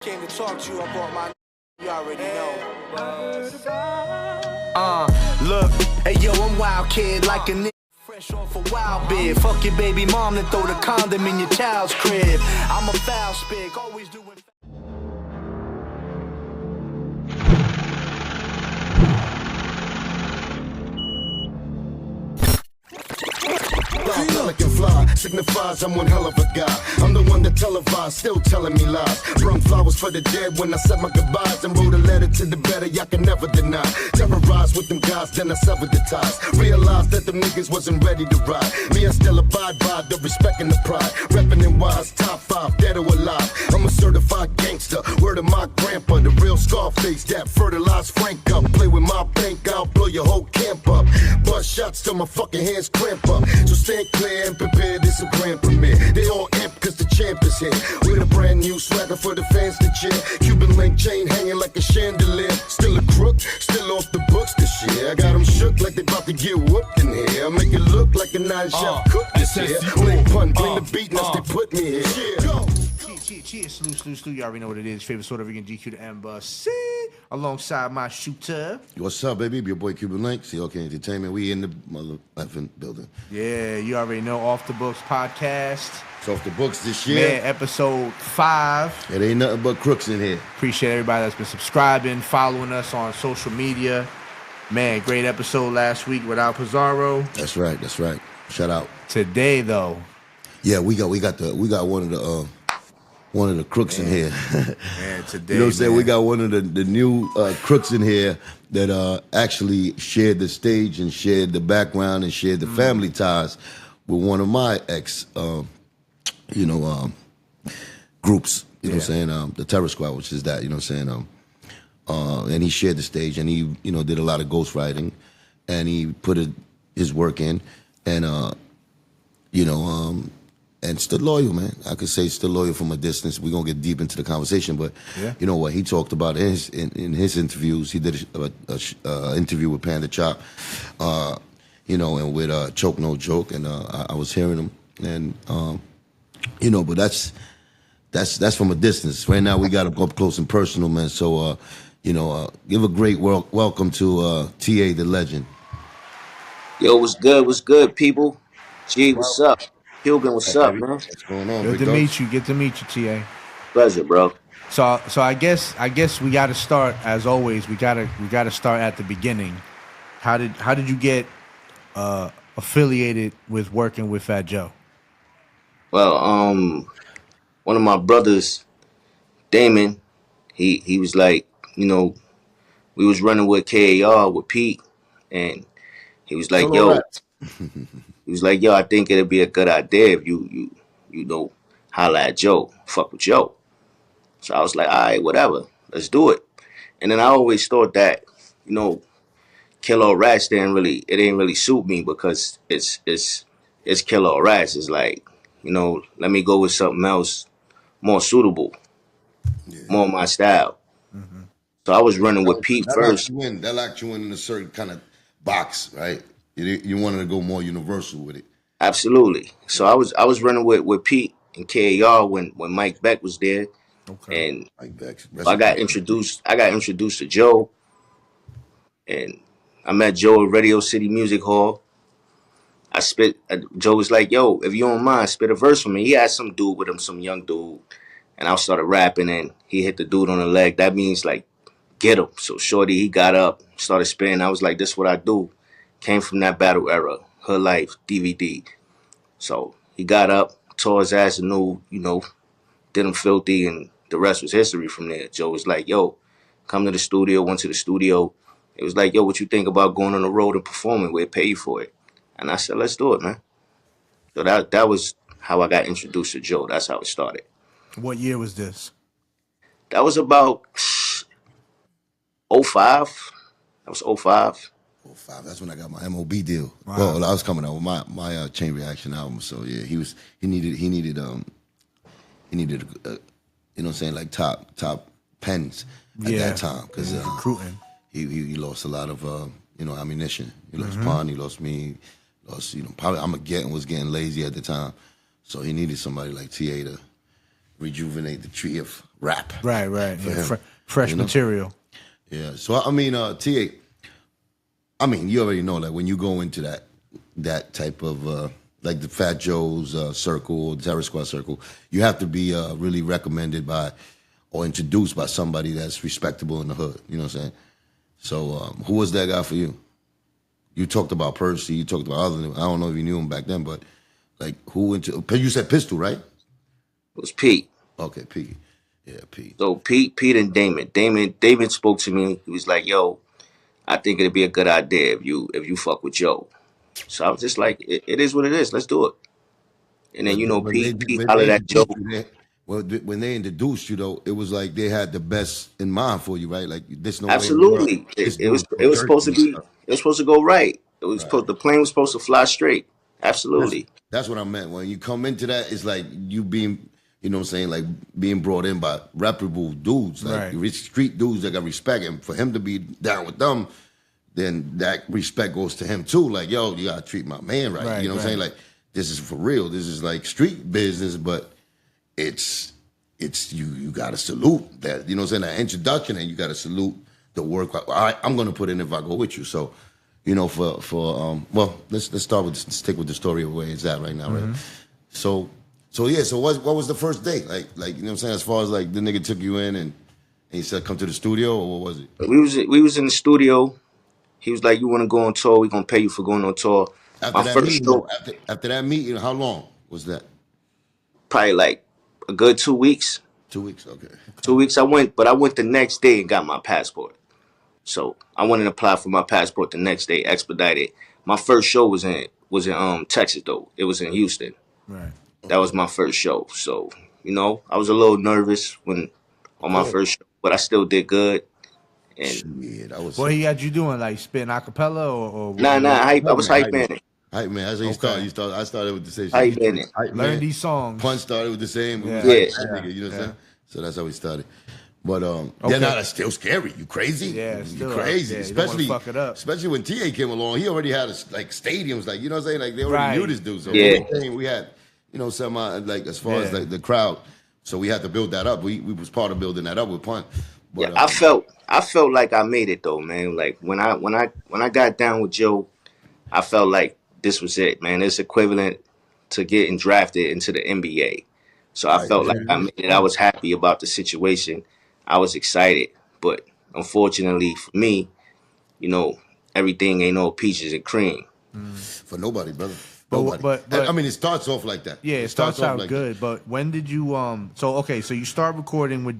Came to talk to you about my you already know. Look, hey yo, I'm wild kid like a nigga fresh off a wild bid. Fuck your baby mom and throw the condom in your child's crib. I'm a foul spig, always doing. Pelican fly signifies I'm one hell of a guy. I'm the one that televised, still telling me lies. Brung flowers for the dead when I said my goodbyes and wrote a letter to the better y'all can never deny. Terrorized with them guys, then I severed the ties. Realized that them niggas wasn't ready to ride. Me, I still abide by the respect and the pride. Reppin' and wise, top 5, dead or alive. I'm a certified gangster, word of my grandpa. The real Scarface that fertilized Frank up. Play with my bank, I'll blow your whole camp up. Bust shots till my fucking hands cramp up. So stand clear and prepare, this a grand premiere. They all amp cause the champ is here. With a brand new swagger for the fans to cheer. Cuban Link chain hanging like a chandelier. Still a crook, still off the books this year. I got them shook like they about to get whooped in here. I make it look like a 9-chef cook this year. Link pun, bring the beat, now they put me here. Go. Cheers, salute. You already know what it is. Favorite Lord Jamar, GQdaembassy, alongside my shooter. What's up, baby? Your boy Cuban Link, CLK Entertainment. We in the mother effing building. Yeah, you already know. Off the Books podcast. It's off the books this year. Man, episode 5. It ain't nothing but crooks in here. Appreciate everybody that's been subscribing, following us on social media. Man, great episode last week without Pizarro. That's right. Shout out. Today, though. Yeah, we got one of the crooks in here. Man, today, you know what I'm saying? We got one of the new crooks in here that actually shared the stage and shared the background and shared the family ties with one of my ex, groups. You know what I'm saying? The Terror Squad, which is that. You know what I'm saying? And he shared the stage, and he did a lot of ghostwriting, and he put his work in, and and stood loyal, man. I could say stood loyal from a distance. We're going to get deep into the conversation, but you know what? He talked about in his interviews. He did an interview with Panda Chop, and with Choke No Joke, and I was hearing him, and, but that's from a distance. Right now, we got him up close and personal, man. So, give a great welcome to T.A. the legend. Yo, what's good, people? G, what's up? Cuban, what's up, man? What's going on? Good to meet you, TA. Pleasure, bro. So I guess we got to start as always. We gotta start at the beginning. How did you get affiliated with working with Fat Joe? Well, one of my brothers, Damon, he was like, we was running with KAR with Pete, and he was like, he was like, yo, I think it'd be a good idea if you holla at Joe, fuck with Joe. So I was like, all right, whatever, let's do it. And then I always thought that, Kill All Rats didn't really suit me because it's Kill All Rats. It's like, let me go with something else more suitable, more my style. Mm-hmm. So I was running with Pete first. That locked you in a certain kind of box, right? You wanted to go more universal with it. Absolutely. So I was running with Pete and KAR when Mike Beck was there. Okay. And Mike Beck, I got introduced to Joe, and I met Joe at Radio City Music Hall. Joe was like, yo, if you don't mind, spit a verse for me. He had some dude with him, some young dude, and I started rapping, and he hit the dude on the leg. That means like, get him. So shorty, he got up, started spitting. I was like, this is what I do. Came from that battle era, Hood Life, DVD. So he got up, tore his ass anew, did him filthy, and the rest was history from there. Joe was like, yo, come to the studio, went to the studio. It was like, yo, what you think about going on the road and performing? We'll pay you for it. And I said, let's do it, man. So that was how I got introduced to Joe. That's how it started. What year was this? That was about 05. That was 05. 05. That's when I got my MOB deal. Wow. Well, I was coming out with my Chain Reaction album. So yeah, he needed like top pens at that time because recruiting. He lost a lot of ammunition. He lost Pond. He lost me. Lost probably was getting lazy at the time, so he needed somebody like TA to rejuvenate the tree of rap. Right. For Yeah, him, fresh you know? material. Yeah. So I mean, TA. I mean, you already know that when you go into that type of like the Fat Joe's circle, Terror Squad circle, you have to be really recommended by or introduced by somebody that's respectable in the hood. You know what I'm saying? So who was that guy for you? You talked about Percy. You talked about other. I don't know if you knew him back then, but like who into? You said Pistol, right? It was Pete. Okay, Pete. Yeah, Pete. So Pete and Damon spoke to me. He was like, "Yo, I think it'd be a good idea if you fuck with Joe." So I was just like, "It is what it is. Let's do it." And then But you th- know, when they Pete when they hollered at Joe. introduced you, when they introduced you though, it was like they had the best in mind for you, right? Like there's no way in the world Absolutely, this it was dude's so supposed dirty to and be stuff. it was supposed to go right. It was Right. supposed the plane was supposed to fly straight. That's Absolutely. that's what I meant. When you come into that, it's like you being, you know what I'm saying, like being brought in by reputable dudes, like Right. rich street dudes that got respect. And for him to be down with them, then that respect goes to him too. Like, yo, you gotta treat my man right. Right, You know what I'm saying? right. Like, this is for real. This is like street business, but it's you gotta salute that, you know what I'm saying, that introduction, and you gotta salute the work. I'm gonna put in if I go with you. So, you know, well, let's start with stick with the story of where it's at right now, right? So yeah, so what was the first date? Like you know what I'm saying, as far as like the nigga took you in and he said come to the studio, or what was it? We was in the studio. He was like, "You want to go on tour? We gonna pay you for going on tour." After My that first meeting show, though, after that meeting, how long was that? probably like a good 2 weeks. 2 weeks, okay. 2 weeks. I went the next day and got my passport. So I went and applied for my passport the next day, expedited. My first show was in Texas though. It was in Houston. Right. That was my first show. So I was a little nervous on Of my course. first show, but I still did good. And Shit, I was What he had you doing? Like spitting acapella or nah, I was hype man. man. Hype man, that's how you Okay. started. I started with the same shit. Hype You man. started hype learn man. these songs? Punch started with the same. We was Yeah. hype Yeah. man, nigga. You know what I'm Yeah. saying? So that's how we started. But Okay. yeah, nah, that's still scary. You crazy? Yeah, you still, crazy. yeah, you don't wanna especially fuck it up. especially when TA came along. He already had like stadiums, like you know what I'm saying. Like they already knew Right. this dude. So Yeah. everything we had, some like as far as Yeah. like the crowd. So we had to build that up. We was part of building that up with Punch. But Yeah, I felt like I made it though, man. Like when I got down with Joe, I felt like this was it, man. It's equivalent to getting drafted into the NBA. So I right, felt like I yeah, made it. I was happy about the situation. I was excited, but unfortunately for me, everything ain't all peaches and cream. for nobody, brother. But- Nobody. but- I mean, it starts off like that. Yeah, it starts out like good. But when did you So okay, so you start recording with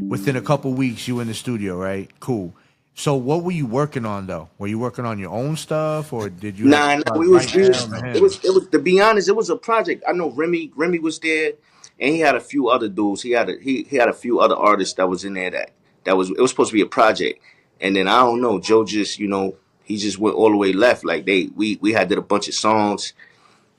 within a couple weeks. You in the studio, right? Cool. So what were you working on though? Were you working on your own stuff, or did you? Nah, have to nah, start we was, writing we was down to him? it was to be honest, it was a project. I know Remy was there, and he had a few other dudes. He had a few other artists that was in there that was it was supposed to be a project, and then I don't know, Joe just he just went all the way left. Like we had did a bunch of songs,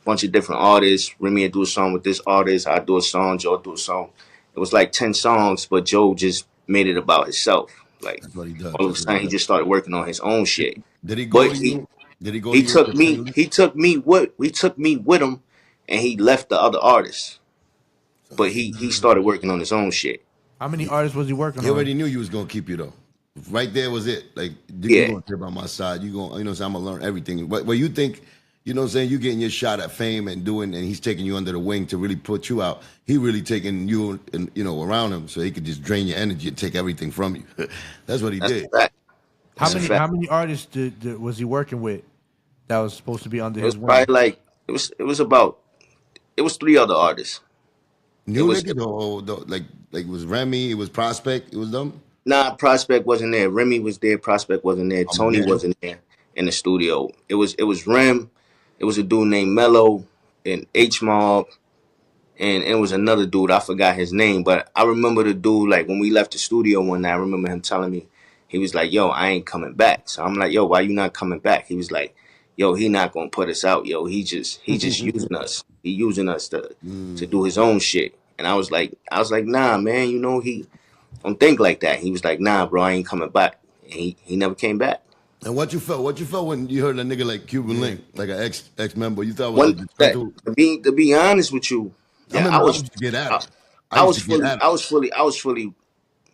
bunch of different artists. Remy would do a song with this artist. I do a song. Joe do a song. It was like 10 songs, but Joe just made it about himself. Like That's what he does. all of a That's what sudden, he he does. just started working on his own shit. Did he go But to he you? Did he go to he you? took me with him, and he left the other artists. But he started working on his own shit. How many artists was he working He on? already knew you was gonna keep you though. Right there was it. Like you Yeah. gonna stay by my side. You gonna, I'm gonna learn everything. But you think, you know what I'm saying, you getting your shot at fame and he's taking you under the wing to really put you out. He really taking you and around him so he could just drain your energy and take everything from you. That's what he That's did. a fact. How That's a many fact. how many artists was he working with that was supposed to be under It was his wing? probably like it was 3 other artists. It New was niggas like it was Remy, it was Prospect, it was them. Nah, Prospect wasn't there. Remy was there. Prospect wasn't there. I'm Tony dead. wasn't there in the studio. It was Rem. It was a dude named Mello and H Mob, and it was another dude. I forgot his name, but I remember the dude. Like when we left the studio one night, I remember him telling me he was like, "Yo, I ain't coming back." So I'm like, "Yo, why you not coming back?" He was like, "Yo, he not gonna put us out. Yo, he just using us. He using us to do his own shit." And I was like, "Nah, man. He don't think like that." He was like, "Nah, bro, I ain't coming back." And he never came back. And what you felt? What you felt when you heard a nigga like Cuban Link, like an ex member? You thought it was One like that disgruntled? to be honest with you, I yeah, remember I used to get at I, it. I used to get at him. I was fully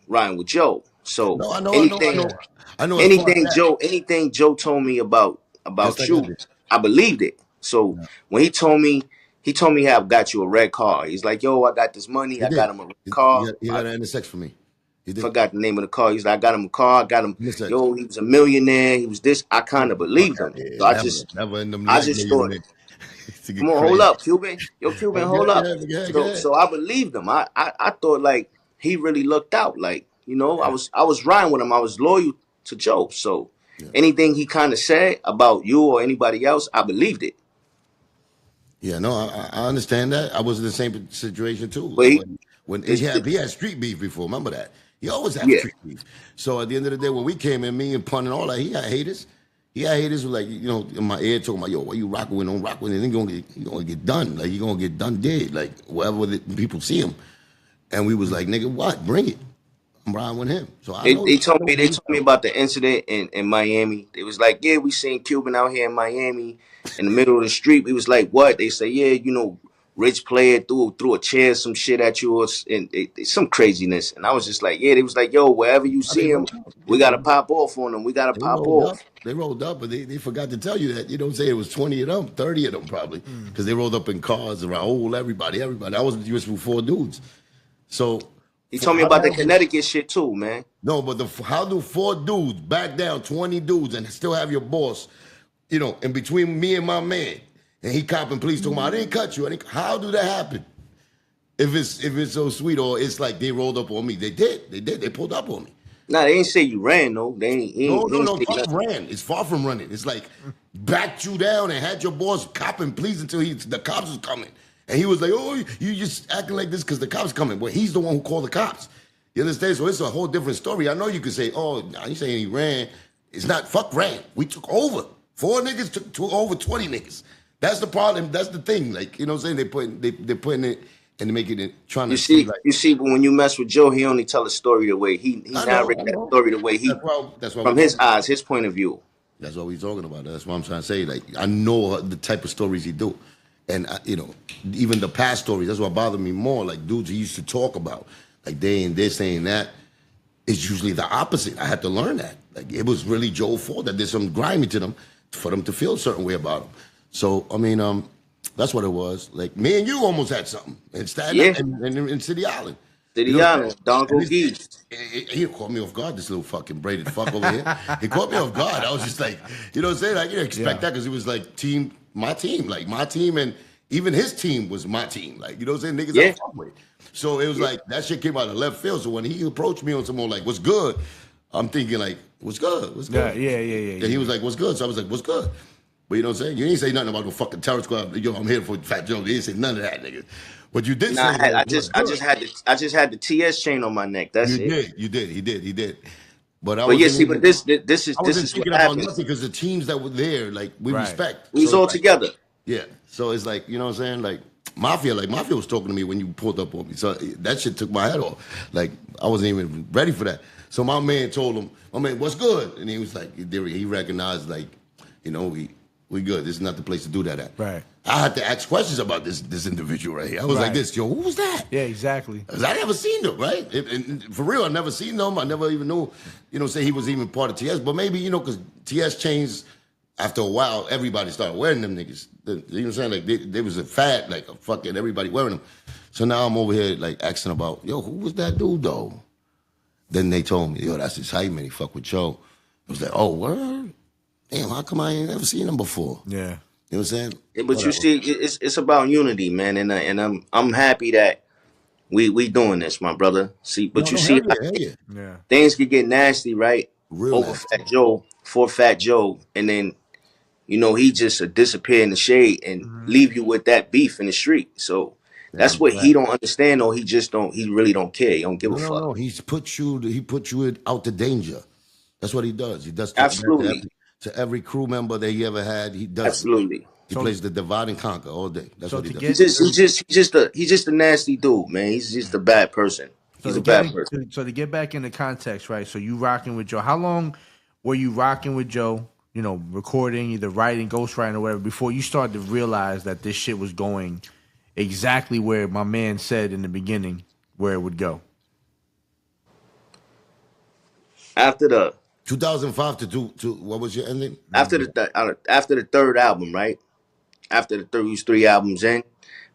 riding with Joe. So No, I know, I know, I anything, know. I know as far as that. anything Joe told me Just about like I you, did. I believed it. So Yeah. when he told me I've got you a red car. He's like, yo, I got this money. He I did. got him a red car. He I got an end of sex for me. He did. forgot the name of the car. He's like, I got him a car. I got him. End of sex. Yo, he was a millionaire. He was this. I kind of Fuck believed out him. here. So Never in them I like just thought, millionaire. To come get on, hold crazy. up, Cuban. Yo, Cuban, hold up. Go ahead. So I believed him. I thought like he really looked out. Like, you know, I was riding with him. I was loyal to Joe. So Yeah. anything he kind of said about you or anybody else, I believed it. Yeah, no, I understand that. I was in the same situation too. But When this, he had street beef before. Remember that? He always had yeah, street beef. So at the end of the day, when we came in, me and Pun and all that, he had haters. He had haters who like, you know, in my ear talking about, yo, what you rocking with? Don't rock with it. He gonna get done. Like, he gonna get done dead. Like, wherever people see him. And we was like, nigga, what? Bring it. I'm riding with him. So I know. they told me about the incident in Miami. They was like, yeah, we seen Cuban out here in Miami in the middle of the street. We was like, what? They say, yeah, you know, rich player threw a chair, some shit at you, and some craziness. And I was just like, yeah. They was like, yo, wherever you They see him, rolled up. we Yeah, gotta pop off on him. We gotta they pop rolled up. off. They rolled up, but they forgot to tell you that. You know what I'm saying? It was 20 of them, 30 of them probably. Because they rolled up in cars around everybody. I was just with 4 dudes. So He told me how about the hell do- Connecticut shit too, man. No, but how do 4 dudes back down 20 dudes and still have your boss, you know, in between me and my man, and he copping police talking about, I didn't cut you. How do that happen? If it's so sweet, or it's like they rolled up on me. They did. They pulled up on me. Nah, they ain't say you ran though. They ain't. He No, ain't, he ain't say fuck nothing. ran. It's far from running. It's like backed you down and had your boss copping police until the cops was coming. And he was like, oh, you just acting like this because the cops coming. Well, he's the one who called the cops. You understand? So it's a whole different story. I know you could say, oh, you saying he ran. It's not fuck ran. We took over. 4 niggas took over 20 niggas. That's the problem. That's the thing. Like, you know what I'm saying? They're putting it and making it trying to see like. You see, but when you mess with Joe, he only tell a story the way he I narrate that know. story the way he That's why from we his talking. eyes, his point of view. That's what we're talking about. That's what I'm trying to say. Like, I know the type of stories he do. And, you know, even the past stories, that's what bothered me more. Like, dudes he used to talk about, like, they ain't this, saying that. It's usually the opposite. I had to learn that. Like, it was really Joe's fault that there's some grimy to them for them to feel a certain way about him. So, I mean, that's what it was. Like, me and you almost had something in Staten Island and in City Island. City Island, Dongo Geese. He caught me off guard, this little fucking braided fuck over here. He caught me off guard. I was just like, you know what I'm saying? Like, you didn't expect that because it was like my team, and even his team was my team. Like, you know what I'm saying? Niggas I fuck with. So it was like, that shit came out of left field. So when he approached me on some more like, what's good? I'm thinking like, what's good? What's good? Yeah. And he was like, what's good? So I was like, what's good? But you know what I'm saying? You ain't say nothing about no fucking terror squad. Yo, I'm here for Fat Joe. You didn't say none of that, nigga. What you did say, I just had the TS chain on my neck. That's it. You did. He did. But I But yeah, wasn't see, even, but this I wasn't is what thinking about happens. nothing because the teams that were there, like, we respect. We was So all it's like, together. yeah. So it's like, you know what I'm saying? Like Mafia was talking to me when you pulled up on me. So that shit took my head off. Like, I wasn't even ready for that. So my man told him, what's good? And he was like, he recognized, like, you know, we good. This is not the place to do that at. Right. I had to ask questions about this individual right here. I was like this, yo, who was that? Yeah, exactly. 'Cause I never seen them, right? And for real, I never seen them. I never even knew, you know, say he was even part of TS. But maybe, you know, because TS changed after a while, everybody started wearing them niggas. You know what I'm saying? Like, there was a fad, like, fucking everybody wearing them. So now I'm over here, like, asking about, yo, who was that dude, though? Then they told me, yo, that's his hype man. He fuck with Joe. I was like, oh, word? Damn, how come I ain't never seen him before? Yeah. You know what I'm saying? Yeah, but you see, it's about unity, man, and I'm happy that we doing this, my brother. See, but hell yeah. things could get nasty, right? Real Over nasty. Fat Joe, and then you know he just disappear in the shade and leave you with that beef in the street. So that's what he don't understand, or he really don't care. He don't give a fuck. No. He put you out to danger. That's what he does. He does Absolutely. To every crew member that he ever had. He does. Absolutely. He plays the divide and conquer all day. That's what he does. He's just a nasty dude, man. He's just a bad person. He's a bad person. So to get back into context, right? So you rocking with Joe. How long were you rocking with Joe? You know, recording, either writing, ghostwriting, or whatever, before you started to realize that this shit was going exactly where my man said in the beginning where it would go? After the 2005 to what was your ending? after the third album, right? After we was 3 albums in,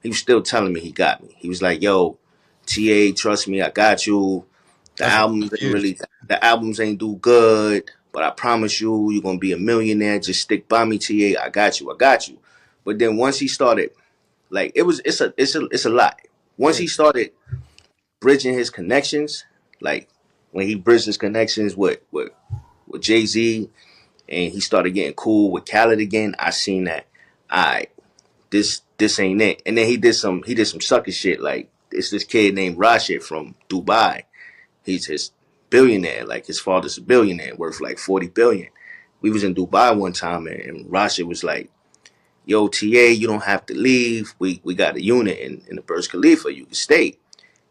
he was still telling me he got me. He was like, "Yo, TA, trust me, I got you. The That's albums ain't years. really, the albums ain't do good, but I promise you, you're gonna be a millionaire. Just stick by me, TA. I got you, I got you." But then once he started, like it's a lot. Once he started bridging his connections, like when he bridged his connections with Jay-Z, and he started getting cool with Khaled again, I seen that. I this ain't it. And then he did some sucker shit. Like it's this kid named Rashid from Dubai. He's his billionaire. Like his father's a billionaire, worth like 40 billion. We was in Dubai one time, and Rashid was like, "Yo, TA, you don't have to leave. We got a unit in the Burj Khalifa. You can stay."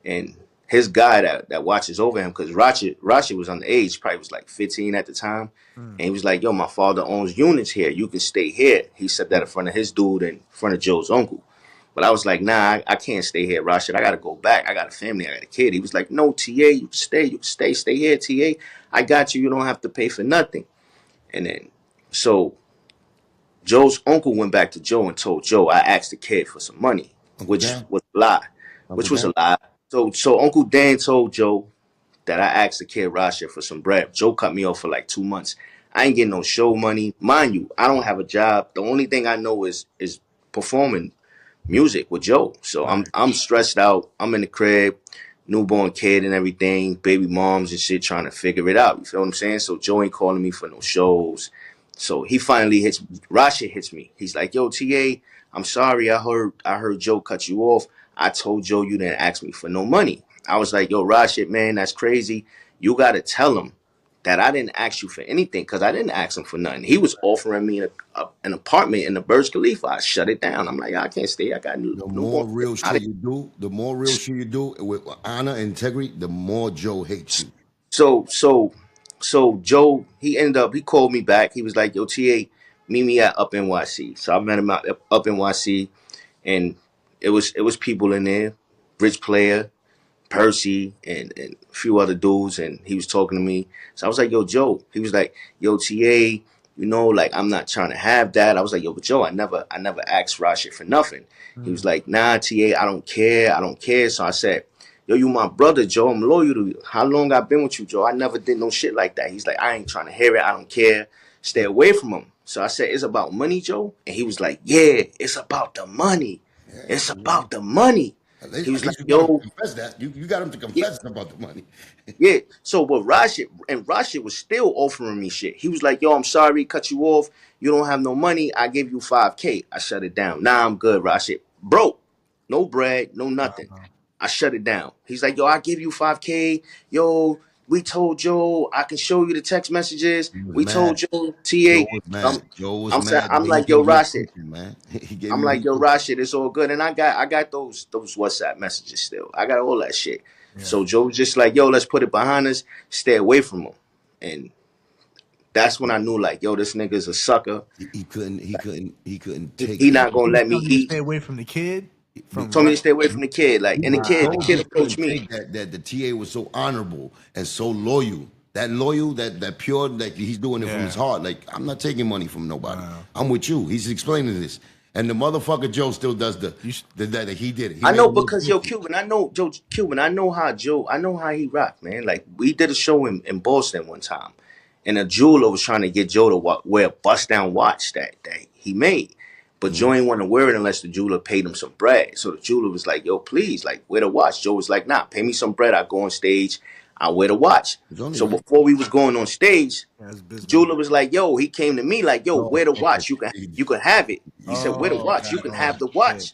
And his guy that watches over him, because Rashid was underage, probably was like 15 at the time, and he was like, "Yo, my father owns units here. You can stay here." He said that in front of his dude and in front of Joe's uncle. But I was like, "Nah, I can't stay here, Rashid. I gotta go back. I got a family. I got a kid." He was like, "No, TA, you can stay. You can stay here, TA. I got you. You don't have to pay for nothing." And then so Joe's uncle went back to Joe and told Joe, "I asked the kid for some money," which Dan? was a lie. Uncle Which was Dan? a lie. So Uncle Dan told Joe that I asked the kid Rasha for some bread. Joe cut me off for like 2 months. I ain't getting no show money. Mind you, I don't have a job. The only thing I know is performing music with Joe. So I'm stressed out. I'm in the crib, newborn kid and everything, baby moms and shit trying to figure it out. You feel what I'm saying? So Joe ain't calling me for no shows. So he finally Rasha hits me. He's like, "Yo, TA, I'm sorry. I heard Joe cut you off. I told Joe you didn't ask me for no money." I was like, "Yo, Rashid, man, that's crazy. You got to tell him that I didn't ask you for anything, because I didn't ask him for nothing. He was offering me an apartment in the Burj Khalifa. I shut it down. I'm like, I can't stay. I got The newborn more real out of shit you do, the more real shit you do with honor and integrity, the more Joe hates you. So Joe, he called me back. He was like, "Yo, TA, meet me at up NYC." So I met him up NYC, and it was people in there, Rich Player, Percy, and a few other dudes, and he was talking to me. So I was like, "Yo, Joe." He was like, "Yo, TA, like I'm not trying to have that." I was like, "Yo, but Joe, I never asked Rashid for nothing." He was like, "Nah, TA, I don't care. I don't care." So I said, "Yo, you my brother, Joe. I'm loyal to you. How long I been with you, Joe? I never did no shit like that." He's like, "I ain't trying to hear it. I don't care. Stay away from him." So I said, "It's about money, Joe?" And he was like, "Yeah, it's about the money. It's about the money." He At was like, least you got him to "Yo, confess that. You got him to yeah, confess about the money. yeah." So, but Rashid was still offering me shit. He was like, "Yo, I'm sorry, cut you off. You don't have no money. I gave you 5K. I shut it down. Nah, I'm good, Rashid. Broke. No bread, no nothing. I shut it down." He's like, "Yo, I give you 5K. Yo, we told Joe, I can show you the text messages. He was We mad. told Joe, Joe TA. was I'm, mad. Joe was I'm saying, mad I'm that he like, "Yo, gave you Rashid." attention, man. He gave I'm you like, heat. "Yo, Rashid, it's all good." And I got those WhatsApp messages still. I got all that shit. So Joe was just like, "Yo, let's put it behind us. Stay away from him." And that's when I knew, like, yo, this nigga's a sucker. He couldn't take He it. not gonna He's let me telling you to eat. stay away from the kid. He From told me Rush. to stay away from the kid. Like, and the Joe kid just approached couldn't me. take that the TA was so honorable and so loyal. That loyal, that pure, like he's doing it from his heart. Like, I'm not taking money from nobody. I'm with you. He's explaining this. And the motherfucker Joe still does that he did it. He I made know it look because yo, guilty. Cuban, I know Cuban, I know how he rock, man. Like we did a show in Boston one time, and a jeweler was trying to get Joe to wear a bust down watch that he made. But Joe ain't want to wear it unless the jeweler paid him some bread. So the jeweler was like, "Yo, please, like, wear the watch." Joe was like, "Nah, pay me some bread. I go on stage, I wear the watch." It's only So right. before we was going on stage, That's business. jeweler was like, "Yo," he came to me like, "Yo, Oh, wear the okay. watch. You can have it." He said, "Wear the Oh, watch. You God. can Oh, have the shit. watch."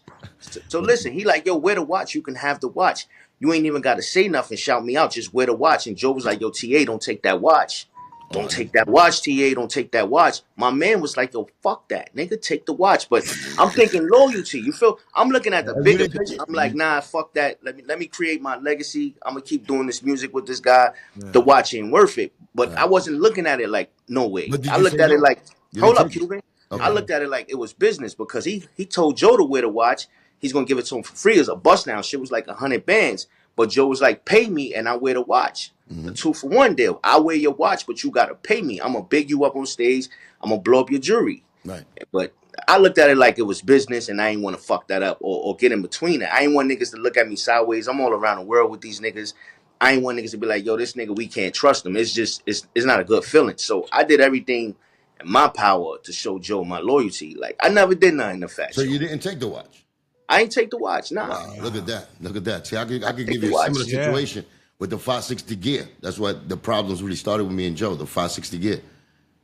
So listen, he like, "Yo, wear the watch. You can have the watch. You ain't even got to say nothing. Shout me out. Just wear the watch." And Joe was like, "Yo, TA, don't take that watch. Don't take that watch, TA. Don't take that watch." My man was like, "Yo, fuck that, nigga. Take the watch." But I'm thinking loyalty. You feel? I'm looking at the You bigger didn't take picture. it. I'm like, nah, fuck that. Let me create my legacy. I'm gonna keep doing this music with this guy. The watch ain't worth it. But I wasn't looking at it like, no way. But did I you say looked at it no? like, You didn't hold up, take it. Cuban. I Okay. looked at it like it was business, because he told Joe to wear the watch. He's gonna give it to him for free as a bust down. Shit was like 100 bands. But Joe was like, pay me and I wear the watch. The 2-for-1 deal. I wear your watch, but you gotta pay me. I'm gonna big you up on stage. I'm gonna blow up your jewelry. Right. But I looked at it like it was business, and I ain't want to fuck that up or get in between it. I ain't want niggas to look at me sideways. I'm all around the world with these niggas. I ain't want niggas to be like, yo, this nigga, we can't trust him. It's just, it's not a good feeling. So I did everything in my power to show Joe my loyalty. Like, I never did nothing to Fat So Joe. you didn't take the watch? I ain't take the watch, nah. Wow, look at that. Look at that. See, I could give the you a watch. similar situation with the 560 gear. That's what the problems really started with me and Joe, the 560 gear.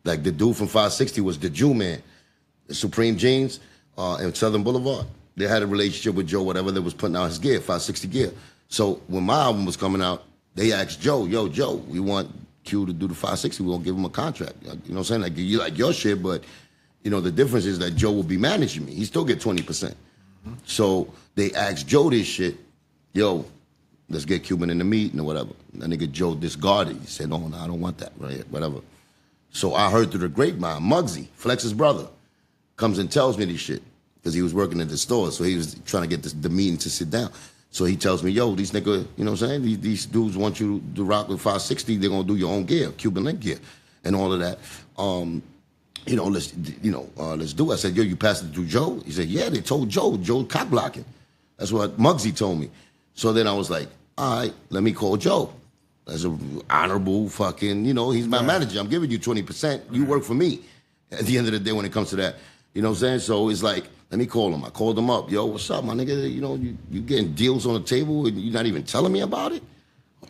Like the dude from 560 was the Jew man, the Supreme Jeans and Southern Boulevard. They had a relationship with Joe, whatever that was putting out his gear, 560 gear. So when my album was coming out, they asked Joe, yo, Joe, we want Q to do the 560. We won't give him a contract. You know what I'm saying? Like, you like your shit, but, you know, the difference is that Joe will be managing me. He still get 20%. So they asked Joe this shit, yo, let's get Cuban in the meeting or whatever. That nigga Joe discarded. He said, no, I don't want that, right? Whatever. So I heard through the grapevine, Muggsy, Flex's brother, comes and tells me this shit because he was working at the store. So he was trying to get the meeting to sit down. So he tells me, yo, these nigga, you know what I'm saying? These dudes want you to rock with 560. They're going to do your own gear, Cuban Link gear, and all of that. You know, let's do it. I said, yo, you passed it through Joe? He said, yeah, they told Joe. Joe cock blocking. That's what Muggsy told me. So then I was like, all right, let me call Joe. That's an honorable fucking, you know, he's my manager. I'm giving you 20%. You work for me at the end of the day when it comes to that. You know what I'm saying? So it's like, let me call him. I called him up. Yo, what's up, my nigga? You know, you getting deals on the table and you're not even telling me about it?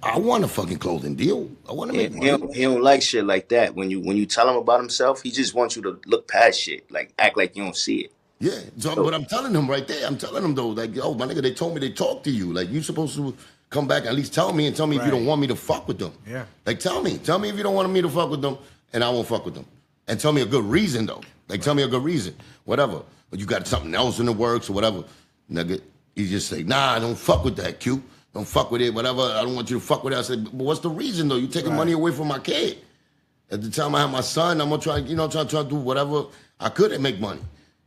I want a fucking clothing deal. I want to make money. He don't like shit like that. When you tell him about himself, he just wants you to look past shit, like act like you don't see it. Yeah, so, but I'm telling him right there. I'm telling him though, like, yo, my nigga, they told me they talked to you. Like, you supposed to come back and at least tell me and tell me if you don't want me to fuck with them. Yeah. Like, tell me if you don't want me to fuck with them, and I won't fuck with them. And tell me a good reason though. Like, tell me a good reason, whatever. But you got something else in the works or whatever, nigga. You just say, nah, don't fuck with that, Q. Don't fuck with it, whatever. I don't want you to fuck with it. I said, but what's the reason though? You taking money away from my kid. At the time I had my son, I'm gonna try to do whatever I could and make money.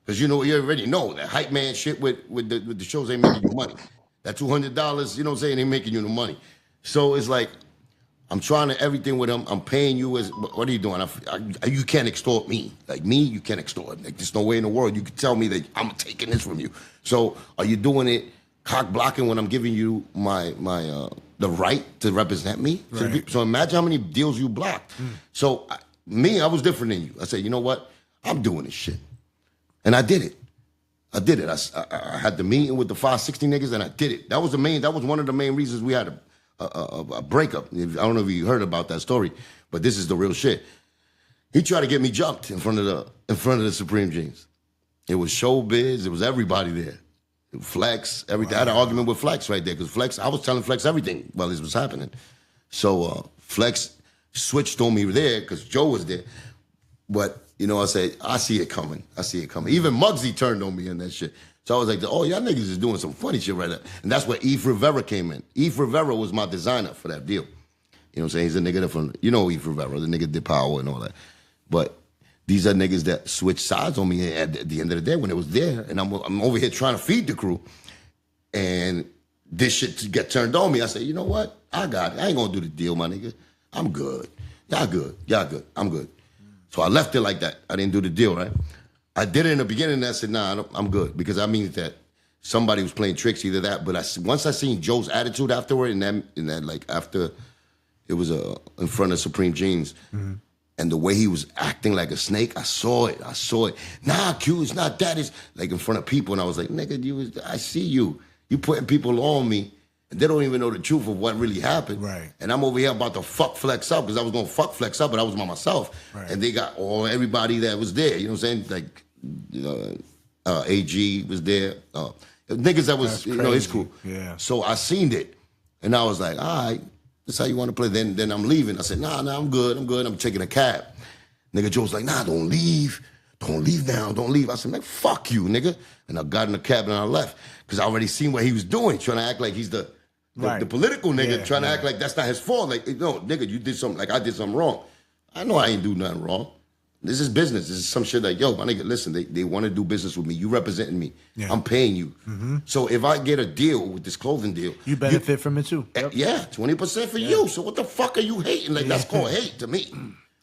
Because you already know that hype man shit with the shows ain't making you money. That $200, you know what I'm saying, ain't making you no money. So it's like, I'm trying to everything with him. I'm paying you as, what are you doing? You can't extort me. Like me, you can't extort. Like there's no way in the world you can tell me that I'm taking this from you. So are you doing it cock blocking when I'm giving you my the right to represent me? Right. So imagine how many deals you blocked. So I was different than you. I said, you know what? I'm doing this shit. And I did it. I had the meeting with the 560 niggas and I did it. That was one of the main reasons we had a breakup. I don't know if you heard about that story, but this is the real shit. He tried to get me jumped in front of the Supreme Jeans. It was Showbiz, it was everybody there. Flex, everything. Wow. I had an argument with Flex right there because Flex, I was telling Flex everything while this was happening. So Flex switched on me there because Joe was there. But, you know, I said, I see it coming. Even Muggsy turned on me and that shit. So I was like, oh, y'all niggas is doing some funny shit right now. And that's where Eve Rivera came in. Eve Rivera was my designer for that deal. You know what I'm saying? He's a nigga that from, you know Eve Rivera, the nigga did Power and all that. But these are niggas that switch sides on me at the end of the day when it was there. And I'm over here trying to feed the crew. And this shit get turned on me. I said, you know what? I got it. I ain't gonna do the deal, my nigga. I'm good. Y'all good. I'm good. So I left it like that. I didn't do the deal, right? I did it in the beginning and I said, nah, I'm good. Because I mean that somebody was playing tricks, either that. But once I seen Joe's attitude afterward, and that like after it was in front of Supreme Jeans, and the way he was acting like a snake, I saw it. Nah, Q, it's not that. It's like in front of people. And I was like, nigga, I see you. You putting people on me, and they don't even know the truth of what really happened. Right. And I'm over here about to fuck Flex up, because I was going to fuck Flex up, but I was by myself. Right. And they got everybody that was there. You know what I'm saying? Like, AG was there. Niggas that was, you know, his crew. Yeah. So I seen it. And I was like, all right. That's how you want to play. Then I'm leaving. I said, nah, I'm good. I'm taking a cab. Nigga Joe's like, nah, don't leave. Don't leave now. Don't leave. I said, man, fuck you, nigga. And I got in the cab and I left. Because I already seen what he was doing, trying to act like he's the political nigga, trying to act like that's not his fault. Like, no, nigga, you did something, like I did something wrong. I know I ain't do nothing wrong. This is business. This is some shit like, yo, my nigga, listen, they want to do business with me. You representing me. Yeah. I'm paying you. So if I get a deal with this clothing deal, You benefit from it too. yeah, 20% for you. So what the fuck are you hating? Like, that's called hate to me.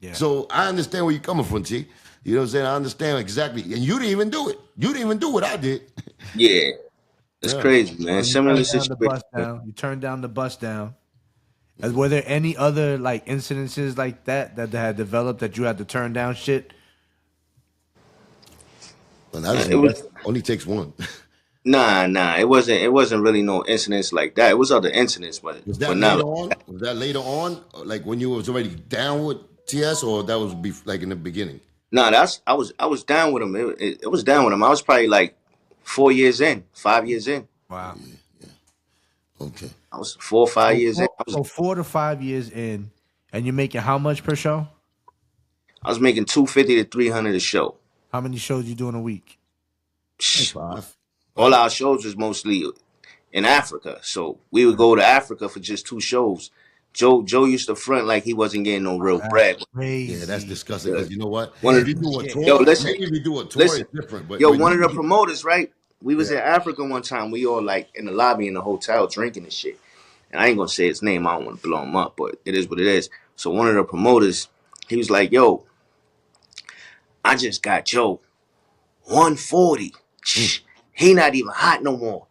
Yeah. So I understand where you're coming from, T. You know what I'm saying? I understand exactly. And you didn't even do it. You didn't even do what I did. Yeah, it's Yeah. crazy, man. You Similar turned down the situation. bus down. You turned down the bus down. Were there any other like incidences like that had developed that you had to turn down shit? But that It was only takes one. nah. It wasn't really no incidents like that. It was other incidents, but Was that not later like, on? Was that later on? Like when you was already down with TS, or that was like in the beginning? nah. I was down with him. It was down with him. I was probably like 4 years in, 5 years in. Wow. Okay. I was 4 or 5 years in. So 4 to 5 years in, and you're making how much per show? I was making 250 to 300 a show. How many shows you do in a week? 5. All our shows was mostly in Africa, so we would go to Africa for just 2 shows. Joe used to front like he wasn't getting no real bread. Crazy. Yeah, that's disgusting. Because you know what? One of If you do a the- tour, Yo, listen, maybe if you do a tour, listen. it's different. But Yo, when one of you the promoters, right? We was Yeah. in Africa one time. We all like in the lobby in the hotel drinking and shit. And I ain't gonna say his name. I don't want to blow him up, but it is what it is. So one of the promoters, he was like, "Yo, I just got Joe 140. He not even hot no more.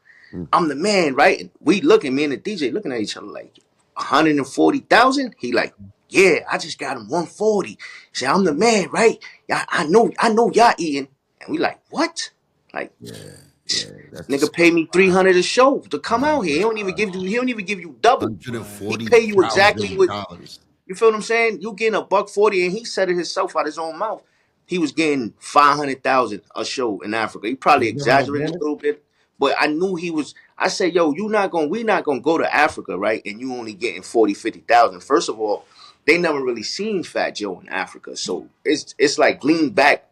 I'm the man, right?" And we looking, me and the DJ looking at each other like 140,000. He like, "Yeah, I just got him 140." Say, "I'm the man, right? I know y'all eating." And we like, "What?" Like, that's nigga pay me 300 a show to come out here. He don't even give you double. He pay you exactly what $140,000. you feel what I'm saying? You getting $140, and he said it himself out his own mouth. He was getting 500,000 a show in Africa. He probably Was there no exaggerated a bonus? little bit, but I knew he was. I said, "Yo, we not gonna go to Africa, right? And you only getting 40, 50,000. First of all, they never really seen Fat Joe in Africa, so it's like lean back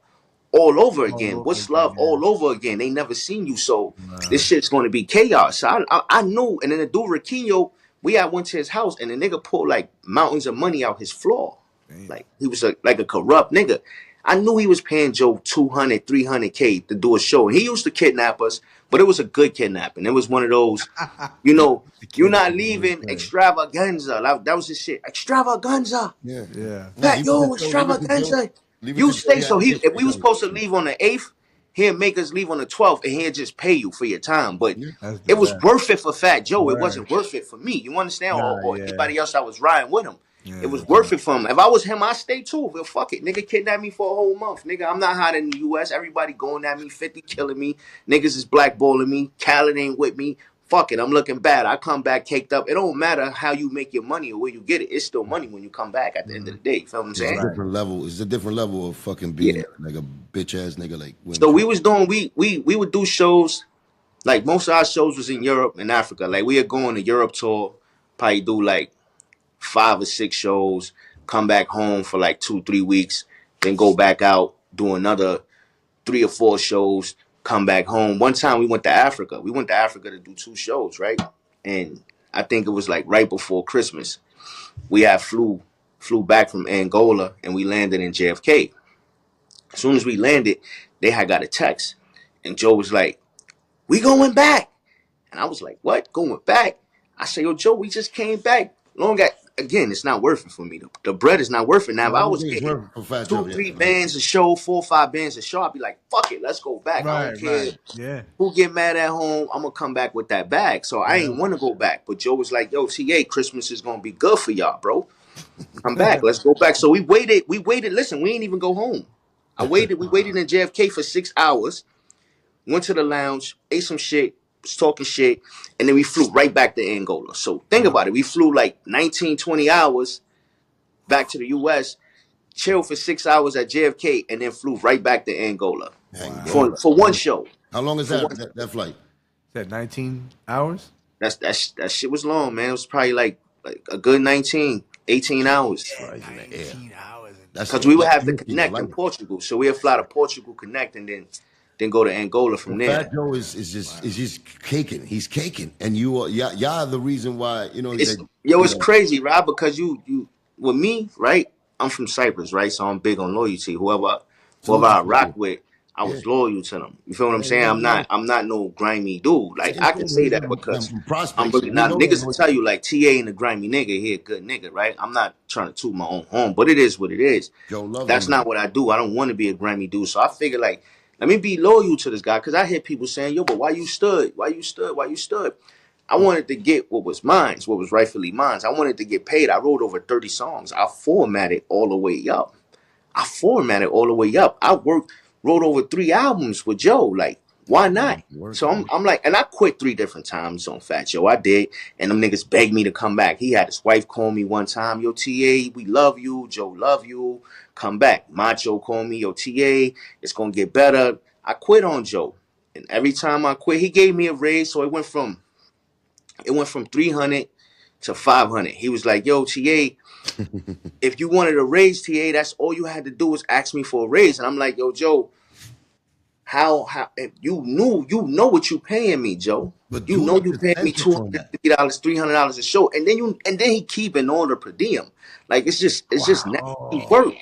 all over again. over What's again, love yeah. all over again? They never seen you, so this shit's going to be chaos." So I knew, and then the dude Riquinho, went to his house, and the nigga pulled like mountains of money out his floor. Like he was like a corrupt nigga. I knew he was paying Joe 200, 300K to do a show. And he used to kidnap us, but it was a good kidnapping. It was one of those, you're not leaving extravaganza. That was his shit. Extravaganza. Yeah. Yeah. Fat yo, extravaganza. You stay. So if we was supposed to leave on the 8th, he'd make us leave on the 12th, and he'd just pay you for your time. But That's the it was best. worth it for Fat Joe. It Word. wasn't worth it for me. You understand? Nah, Or yeah. anybody else that was riding with him. Yeah, It was worth it for him. If I was him, I'd stay too. Well, fuck it. Nigga kidnapped me for a whole month. Nigga, I'm not hot in the US. Everybody going at me, 50 killing me. Niggas is blackballing me. Khaled ain't with me. Fuck it. I'm looking bad. I come back caked up. It don't matter how you make your money or where you get it. It's still money when you come back at the end of the day. You feel what I'm It's saying? a different level. It's a different level of fucking being Yeah. like a bitch ass nigga. Like So we was doing, we would do shows. Like most of our shows was in Europe and Africa. Like we would go on a Europe tour, probably do like 5 or 6 shows, come back home for like 2-3 weeks, then go back out, do another 3 or 4 shows, come back home. One time we went to Africa. We went to Africa to do 2 shows, right? And I think it was like right before Christmas. We had flew back from Angola and we landed in JFK. As soon as we landed, they had got a text. And Joe was like, "We going back." And I was like, "What? Going back?" I said, "Yo, Joe, we just came back. Again, it's not worth it for me. The bread is not worth it now. If I was getting 2-3 bands a show, 4 or 5 bands a show, I'd be like, fuck it, let's go back. I don't care Yeah. who get mad at home. I'm gonna come back with that bag. So I ain't want to go back. But Joe was like, "Yo, TA, Christmas is gonna be good for y'all, bro. Come back. Let's go back." So we waited. Listen, we ain't even go home. We waited in JFK for 6 hours. Went to the lounge, ate some shit, was talking shit, and then we flew right back to Angola. So think about it. We flew like 19, 20 hours back to the US, chilled for 6 hours at JFK, and then flew right back to Angola for one show. How long is that flight? Said 19 hours? That shit was long, man. It was probably like a good 19, 18 hours. 19 hours. Because we would have to connect in Portugal. So we'd fly to Portugal, connect, and then go to Angola from there. Fat Joe is just caking. He's caking, and y'all are the reason why It's crazy, Rob, because you with me, right? I'm from Cyprus, right? So I'm big on loyalty. Whoever Salute to I Cyprus. rock with, I Yeah. was loyal to them. You feel what I'm Yeah, saying? yeah, yeah. I'm not no grimy dude. Like Same I can thing, man. say You that got because I'm prospects, really and we not. know that Niggas will tell loyalty. you like TA ain't a grimy nigga. He a good nigga, right? I'm not trying to toot my own horn, but it is what it is. Joe love them That's not niggas. what I do. I don't want to be a grimy dude. So I figure like, let me be loyal to this guy because I hear people saying, "Yo, but why you stood? Why you stood? Why you stood?" I wanted to get what was mine, what was rightfully mine. I wanted to get paid. I wrote over 30 songs. I formatted all the way up. I wrote over 3 albums with Joe. Like, why not? So Working. I'm like, and I quit 3 different times on Fat Joe. I did, and them niggas begged me to come back. He had his wife call me one time, "Yo, TA, we love you. Joe love you. Come back." Macho called me, "Yo, TA, it's gonna get better." I quit on Joe, and every time I quit, he gave me a raise. So it went from 300 to 500. He was like, "Yo, TA, if you wanted a raise, TA, that's all you had to do was ask me for a raise." And I'm like, "Yo, Joe, how if you know what you paying me, Joe. But You do know the you paying me percentage on that. $250, $300 a show, and then he keeping all the per diem. Like it's just nasty Oh, work.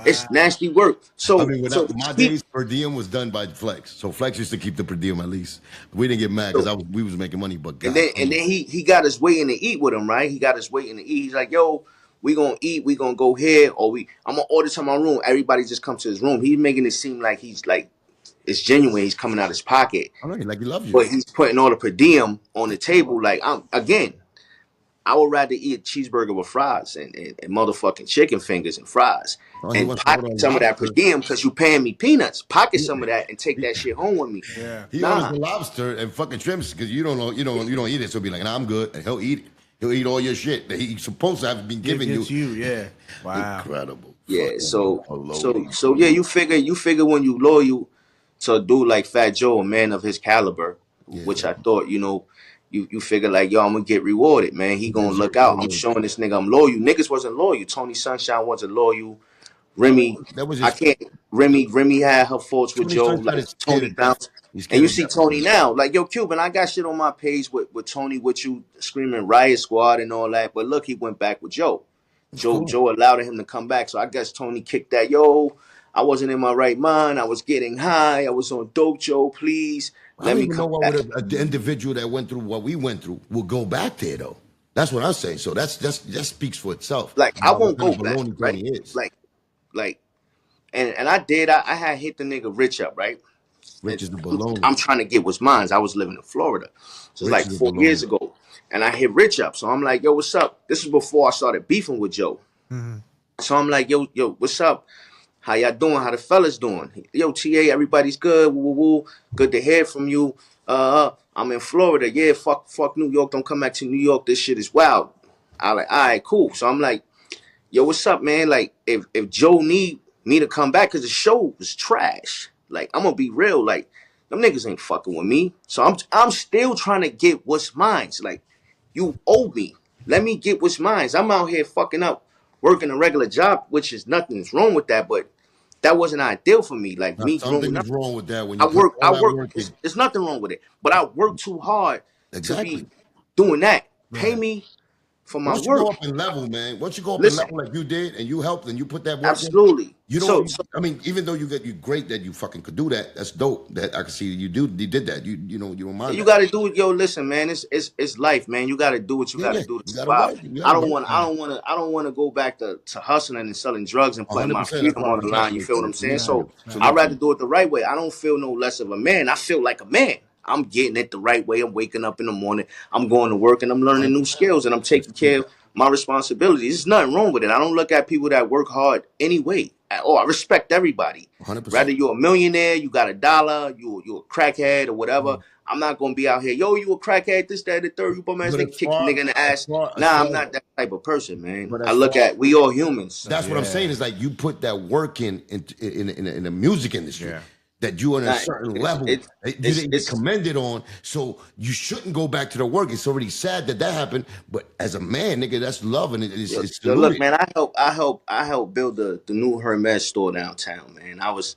It's wow. nasty work. I So mean, so without my keep days, per diem was done by Flex. So Flex used to keep the per diem at least. We didn't get mad because so we was making money. But and then and goddamn, then he got us waiting to eat with him, right? He got us waiting to eat. He's like, "Yo, we gonna eat, we gonna go here, or I'm gonna order to my room." Everybody just come to his room. He's making it seem like he's like it's genuine. He's coming out his pocket. I know, like he loves you. But he's putting all the per diem on the table. Like I would rather eat a cheeseburger with fries and motherfucking chicken fingers and fries Oh, he and wants to order pocket a some of that per lobster. diem because you paying me peanuts. Pocket He, some of that and take he, that shit home with me. Yeah. he orders Nah, the lobster and fucking shrimps because you don't know, you don't eat it. So be like, nah, I'm good, and he'll eat it. He'll eat all your shit that he's supposed to have been Give giving it you. to you. Yeah. Wow. Incredible, yeah. fucking So loyalty. so yeah, you figure when you loyal to a dude like Fat Joe, a man of his caliber, which Yeah, I thought you figure like, yo, I'm gonna get rewarded, man. He he gonna look deserves your out. I'm loyalty. showing this nigga I'm loyal. Niggas wasn't loyal. Tony Sunshine wasn't loyal. No, Remy, that was I his can't. Remy had her faults with Tony Joe, Sunshine like is scared Tony of death. Bounce. He's And scared you of see death. Tony now, like, yo, Cuban, I got shit on my page with Tony with you screaming Riot Squad and all that. But look, he went back with Joe. Of Joe course. Joe allowed him to come back. So I guess Tony kicked that. Yo, I wasn't in my right mind. I was getting high. I was on dope, Joe. Please I let don't me even come know why would back. an individual that went through what we went through will go back there though. That's what I'm saying. So that speaks for itself Like I about what won't kind go of back, baloney right? Tony is. Like and I did. I had hit the nigga Rich up, right? And Rich is the I'm baloney. trying to get what's mine. I was living in Florida. So it's Rich like is the 4 years baloney. ago. And I hit Rich up. So I'm like, yo, what's up? This was before I started beefing with Joe. Mhm. So I'm like, yo, what's up? How y'all doing? How the fellas doing? Yo, TA, everybody's good. Woo, woo, woo. Good to hear from you. I'm in Florida. Yeah, fuck New York. Don't come back to New York. This shit is wild. I like, all right, cool. So I'm like, yo, what's up, man? Like, if Joe need me to come back, cause the show was trash. Like, I'm gonna be real. Like, them niggas ain't fucking with me. So I'm still trying to get what's mine. Like, you owe me. Let me get what's mine. I'm out here fucking up, working a regular job, which is nothing's wrong with that, but that wasn't ideal for me. Like Now, me something growing up, is wrong with that when I you put work, all I that work. work in. There's nothing wrong with it, but I work too hard to Exactly. be doing that. Pay Right. me for my Once you go work. up in level, man, once you go up in Listen, level like you did and you helped and you put that work in, absolutely. you So, don't. so I mean, even though you great that you fucking could do that. That's dope. That I can see you did that. You don't mind you that. got to do it. Yo, listen, man. It's life, man. You got to do what you Yeah, got to yeah. do to You gotta survive. work. You I gotta don't work. want. I don't want to go back to hustling and selling drugs and putting my 100%. That's freedom why I on the line. You congratulate feel what you. I'm saying? Salute to Right. you. So I'd Salute Right. to rather you. do it the right way. I don't feel no less of a man. I feel like a man. I'm getting it the right way. I'm waking up in the morning. I'm going to work and I'm learning new 100%. skills and I'm Let's taking keep care of my responsibilities. There's nothing wrong with it. I don't look at people that work hard anyway. Oh, I respect everybody. it. Whether 100%. you're a millionaire, you got a dollar, you're a crackhead or whatever. I'm not gonna be out here, yo, you a crackhead, this, that, the third, you bum ass But nigga, kick the nigga in the ass. as Nah, far, I'm not that type of person, man. but I as look far at we all humans. that's what I'm saying Yeah. is like you put that work in the music industry Yeah. that you're on a Nah, certain it's level it's that you it's didn't get it's commended on, so you shouldn't go back to the work. It's already sad that happened, but as a man, nigga, that's love and it's yo, look, saluted. man, I helped build the new Hermes store downtown, man. I was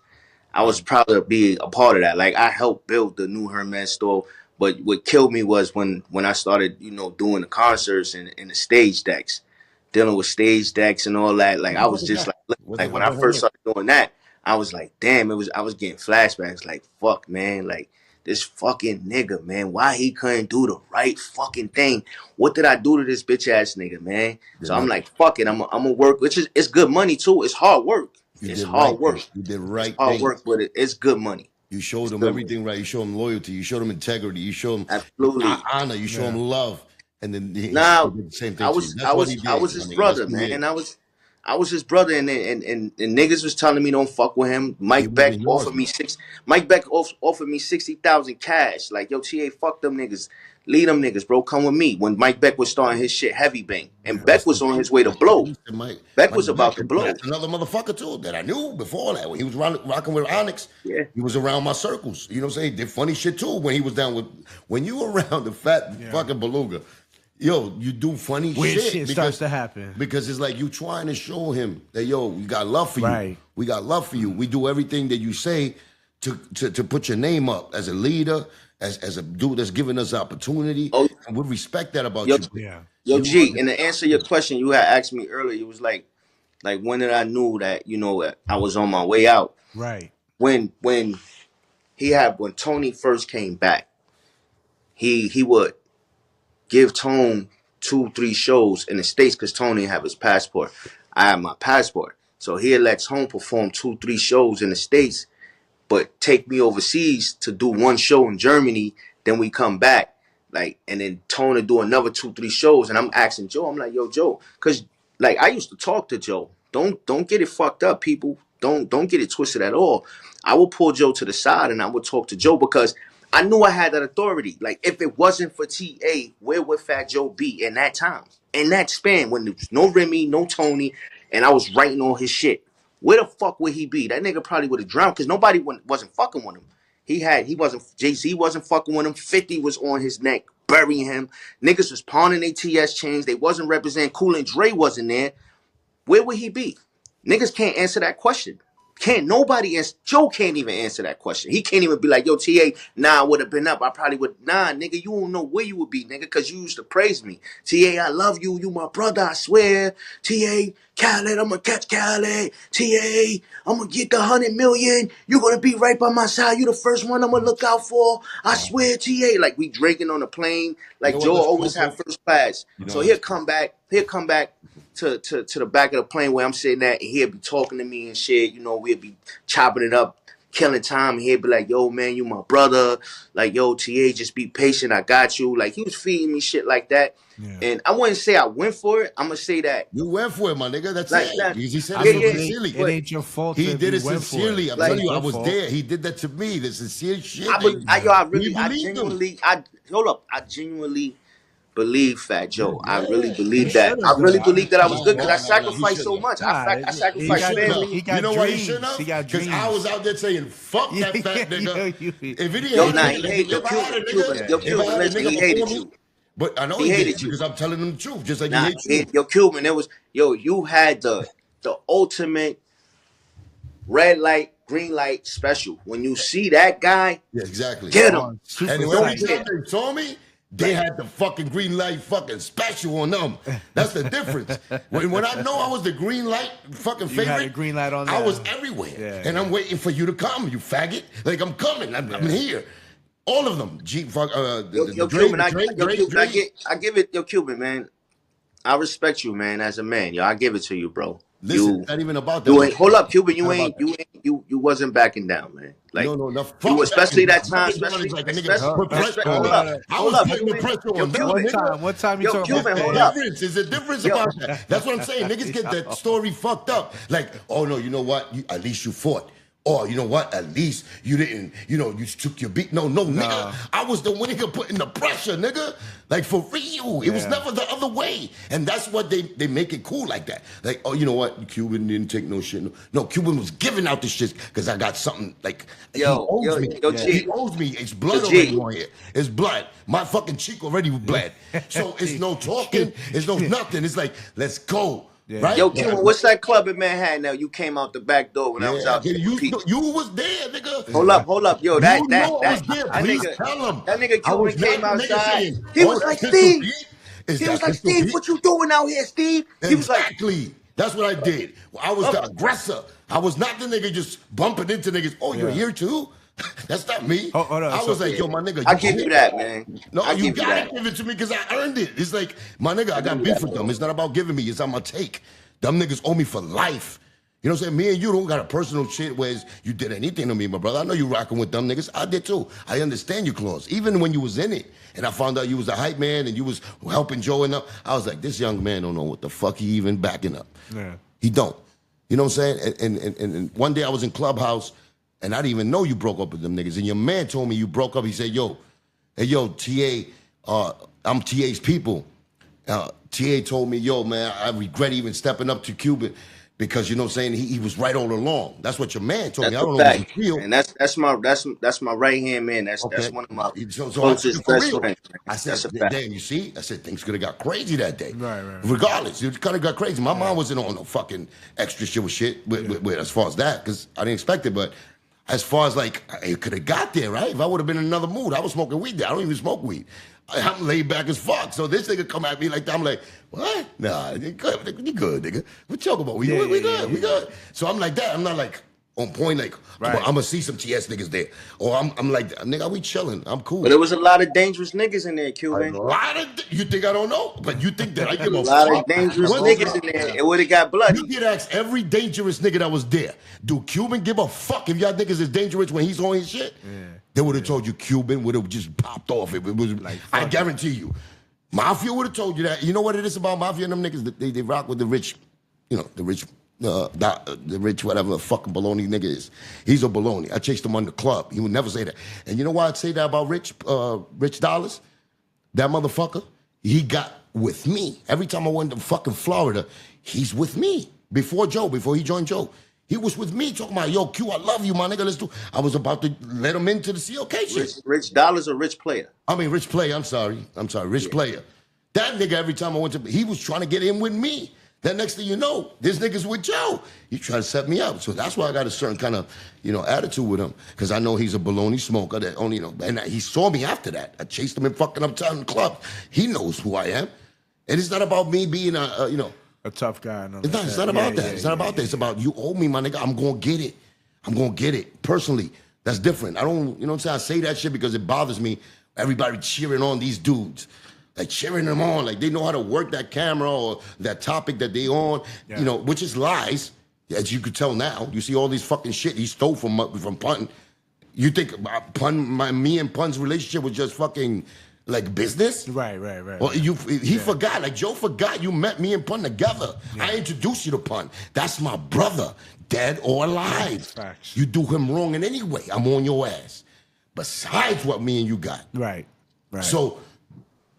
proud to be a part of that. Like I helped build the new Hermes store. But what killed me was when I started, doing the concerts and the stage decks. dealing with stage decks and all that. Like I was just like when I first started doing that, I was like, damn, I was getting flashbacks. Like, fuck, man, like this fucking nigga, man, why he couldn't do the right fucking thing? What did I do to this bitch ass nigga, man? So I'm like, fuck it, I'm gonna work, which is it's good money too. It's hard work. It's hard work. You did right. It's hard work, but it's good money. You showed him everything right. You showed him loyalty. You showed him integrity. You showed him absolutely honor. You showed him love. And then he did the same thing. I was his brother, man. I was his brother, and niggas was telling me don't fuck with him. Mike Beck offered me 60,000 cash. Like, yo, TA, fuck them niggas. Lead them niggas, bro. Come with me. When Mike Beck was starting his shit heavy bang. And Beck was on his way to blow. Beck was about to blow. That's another motherfucker too that I knew before that. When he was rocking with Onyx, he was around my circles. You know what I'm saying? Did funny shit too when he was down with when you were around the fat fucking beluga. Yo, you do funny weird shit starts to happen. Because it's like you trying to show him that, yo, we got love for you. We got love for you. We do everything that you say to put your name up as a leader, as a dude that's giving us opportunity. And we respect that about you. Yeah. Yo, G, and to answer your question you had asked me earlier, it was like when did I knew that, you know, I was on my way out? Right. When Tony first came back, he would give Tone 2-3 shows in the States because Tony didn't have his passport. I had my passport. So he'd let Tone perform 2-3 shows in the States, but take me overseas to do one show in Germany. Then we come back, like, and then Tone would do another 2-3 shows. And I'm asking Joe, I'm like, yo, Joe, because like I used to talk to Joe. Don't get it fucked up, people. Don't get it twisted at all. I would pull Joe to the side and I would talk to Joe because I knew I had that authority. Like, if it wasn't for TA, where would Fat Joe be in that time? In that span, when there was no Remy, no Tony, and I was writing all his shit. Where the fuck would he be? That nigga probably would have drowned because nobody wasn't fucking with him. Jay-Z wasn't fucking with him. 50 was on his neck, burying him. Niggas was pawning their TS chains. They wasn't representing. Cool and Dre wasn't there. Where would he be? Niggas can't answer that question. Can't nobody answer. Joe can't even answer that question. He can't even be like, yo, TA, nah, I would have been up. I probably would. Nah, nigga, you don't know where you would be, nigga, because you used to praise me. TA, I love you. You my brother, I swear. TA, Khaled, I'm going to catch Khaled. TA, I'm going to get the 100 million. You're going to be right by my side. You the first one I'm going to look out for. I swear, TA. Like, we drinking on the plane. Like, Joe always had first class. So he'll come back to the back of the plane where I'm sitting at, and he'll be talking to me and shit. You know, we'll be chopping it up, killing time. And he'll be like, yo, man, you my brother. Like, yo, TA, just be patient. I got you. Like, he was feeding me shit like that. Yeah. And I wouldn't say I went for it. I'm going to say that. You went for it, my nigga. That's like it. That. He said it sincerely. It ain't your fault. He did it sincerely. I'm telling you, I was there. He did that to me. The sincere shit. I genuinely believe Fat Joe. I really believe that. I really believe that I was good because I sacrificed so much. I sacrificed family. He got dreams. Why he shouldn't have? Because I was out there saying, fuck that fat nigga. If it didn't he hated you. But I know he hated you because I'm telling him the truth, just like he hates you. Yo, Cuban, you had the ultimate red light, green light special. When you see that guy, exactly. Get him. And every time they saw me, they had the fucking green light fucking special on them. That's the difference. When I know I was the green light fucking favorite, had a green light on I was everywhere. And I'm waiting for you to come, you faggot. Like, I'm coming. I'm here. All of them. Cuban, I give it, yo, Cuban, man. I respect you, man, as a man. Yo, I give it to you, bro. Listen, not even about that. Hold up, Cuban. You wasn't backing down, man. Like, no. You, especially that time. Hold up. What time you talking Cuban, about? hold up. There's a difference about that. That's what I'm saying. Niggas get that story fucked up. Like, oh no, you know what? At least you fought. Or, you know what? At least you didn't, you took your beat. No, nigga. I was the one nigga putting the pressure, nigga. Like, for real. It was never the other way. And that's what they make it cool like that. Like, oh, you know what? Cuban didn't take no shit. No, Cuban was giving out the shit because I got something, like, he owes me. He owes me. It's blood already on here. It's blood. My fucking cheek already bled. So it's no talking. It's no nothing. It's like, let's go. Yeah. Right? Yo, Cuban, what's that club in Manhattan now? You came out the back door when I was out there. You was there, nigga. Hold up. Yo, that nigga Cuban came outside. He was like, Steve. Is He that was like, Pistol Steve, Pete? what you doing out here, Steve? He was like, Exactly. That's what I did. I was the aggressor. I was not the nigga just bumping into niggas. Oh, you're here too? That's not me. Hold on, I so- was like, yo, my nigga, I you give you cool? that, man. No, I you give you gotta that. give it to me because I earned it. It's like, my nigga, I got give you beef that, with them. bro. It's not about giving me, it's I'm gonna take. Them niggas owe me for life. You know what I'm saying? Me and you don't got a personal shit where you did anything to me, my brother. I know you rocking with them niggas. I did too. I understand your clause. Even when you was in it, and I found out you was a hype man and you was helping Joe and up, I was like, this young man don't know what the fuck he even backing up. Yeah. He don't. You know what I'm saying? And one day I was in Clubhouse, and I didn't even know you broke up with them niggas. And your man told me you broke up. He said, yo, hey, yo, TA, I'm TA's people. TA told me, yo, man, I regret even stepping up to Cuban because, you know what I'm saying, he was right all along. That's what your man told me. I That's don't a know if fact. it's real. And that's my right hand man. That's Okay. one of my So I took it closest for best real. friends. Man. I said, That's a fact. damn, you see? I said, things could have got crazy that day. Right. Regardless, it kind of got crazy. My mom wasn't on no fucking extra shit with as far as that, because I didn't expect it. But as far as like, it could have got there, right? If I would have been in another mood, I was smoking weed there. I don't even smoke weed. I'm laid back as fuck. So this nigga come at me like that. I'm like, what? Nah, you good, nigga. We talking about we good. So I'm like that. I'm not like on point, like, Right. I'm gonna see some TS niggas there. Or I'm like, nigga, we chilling. I'm cool. But there was a lot of dangerous niggas in there, A Cuban. lot of you think I don't know, but you think that I give A a lot fuck. of dangerous One niggas thing- in there. It would have got bloody. You could ask every dangerous nigga that was there. Do Cuban give a fuck if y'all niggas is dangerous when he's on his shit? They would have told you Cuban would have just popped off. It was like, I guarantee you. Mafia would have told you that. You know what it is about Mafia and them niggas? They rock with the rich, you know, the rich whatever fucking baloney nigga is. He's a baloney. I chased him on the club. He would never say that. And you know why I'd say that about Rich Dollars? That motherfucker, he got with me. Every time I went to fucking Florida, he's with me. Before he joined Joe. He was with me talking about, yo, Q, I love you, my nigga, let's do. I was about to let him into the COK shit. Rich Dollars or Rich Player? I mean, Rich Player, I'm sorry, Rich Player. That nigga, every time I went to, he was trying to get in with me. Then next thing you know, this nigga's with Joe. He tried to set me up. So that's why I got a certain kind of, attitude with him. Because I know he's a baloney smoker that only, and he saw me after that. I chased him in fucking uptown club. He knows who I am. And it's not about me being A tough guy. it's not about that. It's not about that. It's about you owe me, my nigga. I'm gonna get it. I'm gonna get it. Personally, that's different. I don't, you know what I'm saying? I say that shit because it bothers me. Everybody cheering on these dudes. Like cheering them on, like they know how to work that camera or that topic that they on, which is lies, as you could tell now. You see all these fucking shit he stole from Pun. You think me and Pun's relationship was just fucking like business? Right. Well, he forgot, like Joe forgot you met me and Pun together. I introduced you to Pun. That's my brother, dead or alive. Facts. You do him wrong in any way, I'm on your ass. Besides what me and you got. Right. So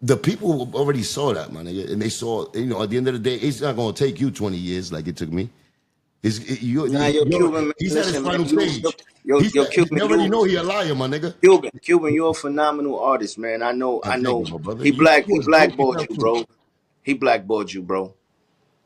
the people already saw that, my nigga, and they saw, at the end of the day, it's not gonna take you 20 years like it took me. Cuban, man, he's at his listen, final man, stage. Cuban, you already know he a liar, my nigga. Cuban, you're a phenomenal artist, man. I know. Thank you, my brother. He You blackballed yourself you, too. bro. He blackballed you, bro.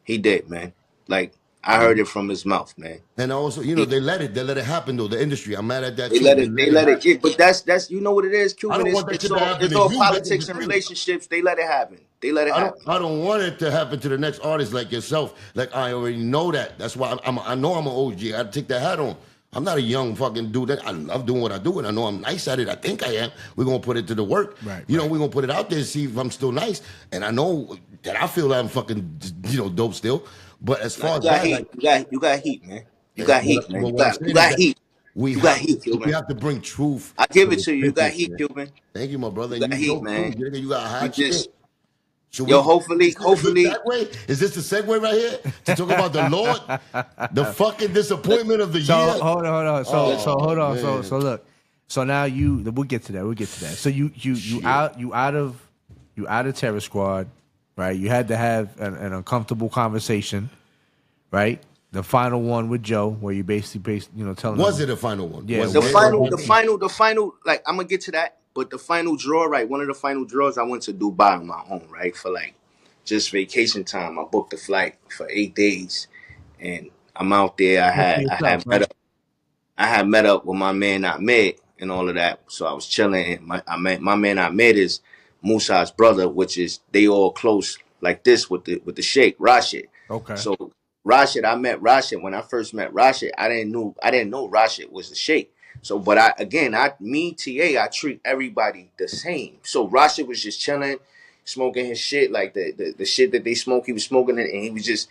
He did, man. Like I heard it from his mouth, man. And also, they let it happen though. The industry, I'm mad at that They too. let it. Yeah, but that's you know what it is, I Cuban. don't want that shit to happen It's to all you. politics That's and the thing. relationships. They let it happen. I don't want it to happen to the next artist like yourself. Like I already know that. That's why I know I'm an OG. I take that hat on. I'm not a young fucking dude. I love doing what I do, and I know I'm nice at it. I think I am. We're gonna put it to the work. Right. We're gonna put it out there and see if I'm still nice. And I know that I feel I'm fucking dope still. But as far as that, you got heat, man. You got heat, man. You got heat. We have to bring truth. I give it the to you. You got business, heat, man. Cuban. Thank you, my brother. You got heat, dope man. too, nigga. You got hot You just- shit. Should hopefully, is this the segue right here to talk about the Lord, the fucking disappointment of the So year? hold on. So hold on. man. So look. So now we'll get to that. So you out of Terror Squad, right? You had to have an uncomfortable conversation, right? The final one with Joe, where you basically telling Was him, it a final one? Yeah, Was The it? final, like I'm gonna get to that, but the final draw, right? One of the final draws, I went to Dubai on my own, right? For like just vacation time. I booked a flight for 8 days, and I'm out there. I had met up with my man Ahmed and all of that. So I was chilling. And my man Ahmed is Musa's brother, which is they all close like this with the Sheikh Rashid. Okay. So Rashid, I met Rashid when I first met Rashid. I didn't know Rashid was the Sheikh. So, but me, TA, I treat everybody the same. So Rashid was just chilling, smoking his shit, like the shit that they smoke, he was smoking it, and we was just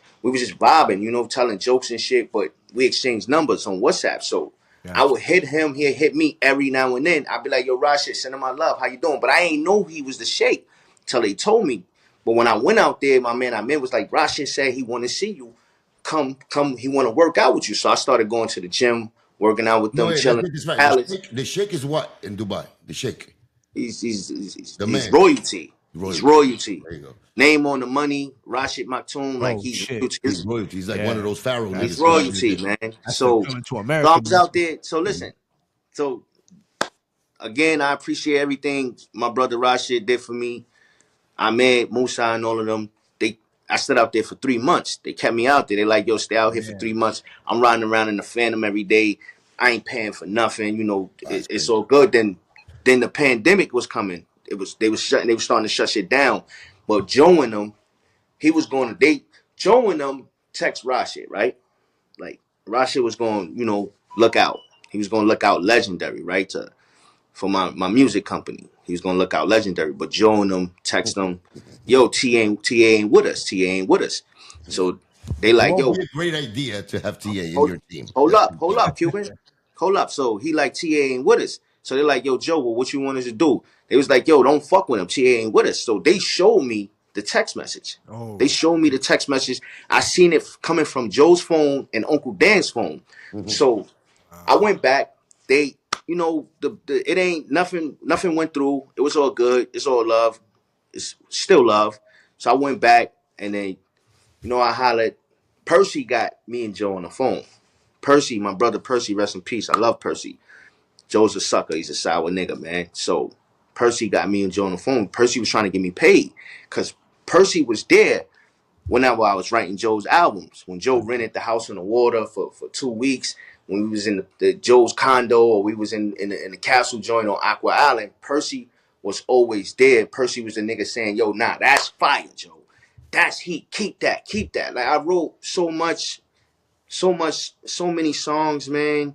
vibing, you know, telling jokes and shit, but we exchanged numbers on WhatsApp. So I would hit him, he'd hit me every now and then. I'd be like, yo, Rashid, send him my love, how you doing? But I ain't know he was the Sheikh till they told me. But when I went out there, my man was like, Rashid said he want to see you. Come, he want to work out with you. So I started going to the gym, working out with No, them, wait, chilling. let's get this right. The sheikh is what in Dubai? The sheikh. He's man. royalty. He's royalty. There you go. Name on the money, Rashid Maktoum, like He's royalty. He's like one of those pharaoh niggas. He's royalty, man. So coming to America. So I was out there. So listen. So again, I appreciate everything my brother Rashid did for me. I met Musa and all of them. I stood out there for 3 months. They kept me out there. They like, yo, stay out here for 3 months. I'm riding around in the Phantom every day. I ain't paying for nothing. You know, it's all good. Then the pandemic was coming. They was starting to shut shit down. But Joe and them, Joe and them text Rashid, right? Like Rashid was going, you know, look out. He was going to look out Legendary, right? For my music company. He was gonna look out Legendary, but Joe and them text them, yo, TA ain't with us. TA ain't with us. So they like, yo, be a great idea to have TA in your team. Hold up, Cuban. Hold up. So he like, TA ain't with us. So they're like, yo, Joe, well, what you want us to do? They was like, yo, don't fuck with him. TA ain't with us. So they showed me the text message. They showed me the text message. I seen it coming from Joe's phone and Uncle Dan's phone. So I went back. They, you know, it ain't nothing went through. It was all good. It's all love. It's still love. So I went back and then, you know, I hollered. Percy got me and Joe on the phone. Percy, my brother Percy, rest in peace. I love Percy. Joe's a sucker. He's a sour nigga, man. So Percy got me and Joe on the phone. Percy was trying to get me paid because Percy was there whenever I was writing Joe's albums. When Joe rented the house on the water for 2 weeks, when we was in the Joe's condo or we was in the castle joint on Aqua Island, Percy was always there. Percy was the nigga saying, yo, nah, that's fire, Joe. That's heat. Keep that. Like I wrote so many songs, man,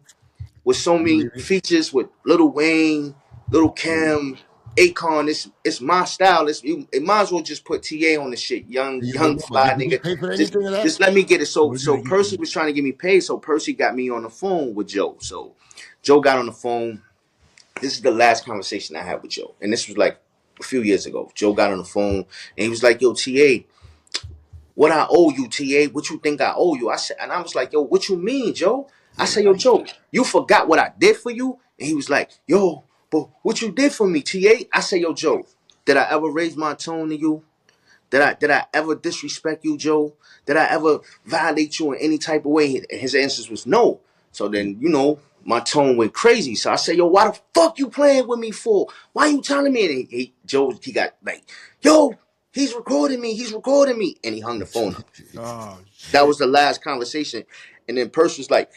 with so many features with Lil Wayne, Lil Kim, Akon. It's my style. It might as well just put TA on the shit. Young fly nigga. Just let me get it. So Percy was trying to get me paid. So Percy got me on the phone with Joe. So Joe got on the phone. This is the last conversation I had with Joe. And this was like a few years ago. Joe got on the phone and he was like, yo, TA, what I owe you, TA? What you think I owe you? I said, and I was like, yo, what you mean, Joe? I said, yo, Joe, you forgot what I did for you? And he was like, yo, but what you did for me, TA? I said, yo, Joe, did I ever raise my tone to you? Did I ever disrespect you, Joe? Did I ever violate you in any type of way? And his answer was no. So then, you know, my tone went crazy. So I said, yo, why the fuck you playing with me for? Why you telling me? And Joe got like, yo, he's recording me. And he hung the phone up. That was the last conversation. And then Percy was like,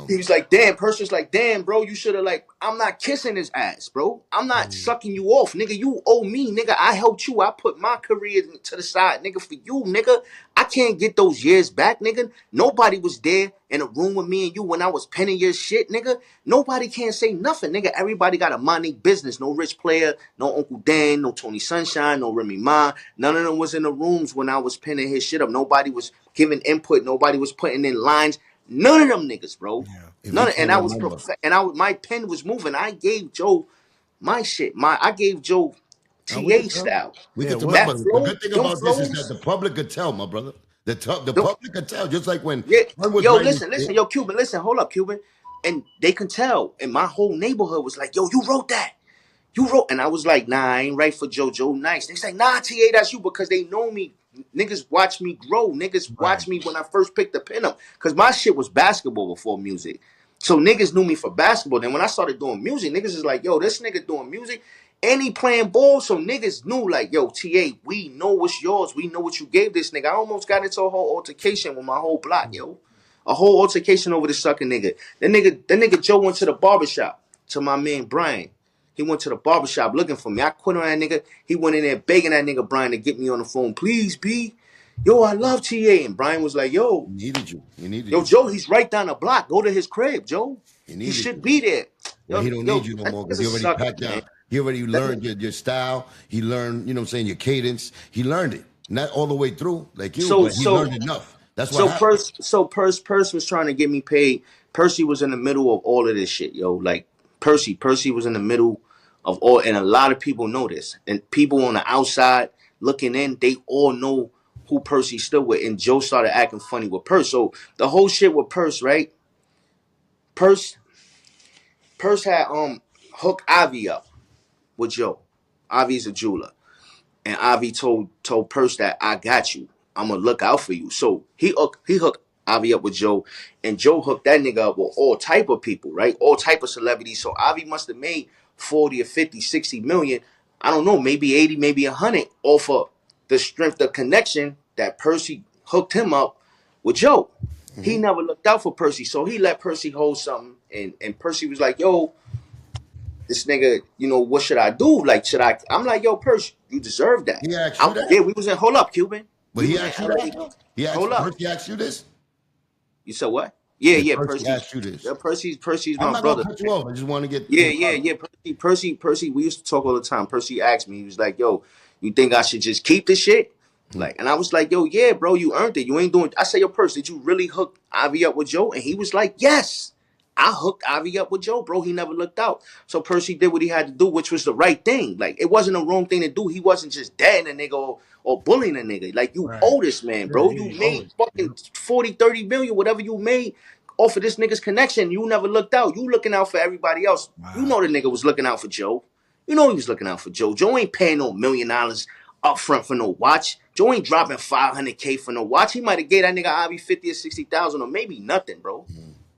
he was like, damn, Percy was like, damn, bro, you should have like, I'm not kissing his ass, bro. I'm not sucking you off, nigga. You owe me, nigga. I helped you. I put my career to the side, nigga, for you, nigga. I can't get those years back, nigga. Nobody was there in a room with me and you when I was penning your shit, nigga. Nobody can't say nothing, nigga. Everybody got a money business. No Rich Player, no Uncle Dan, no Tony Sunshine, no Remy Ma. None of them was in the rooms when I was penning his shit up. Nobody was giving input. Nobody was putting in lines. None of them niggas, bro. None. And I was my pen was moving. I gave Joe my shit. I gave Joe TA style. We can talk about it. The good thing about this is that the public could tell, my brother. The public could tell, just like when yo, listen, yo, Cuban, listen, hold up, Cuban. And they can tell. And my whole neighborhood was like, yo, you wrote that. And I was like, nah, I ain't right for JoJo Nice. They say, nah, TA, that's you, because they know me. Niggas watch me grow. Niggas watch me when I first picked the pen up. Because my shit was basketball before music. So niggas knew me for basketball. Then when I started doing music, niggas is like, yo, this nigga doing music. And he playing ball. So niggas knew like, yo, TA, we know what's yours. We know what you gave this nigga. I almost got into a whole altercation with my whole block, yo. A whole altercation over this sucker nigga. That nigga Joe went to the barbershop to my man Brian. He went to the barbershop looking for me. I quit on that nigga. He went in there begging that nigga Brian to get me on the phone. Please, B. Yo, I love TA. And Brian was like, yo, He needed you. He needed yo, you. Joe, he's right down the block. Go to his crib, Joe. He He needed should you. be there. Well, he don't need you no that more because nigga's he a already sucker, packed man. down. He already learned your style. He learned, you know what I'm saying, your cadence. He learned it. Not all the way through like you, but he learned enough. That's what happened. Purse was trying to get me paid. Percy was in the middle of all of this shit, yo. Like Percy was in the middle of all, and a lot of people know this. And people on the outside looking in, they all know who Percy still with. And Joe started acting funny with Purse. So the whole shit with Purse, right? Purse had hooked Avi up with Joe. Avi's a jeweler. And Avi told Purse that I got you. I'm gonna look out for you. So he hooked Avi up with Joe, and Joe hooked that nigga up with all type of people, right? All type of celebrities. So Avi must have made 40 or 50, 60 million. I don't know, maybe 80, maybe 100 off of the strength, the connection that Percy hooked him up with Joe. He never looked out for Percy, so he let Percy hold something, and Percy was like, yo, this nigga, you know, what should I do? Like, I'm like, yo, Percy, you deserve that. He asked you that? Yeah, we was in, hold up, Cuban. But he asked you that? Hold up. Percy asked you this? You said what? Yeah, Percy asked you this. Yeah, Percy's I'm my not brother. gonna cut you off. I just want to get Yeah. Percy, we used to talk all the time. Percy asked me, he was like, yo, you think I should just keep this shit? Like, and I was like, yo, yeah, bro, you earned it. You ain't doing. I said, yo, Percy, did you really hook Ivy up with Joe? And he was like, yes. I hooked Ivy up with Joe, bro. He never looked out. So Percy did what he had to do, which was the right thing. Like, it wasn't a wrong thing to do. He wasn't just dadding a nigga or bullying a nigga. Like, you owe this man, bro. You made fucking 40, 30 million, whatever you made off of this nigga's connection. You never looked out. You looking out for everybody else. Wow. You know the nigga was looking out for Joe. You know he was looking out for Joe. Joe ain't paying no $1 million up front for no watch. Joe ain't dropping $500K for no watch. He might have gave that nigga Ivy 50 or 60,000 or maybe nothing, bro.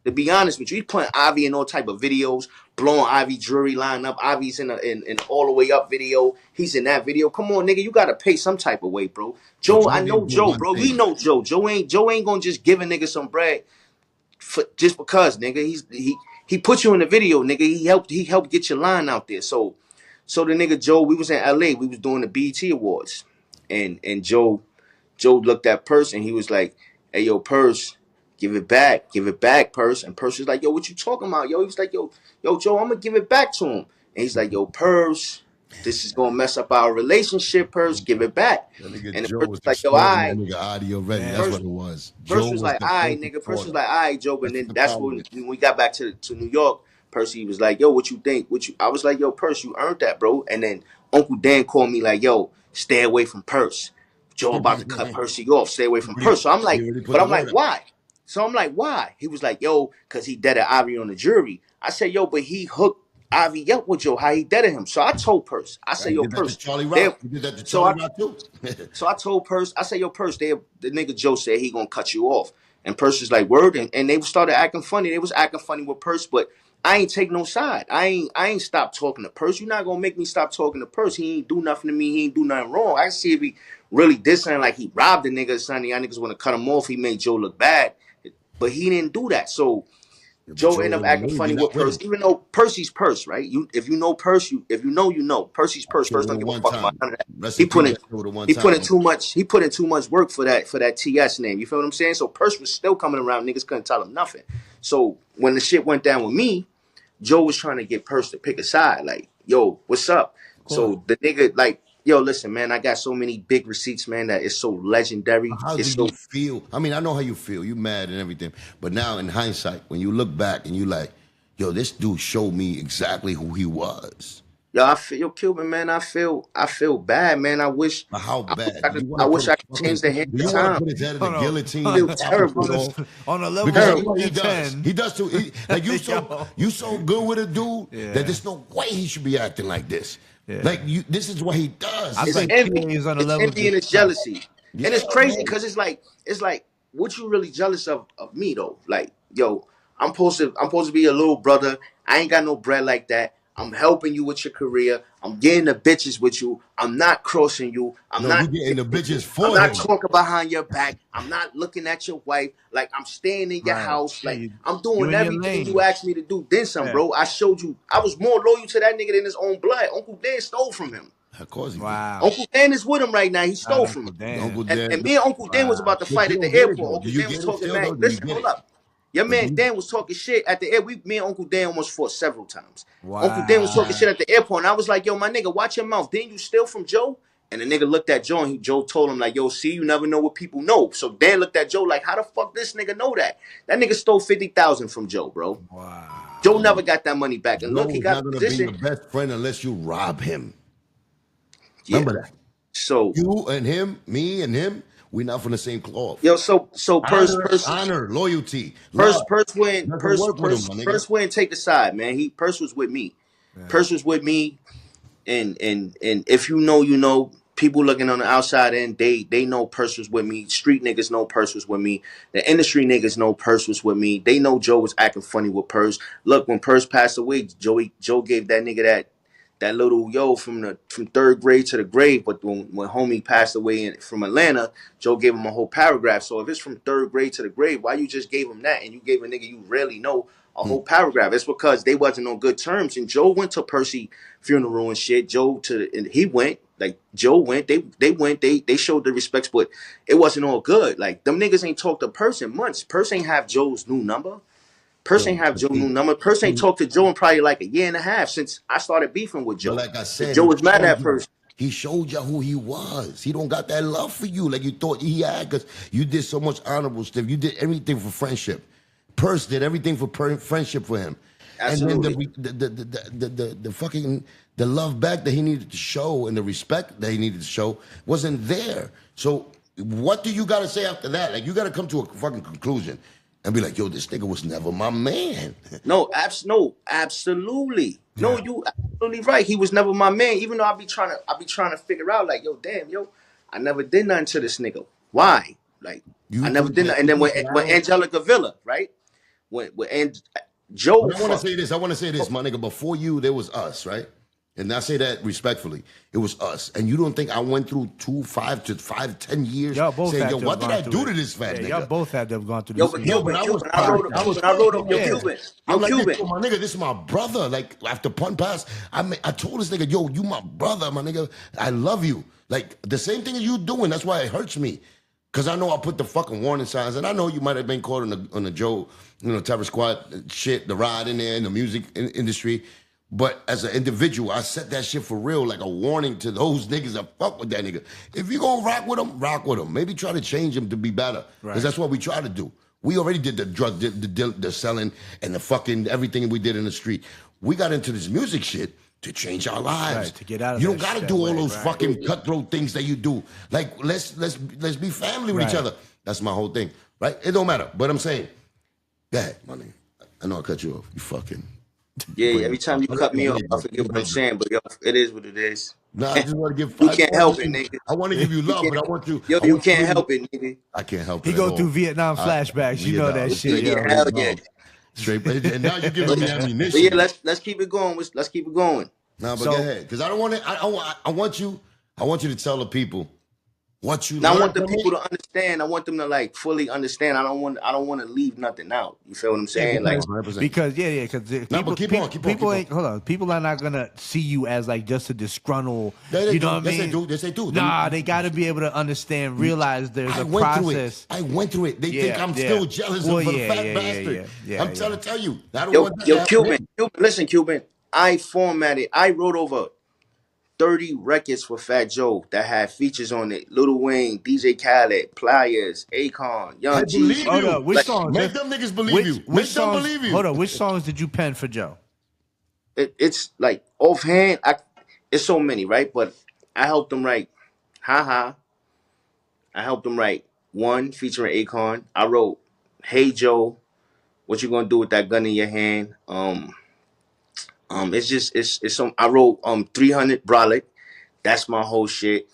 To be honest with you, he's putting Ivy in all type of videos, blowing Ivy jewelry line up. Ivy's in all the way up video. He's in that video. Come on, nigga, you gotta pay some type of way, bro. Joe, I know Joe, bro. We know Joe. Joe ain't gonna just give a nigga some bread for just because, nigga. He put you in the video, nigga. He helped get your line out there. So the nigga Joe, we was in LA. We was doing the BET Awards, and Joe looked at Purse and he was like, "Hey, yo, Purse. Give it back, Purse." And Purse was like, yo, what you talking about? Yo, he was like, yo, Joe, I'm gonna give it back to him. And he's like, yo, Purse, this is gonna mess up our relationship, Purse, give it back. And Joe Purse was like, yo, all right. Nigga audio ready. That's what it was. Purse was like, all right, nigga. Purse was like, all right, Joe. But then that's when we got back to New York, Percy was like, yo, what you think? I was like, yo, Purse, you earned that, bro. And then Uncle Dan called me like, yo, stay away from Purse. Joe about to cut Percy off. Stay away from Purse. So I'm like, why? So I'm like, why? He was like, yo, because he deaded Ivy on the jury. I said, yo, but he hooked Ivy up with Joe, how he deaded him. So I told Purse, I said, yo, Purse. Charlie Rock. You did that to Charlie Rock too. So I told Purse, I said, yo, Purse, the nigga Joe said he gonna cut you off. And Purse was like, word. And they started acting funny. They was acting funny with Purse, but I ain't take no side. I ain't stopped talking to Purse. You're not gonna make me stop talking to Purse. He ain't do nothing to me. He ain't do nothing wrong. I see if he really did something like he robbed the nigga or something. Y'all niggas want to cut him off. He made Joe look bad. But he didn't do that. So Joe ended up acting funny with Purse, even though Percy's Purse, right? If you know Purse, if you know Percy's Purse. Purse don't give a fuck about none of that. He put in too much work for that TS name. You feel what I'm saying? So Purse was still coming around. Niggas couldn't tell him nothing. So when the shit went down with me, Joe was trying to get Purse to pick a side. Like, yo, what's up? So the nigga, like, yo, listen, man, I got so many big receipts, man, that it's so legendary. How do you feel? I mean, I know how you feel. You mad and everything. But now in hindsight, when you look back and you like, yo, this dude showed me exactly who he was. Yo, Cuban, man, I feel bad, man. I wish. How bad? I wish I could change the hand. You want to put his head in the guillotine? I feel terrible. On a level he does. He does too. Like you so good with a dude that there's no way he should be acting like this. Yeah. Like this is what he does. It's envy. It's envy and it's jealousy, and it's crazy because it's like, what you really jealous of me though? Like, yo, I'm supposed to be a little brother. I ain't got no bread like that. I'm helping you with your career. I'm getting the bitches with you. I'm not crossing you. I'm No, you not. getting the bitches I'm for not him. talking behind your back. I'm not looking at your wife. Like I'm staying in your Right. house. Yeah, Like you I'm you doing in your everything you lane. asked me to do. Then some, Yeah. bro. I showed you. I was more loyal to that nigga than his own blood. Uncle Dan stole from him. Of course he did. Wow. Uncle Dan is with him right now. He Not stole from Uncle him. Dan. Uncle And Dan. me and Uncle Dan was Wow. about to But fight you at don't the get it airport. though. Do Uncle you Dan get was it talking still mad. though? Do you Listen, get hold it? up. Your But do man you? Dan was talking shit at the air. Me and Uncle Dan almost fought several times. Uncle Dan was talking Wow. shit at the airport, and I was like, "Yo, my nigga, watch your mouth. Didn't you steal from Joe?" And the nigga looked at Joe, and Joe told him like, "Yo, see, you never know what people know." So Dan looked at Joe like, "How the fuck this nigga know that? That nigga stole 50,000 from Joe, bro. Joe Wow. never got that money back. And look, Joe he is got not a gonna be position. your best friend unless you rob him. Yeah. Remember that. So You and him, me and him, we're not from the same cloth. yo, so Honor, loyalty, love Purse went doesn't work with him, my nigga. Purse went take the side, man. Purse was with me. Yeah. Purse was with me. And if you know, you know, people looking on the outside end, they know Purse was with me. Street niggas know Purse was with me. The industry niggas know Purse was with me. They know Joe was acting funny with Purse. Look, when Purse passed away, Joe gave that nigga that little yo from third grade to the grave. But when homie passed away from Atlanta, Joe gave him a whole paragraph. So if it's from third grade to the grave, why you just gave him that and you gave a nigga you rarely know a whole paragraph? It's because they wasn't on good terms. And Joe went to Percy funeral and shit. And he went. Like Joe went, they went, they showed the respects, but it wasn't all good. Like them niggas ain't talked to Purse in months. Purse ain't have Joe's new number. Purse Yo, ain't have but Joe's new number. Purse ain't talked to Joe in probably like a year and a half since I started beefing with but Joe. like I Cause said, Joe was mad at Purse. he showed you who he was. He don't got that love for you like you thought he had because you did so much honorable stuff. You did everything for friendship. Purse did everything for friendship for him. Absolutely. And then the fucking the love back that he needed to show and the respect that he needed to show wasn't there. So what do you got to say after that? Like you got to come to a fucking conclusion and be like, yo, this nigga was never my man. No, absolutely. No, Yeah. you absolutely right. He was never my man. Even though I be trying to figure out, like, yo, damn, yo, I never did nothing to this nigga. Why? Like, I You never think did that nothing. And then you when Angelica Villa, right? And Joe, But I want to fuck. say this. I want to say this, my nigga. Before you, there was us, right? And I say that respectfully. It was us. And you don't think I went through 10 years Y'all both saying, had yo, to what have did I gone do through to it. this fat Yeah, nigga? y'all both had to have gone through Yo, this. but No, but I was I wrote up, yo, Yeah. Cuban, I'm like, Cuban. yo, my nigga, this is my brother. Like, after Punt Pass, I told this nigga, yo, you my brother, my nigga. I love you. Like, the same thing as you doing. That's why it hurts me. Because I know I put the fucking warning signs. And I know you might have been caught on the Joe, Terror Squad shit, the ride in there, in the music industry. But as an individual, I set that shit for real, like a warning to those niggas that fuck with that nigga. If you gonna rock with him, rock with him. Maybe try to change him to be better. Because Right. that's what we try to do. We already did the drug, the selling, and the fucking everything we did in the street. We got into this music shit to change our lives. Right, to get out of You that don't gotta shit do all way, those right. fucking cutthroat things that you do. Like let's be family with each Right. other. That's my whole thing, right? It don't matter. But I'm saying, go ahead, my nigga. I know I cut you off. You fucking. Yeah, every time you cut me off, I forget what I'm Nah, saying, but yo, it is what it is. I just want to give. You can't help it, nigga. I want to give you You love, can't, but I want you. yo, I you want you can't to- help it, nigga. I can't help He it. go at all. through Vietnam flashbacks. You know that shit, Yeah, yo. hell yeah. Straight, and now you're giving me But ammunition. yeah, let's keep it going. Let's keep it going. Nah, but So- go ahead, because I don't want it. I want you. I want you to tell the people what you Now I learned want the from people it. to understand. I want them to like fully understand. I don't want to leave nothing out. You feel what I'm Yeah, saying? Like 100%. Because because No, but keep on, keep on, people keep on. ain't hold on. People are not gonna see you as like just a disgruntled. They You do. know what I Yes, mean? they do. Yes, they do. Nah, they got to be able to understand, realize there's I a went process. through it. I went through it. They think Yeah, I'm yeah. still jealous Well, of the yeah, fat yeah, bastard. yeah, I'm trying to tell you. I don't yo, want that to happen to Cuban, him. listen, Cuban. I formatted. I wrote over 30 records for Fat Joe that had features on it. Lil Wayne, DJ Khaled, Pliers, Akon, I Young believe Jeezy. Hold you. up, which Like, songs? Make them niggas believe which, you. Which Make them songs? believe you. Hold on, which songs did you pen for Joe? it's like offhand. It's so many, right? But I helped them write. Ha ha. I helped them write one featuring Akon. I wrote, "Hey Joe, what you gonna do with that gun in your hand?" It's just it's some. I wrote 300 Brolic. That's my whole shit.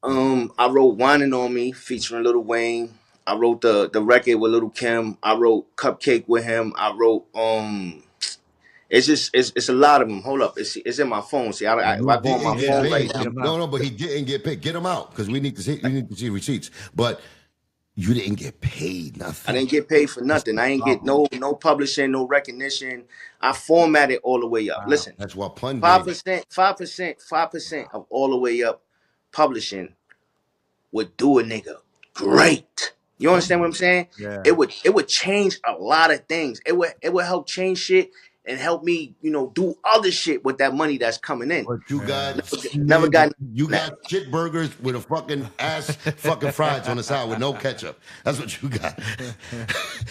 I wrote "Whining on Me" featuring Lil Wayne. I wrote the record with Lil Kim. I wrote "Cupcake" with him. I wrote it's a lot of them. Hold up, it's in my phone. See, if You I go on my didn't get phone paid. right now, No, but he didn't get paid. Get him out because we need to see. You need to see receipts. But you didn't get paid I nothing. didn't get paid for nothing. I ain't get no publishing, no recognition. I formatted all the way up. Listen, That's what Pun did. 5%, 5% of all the way up publishing would do a nigga great. You understand what I'm saying? Yeah. It would change a lot of things. It would help change shit and help me, do other shit with that money that's coming in. But you got Never got you that. got shit burgers with a fucking ass fucking fries on the side with no ketchup. That's what you got.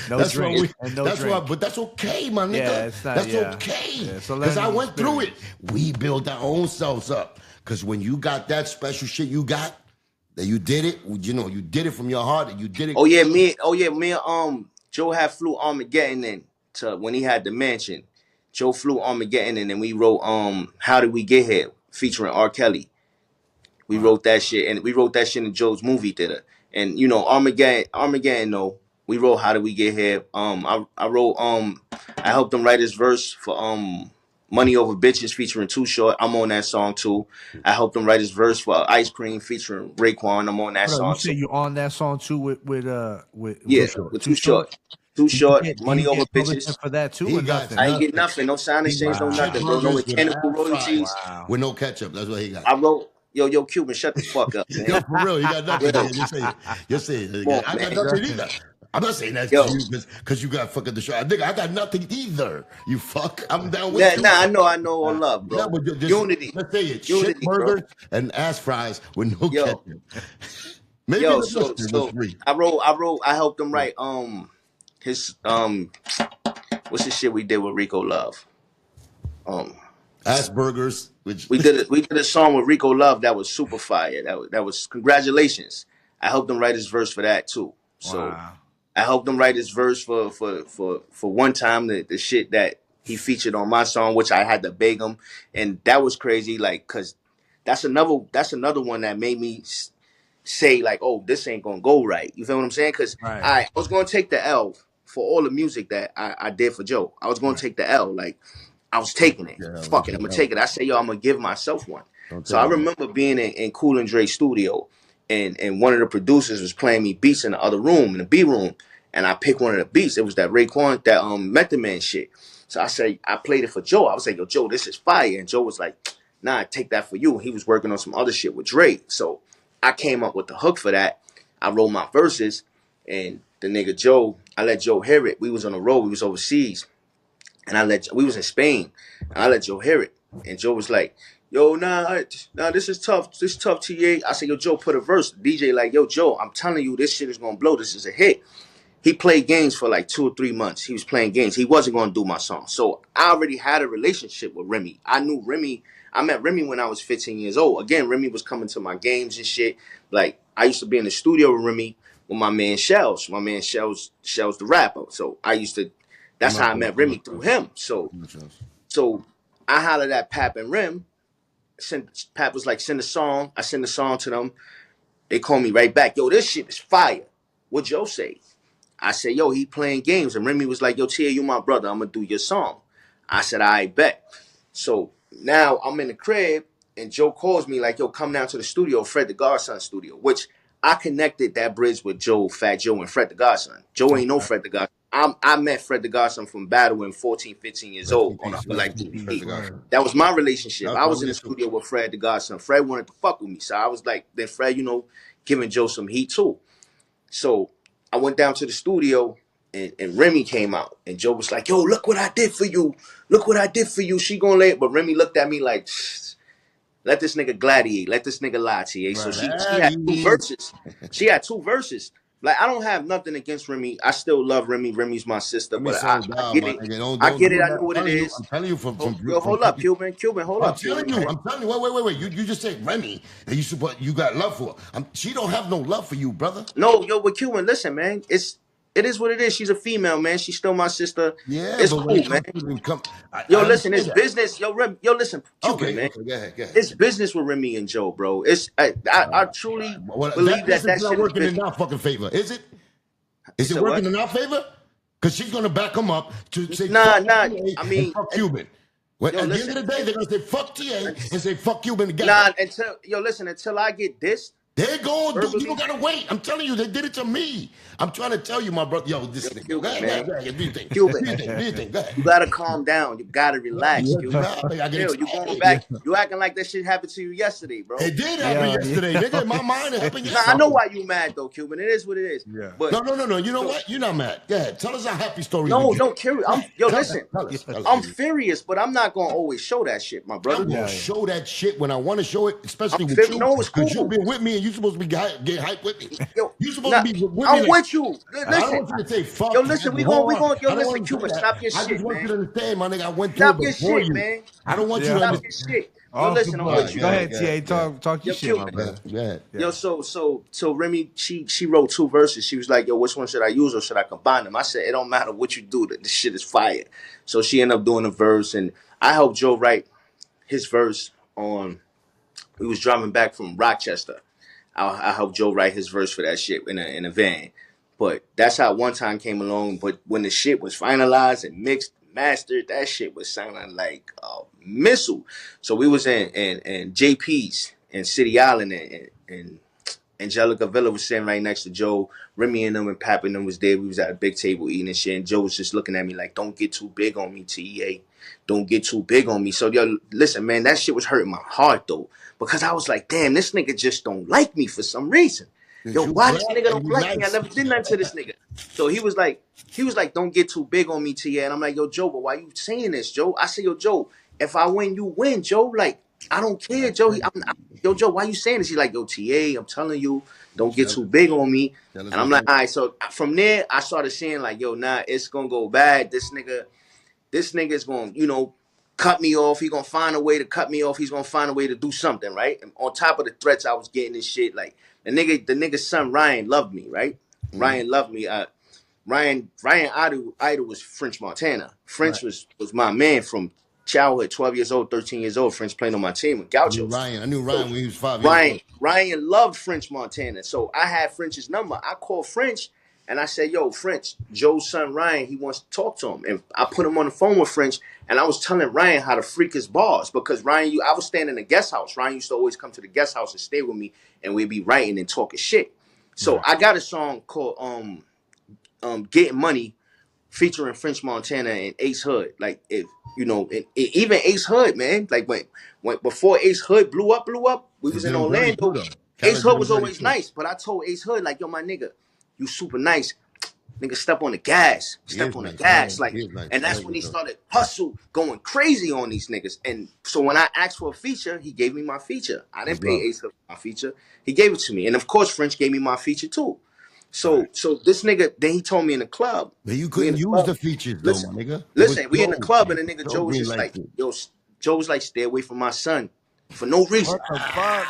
No that's drink, why and no that's drink. why, but that's okay, my nigga. Yeah, it's not- that's yeah. okay. Yeah, it's a Because I learning went through it. experience. We built our own selves up. Because when you got that special shit you got, that you did it, you did it from your heart and you did it. Oh yeah, me and Joe had flew Armageddon in to when he had the mansion. Joe flew Armageddon in and we wrote How Did We Get Here featuring R. Kelly. We wrote that shit, and we wrote that shit in Joe's movie theater. And Armageddon, no, we wrote How Did We Get Here. I wrote I helped him write his verse for Money Over Bitches featuring Too Short. I'm on that song too. I helped him write his verse for Ice Cream featuring Raekwon. I'm on that Hold on, song you say too. you on that song too with Yeah, with Too Short. Too Did you Short, get, Money did you Over get publishing Bitches. for that too He or got nothing? I ain't get nothing, no sign He exchange, got no nothing, bro. No cheeseburgers with an mechanical ass fry royalties. with no ketchup. That's what he got. I wrote, yo, Cuban, shut the fuck up, Yo, man. for real, you got nothing. Real. Man. You say it. You say it. Come on, I got man. nothing either. I'm not saying that Yo. to you because you got fucking the show. Nigga, I got nothing either. You fuck. I'm down with Nah, you. I know all love, bro. No, but just, Unity. let's say it. Shit Unity, bro. burgers and ass fries with no Yo. ketchup. Maybe Yo, the mustard was so free. I helped him write his what's the shit we did with Rico Love? Ass burgers, which We did a song with Rico Love that was super fire. That was congratulations. I helped him write his verse for that too. So Wow. I helped him write his verse for one time the shit that he featured on my song, which I had to beg him, and that was crazy. Like, cause that's another one that made me say like, oh, this ain't gonna go right. You feel what I'm saying? Cause Right. I was gonna take the L for all the music that I did for Joe. I was gonna take the L. Like, I was taking it. Yeah, Fuck it, I'm gonna take it. I say, yo, I'm gonna give myself one. Don't So take I it. remember being in Cool and Dre studio, and one of the producers was playing me beats in the other room, in the B room, and I picked one of the beats. It was that Raekwon, that Method Man shit. So I played it for Joe. I was like, yo, Joe, this is fire. And Joe was like, nah, take that for you. He was working on some other shit with Dre. So I came up with the hook for that. I wrote my verses, and the nigga Joe, I let Joe hear it. We was on the road. We was overseas. And we was in Spain, and I let Joe hear it, and Joe was like, "Yo, nah, this is tough. This is tough, TA." I said, "Yo, Joe, put a verse." DJ like, "Yo, Joe, I'm telling you, this shit is gonna blow. This is a hit." He played games for like 2 or 3 months. He was playing games. He wasn't gonna do my song, so I already had a relationship with Remy. I knew Remy. I met Remy when I was 15 years old. Again, Remy was coming to my games and shit. Like, I used to be in the studio with Remy with my man Shells. My man Shells the rapper. So I used to. That's how I met Remy, through him. So I hollered at Pap and Rim. Pap was like, send a song. I send a song to them. They call me right back. Yo, this shit is fire. What Joe say? I said, yo, he playing games. And Remy was like, yo, Tia, you my brother. I'm going to do your song. I said, I bet. So now I'm in the crib, and Joe calls me like, yo, come down to the studio, Fred the Godson studio, which I connected that bridge with Joe, Fat Joe, and Fred the Godson. Joe ain't no Fred the Godson. I met Fred the Godson from battling 14, 15 years old on a like beat. That was my relationship. I was in the studio with Fred the Godson. Fred wanted to fuck with me. So I was like, then Fred, giving Joe some heat too. So I went down to the studio, and Remy came out, and Joe was like, yo, look what I did for you. Look what I did for you. She gonna lay it. But Remy looked at me like, let this nigga gladiate. Let this nigga lie to you. So she had 2 verses. She had 2 verses. Like, I don't have nothing against Remy. I still love Remy. Remy's my sister. But I get it. I get it. I know what it is. I'm telling you from hold up, Cuban, hold up. I'm telling you. Wait. You just said Remy, and you got love for her. She don't have no love for you, brother. No, yo, with Cuban, listen, man. It is what it is. She's a female, man. She's still my sister. Yeah, it's but cool, man. Listen, it's business. Yo, listen, Cuban, man. Okay, go ahead. It's business with Remy and Joe, bro. I truly believe that not shit working is in our fucking favor. Is it? Is it said working what? in our favor? Because she's gonna back him up to say Nah. fuck TA I and mean, fuck Cuban. Well, yo, at the listen. end of the day, they're gonna say fuck TA and say fuck Cuban together. Nah, until I get this. They're going to do. You Verbally? don't gotta wait. I'm telling you, they did it to me. I'm trying to tell you, my brother. Yo, this Yo, nigga. Go Cuban, ahead, man. go ahead. Do you think? Cuban. Do you think? Do you think? Go ahead. You gotta calm down. You gotta relax, Yeah, Cuban. I get Chill. You going excited. back. You acting like that shit happened to you yesterday, bro. It did happen yesterday, nigga. In my mind, it happened Nah, yesterday. I know why you mad though, Cuban. It is what it is. Yeah. But No. You know what? You're not mad. Go ahead. Tell us a happy story. no, curious. Tell Listen. us. I'm furious, but I'm not gonna always show that shit, my brother. I'm gonna show that shit when I want to show it, especially with you. No, it's cool. Because you've been with me and you're supposed to be get hyped with me. Yo, You're supposed to be with me. I'm like, with you. I don't Listen. want you to say fuck. Yo, listen, we hold gon' on. yo, I don't listen, want to Cuban, say that. stop your I shit, just want man. you to understand, my nigga. I went through Stop it your before shit, you. man. I don't want you to Stop understand. your shit. Yo, Off listen, the I'm block. with you. Go ahead, Yeah, TA. Talk your Yo, shit, my Cuban. brother. Go ahead. Yo, so Remy, she wrote 2 verses. She was like, yo, which one should I use or should I combine them? I said, it don't matter what you do, this shit is fire. So she ended up doing a verse, and I helped Joe write his verse on, we was driving back from Rochester. I helped Joe write his verse for that shit in a van. But that's how one time came along. But when the shit was finalized and mixed, mastered, that shit was sounding like a missile. So we was in JP's in City Island, and Angelica Villa was sitting right next to Joe. Remy and them and Pap and them was there. We was at a big table eating and shit. And Joe was just looking at me like, don't get too big on me, TEA. Don't get too big on me. So, yo, listen, man, that shit was hurting my heart, though. Because I was like, damn, this nigga just don't like me for some reason. Yo, why this nigga don't like me? I never did nothing to this nigga. So he was like, don't get too big on me, TEA. And I'm like, yo, Joe, but why you saying this, Joe? I said, yo, Joe, if I win, you win, Joe. Like, I don't care, Joe. Yo, Joe, why you saying this? He's like, yo, TA, I'm telling you, don't get too big on me. And I'm like, all right. So from there, I started saying like, yo, nah, it's gonna go bad. This nigga is gonna, cut me off. He gonna find a way to cut me off. He's gonna find a way to do something, right? And on top of the threats I was getting and shit, like the nigga's son Ryan loved me, right? Mm-hmm. Ryan loved me. Ryan idol was French Montana. French was my man from childhood, 12 years old, 13 years old. French playing on my team with Gauchos. I knew Ryan when he was 5 years old. Ryan loved French Montana. So I had French's number. I called French and I said, yo, French, Joe's son Ryan, he wants to talk to him. And I put him on the phone with French and I was telling Ryan how to freak his bars because I was staying in the guest house. Ryan used to always come to the guest house and stay with me and we'd be writing and talking shit. So I got a song called Getting Money featuring French Montana and Ace Hood. Like if even Ace Hood, man. Like when before Ace Hood blew up, we was in Orlando. Ace Hood was always nice, but I told Ace Hood like, yo, my nigga, you super nice. Nigga, step on the gas. Like, and that's when he started hustle, going crazy on these niggas. And so when I asked for a feature, he gave me my feature. I didn't pay Ace Hood for my feature. He gave it to me. And of course, French gave me my feature too. So this nigga, then he told me in the club. But you couldn't use the features, though, my nigga. Listen, we in the club, and the nigga Joe was just like, yo, Joe was like, stay away from my son. For no reason. What the fuck?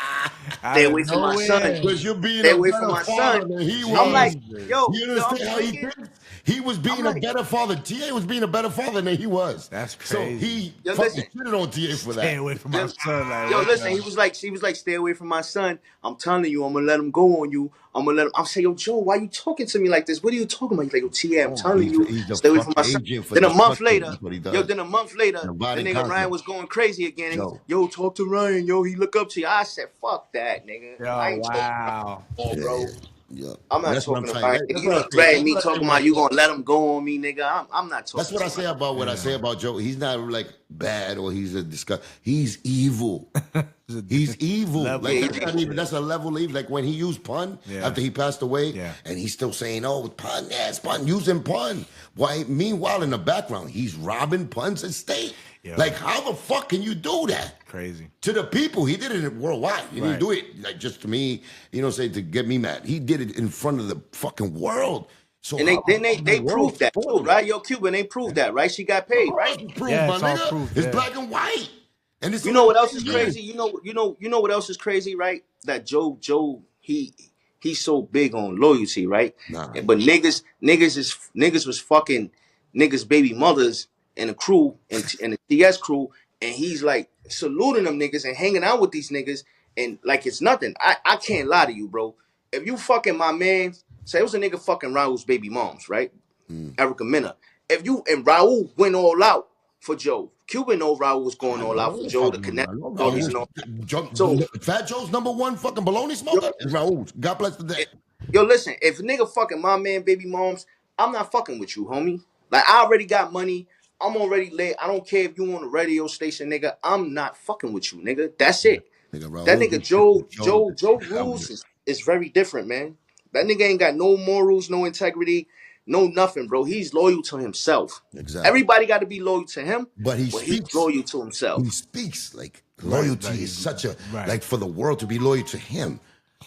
Stay away from my son. Because you're being stay away from my son. I'm like, yo, you understand how he thinks? He was being a better father. TA was being a better father than he was. That's crazy. So he fucking shitted on TA for that. Stay away from my son. Like, yo, listen, he was like, stay away from my son. I'm telling you, I'm gonna let him go on you. I'm gonna let him. I'll say, yo, Joe, why you talking to me like this? What are you talking about? He's like, yo, TA, I'm telling you, stay away from my son. Then a month later, the nigga Ryan was going crazy again. Yo, talk to Ryan. Yo, he look up to you. I said, fuck that, nigga. Yo, wow. Bro. Yeah. I'm not talking about it. You know, drag me talking about you gonna let him go on me, nigga. I'm not talking. That's what I say about what I say about Joe. He's not like bad or he's a disgust. He's evil. He's evil. Like that's a level of evil. Like when he used pun after he passed away, and he's still saying, "Oh, pun, it's pun, using pun." Why? Meanwhile, in the background, he's robbing Pun's estate. Yeah. Like, how the fuck can you do that? Crazy. To the people. He did it worldwide. He didn't do it like just to me, say to get me mad. He did it in front of the fucking world. So and they proved that too, right? Yo, Cuban, they proved that, right? She got paid, right? Proved, my nigga. Proof, it's black and white. And it's what else is crazy? You know what else is crazy, right? That Joe, he's so big on loyalty, right? Nah. But niggas was fucking niggas' baby mothers and a crew and the TS crew, and he's like saluting them niggas and hanging out with these niggas and like it's nothing. I can't lie to you, bro. If you fucking my man, say it was a nigga fucking Raul's baby moms, right? Erica Mena. If you and Raul went all out for Joe, Cuban know Raul was going all out for Joe, the connect authorities and all that. So Fat Joe's #1 fucking baloney smoker is Raul. God bless the dead. yo, listen, if a nigga fucking my man, baby moms, I'm not fucking with you, homie. Like, I already got money. I'm already lit. I don't care if you on a radio station, nigga. I'm not fucking with you, nigga. That's it. Nigga, That Raul nigga did shit for Joe Out rules is very different, man. That nigga ain't got no morals, no integrity, no nothing, bro. He's loyal to himself. Exactly. Everybody got to be loyal to him, But he he's speaks. loyal to He himself. speaks like loyalty is such a like for the world to be loyal to him.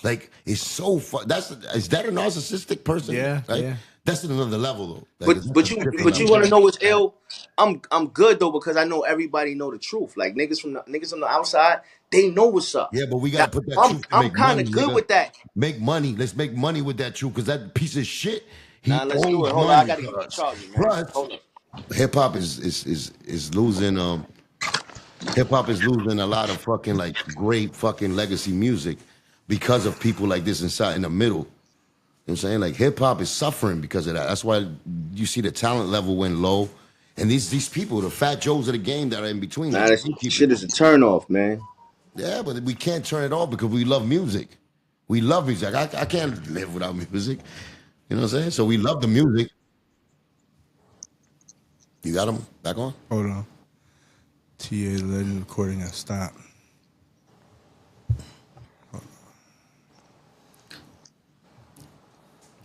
Like it's so fun. Is that a narcissistic person? Yeah, like, yeah. That's at another level though. Like, But you want to know what's ill? I'm good though because I know everybody know the truth. Like niggas from the outside, they know what's up. Yeah, but we Now, gotta put that truth to I'm make kind money. of good Nigga. with that. Make money. Let's make money with that truth because that piece of shit. He Nah, let's do owes it. Hold on, I money gotta to get the us. charger, man. Plus, Hold on. hip hop is losing. Hip hop is losing a lot of fucking like great fucking legacy music because of people like this inside in the middle. You know what I'm saying? Like hip hop is suffering because of that. That's why you see the talent level went low. And these people, the Fat Joes of the game that are in between. Nah, this shit is a turn off, man. Yeah, but we can't turn it off because we love music. We love music. I can't live without music. You know what I'm saying? So we love the music. You got them back on? Hold on. TA Legend recording has stopped.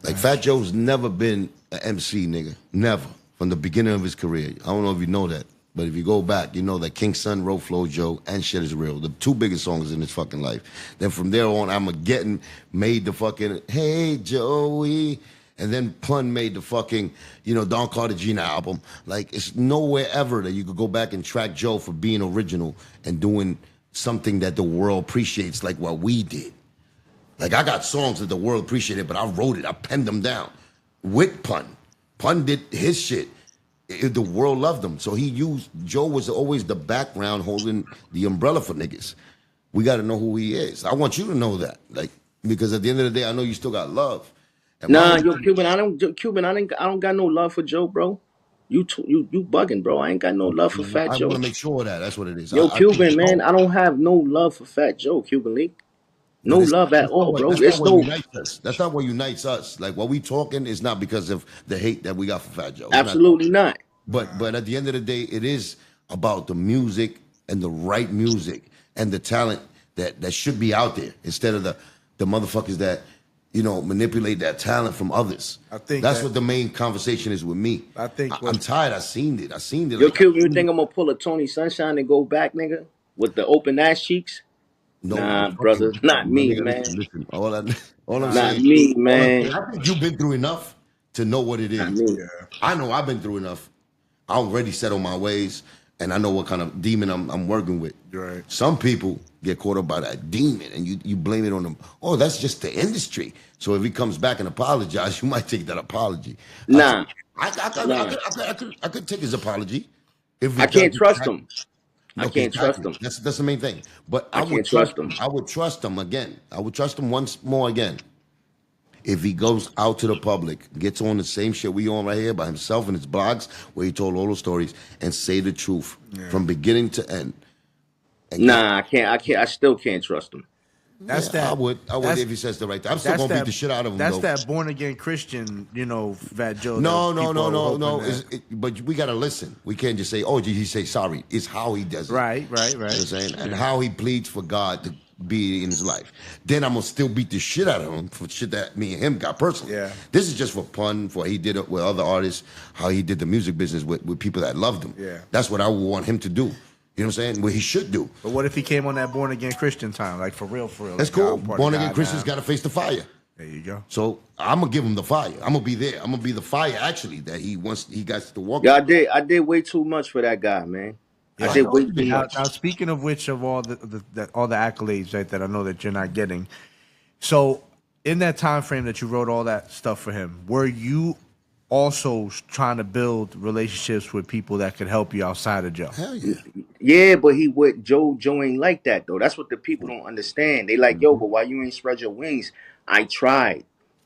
Like Fat Joe's never been an MC, nigga. Never. From the beginning of his career. I don't know if you know that. But if you go back, you know that King Son wrote Flow Joe and Shit Is Real. The two biggest songs in his fucking life. Then from there on, Armageddon made the fucking Hey Joey. And then Pun made the fucking, Don Cartagena album. Like, it's nowhere ever that you could go back and track Joe for being original and doing something that the world appreciates like what we did. Like, I got songs that the world appreciated, but I wrote it. I penned them down with Pun. Pun did his shit. The world loved him. So Joe was always the background holding the umbrella for niggas. We got to know who he is. I want you to know that. Like, because at the end of the day, I know you still got love. And Nah, yo, Cuban, I don't got no love for Joe, bro. You bugging, bro. I ain't got no love for Fat Joe. I want to make sure of that. That's what it is. Yo, Cuban, man, I don't have no love for Fat Joe, Cuban Link. No love at all, bro. That's not what unites us. That's not what unites us. Like, what we talking is not because of the hate that we got for Fat Joe. Absolutely not. But at the end of the day, it is about the music and the right music and the talent that should be out there instead of the motherfuckers that manipulate that talent from others. I think that's what the main conversation is with me. I think I'm tired. I seen it. Yo, like, Cuban, you think I'm gonna pull a Tony Sunshine and go back, nigga, with the open ass cheeks? No, nah, brother, not me, nigga, man. Listen, all I'm not saying, me, man. I think you've been through enough to know what it is. Not me. Yeah. I know I've been through enough. I already settled my ways, and I know what kind of demon I'm working with. Right. Some people get caught up by that demon, and you blame it on them. Oh, that's just the industry. So if he comes back and apologize, you might take that apology. Nah. I could take his apology. If I can't trust him. I can't trust him. That's the main thing. But I can't trust him. I would trust him again. I would trust him once more again. If he goes out to the public, gets on the same shit we on right here by himself and his blogs, where he told all those stories, and say the truth from beginning to end. Nah, I can't. I still can't trust him. That's I would if he says the right thing. I'm still gonna beat the shit out of him. That's though. that born again Christian, Fat Joe. No. But we gotta listen. We can't just say, "Oh, did he say sorry?" It's how he does it. Right. You know what I'm saying? And how he pleads for God to be in his life. Then I'm gonna still beat the shit out of him for shit that me and him got personally. Yeah. This is just for Pun, for he did it with other artists, how he did the music business with people that loved him. Yeah. That's what I would want him to do. You know what I'm saying? What he should do. But what if he came on that born again Christian time, like for real? That's cool. Born again Christians got to face the fire. There you go. So I'm gonna give him the fire. I'm gonna be there. I'm gonna be the fire actually that he got to walk. Yeah, I did way too much for that guy, man. I did way too much. Now, speaking of which, of all the accolades that I know that you're not getting, so in that time frame that you wrote all that stuff for him, were you also trying to build relationships with people that could help you outside of Joe? Hell yeah. Yeah, but Joe ain't like that though. That's what the people don't understand. They like, yo, but why you ain't spread your wings? I tried.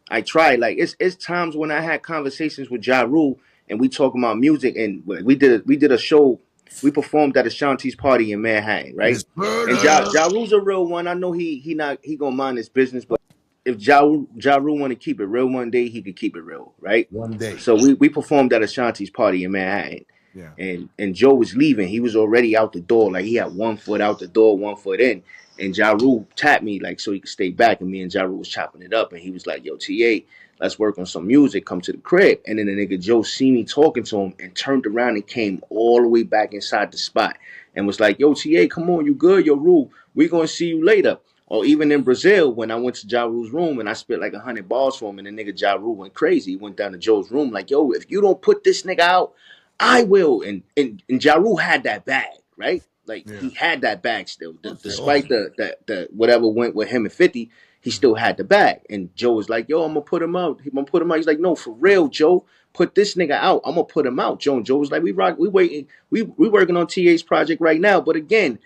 I tried. Like it's times when I had conversations with Ja Rule and we talking about music, and we did a show. We performed at Ashanti's party in Manhattan, right? It's And murder. Ja Rule's a real one. I know he gonna mind his business, but if Ja Rule want to keep it real one day, he could keep it real, right? One day. So we performed at Ashanti's party in Manhattan. Yeah. And Joe was leaving. He was already out the door. Like he had 1 foot out the door, 1 foot in. And Ja Rule tapped me like so he could stay back. And me and Ja Rule was chopping it up. And he was like, "Yo, TA, let's work on some music. Come to the crib." And then the nigga Joe see me talking to him and turned around and came all the way back inside the spot and was like, "Yo, TA, come on, you good? Yo, Rule, we gonna see you later." Or even in Brazil, when I went to Ja Rule's room and I spit like 100 bars for him, and the nigga Ja Rule went crazy. He went down to Joe's room like, "Yo, if you don't put this nigga out, I will." And Ja Rule had that bag, right? Like he had that bag still, despite the whatever went with him and 50, he still had the bag. And Joe was like, "Yo, I'm gonna put him out. I'm gonna put him out." He's like, "No, for real, Joe, put this nigga out. I'm gonna put him out." Joe was like, we waiting, we working on TA's project right now. But again,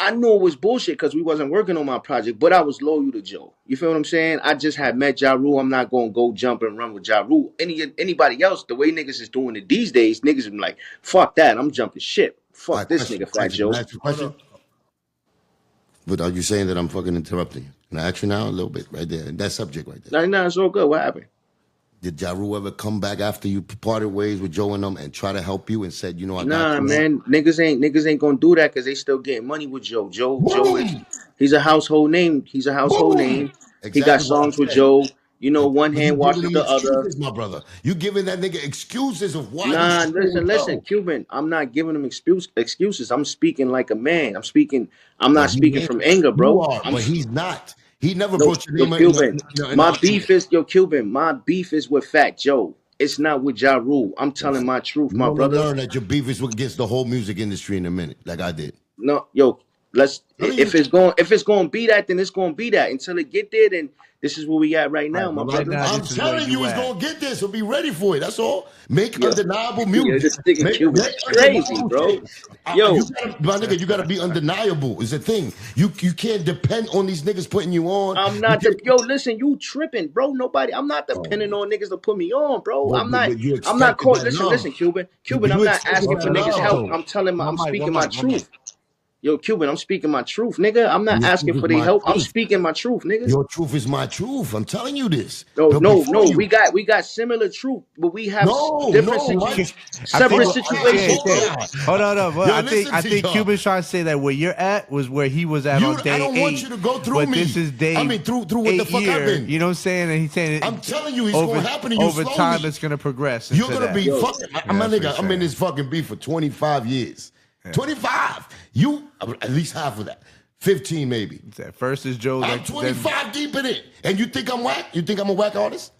I knew it was bullshit because we wasn't working on my project, but I was loyal to Joe. You feel what I'm saying? I just had met Ja Rule. I'm not gonna go jump and run with Ja Rule. Anybody else, the way niggas is doing it these days, niggas be like, "Fuck that, I'm jumping shit. All Fuck right, this nigga, Fat Joe." Can I ask you a question? But are you saying that I'm fucking interrupting you? Can I ask you now a little bit right there? That subject right there. Nah, it's all good. What happened? Did Ja Rule ever come back after you parted ways with Joe and them and try to help you and said, I got Nah, you? man, niggas ain't gonna do that because they still getting money with Joe. Joe is Boom! he's a household name. He's a household Boom! name. He got Exactly what I songs with said. Joe. You know, one But you hand giving washes them the other. excuses, my brother. You giving that nigga excuses of why he Nah, should stay with listen, Joe. Cuban. I'm not giving them excuses. I'm speaking like a man. I'm No, not he speaking ain't. from anger, You bro. are, but he's not. He never No, brought your yo, name Cuban. in a, Cuban. My beef is with Fat Joe. It's not with Ja Rule. I'm telling my truth, You're my gonna brother. learn that your beef is against the whole music industry in a minute, like I did. No, yo, let's. Telling you. If it's going to be that, then it's going to be that. Until it get there, then this is where we at right now, my Right brother. now, I'm this is where telling you, it's at. gonna get there, so be ready for it. That's all. Make Yo, undeniable yo, music. this nigga Cuban Make is crazy, undeniable bro. shit. Yo, You gotta, my nigga, you gotta be undeniable. Is a thing. You can't depend on these niggas putting you on. I'm You not the can't, yo. Listen, you tripping, bro? Nobody. I'm not depending on niggas to put me on, bro. but, I'm but, not. but you I'm not expected caught. that love. Listen, Cuban. But I'm you not expected asking that for niggas' love, help. though. I'm speaking my truth. Yo, Cuban, I'm speaking my truth, nigga. I'm not Your asking truth is for their my help. I'm truth. speaking my truth, nigga. Your truth is my truth. I'm telling you this. No, But no, before no. you, We got similar truth, but we have different no, my I think separate brother, I got situations, yeah, both bro. yeah. y'all. Hold on. Well, Yo, I listen to think y'all. Cuban's trying to say that where you're at was where he was at on day I don't 8. want you to go through but me. this is day. I mean, through what the 8 fuck I've year. been. You know what I'm saying? And he's saying I'm telling you, it's over gonna happen to you over slowly. time. It's gonna progress. You're into gonna that. be fucking my that's what nigga. he's I'm in saying. this fucking beef for 25 years. 25. You at least half of that. 15 maybe. First is Joe. I'm 25 deep in it, and you think I'm whack? You think I'm a whack artist?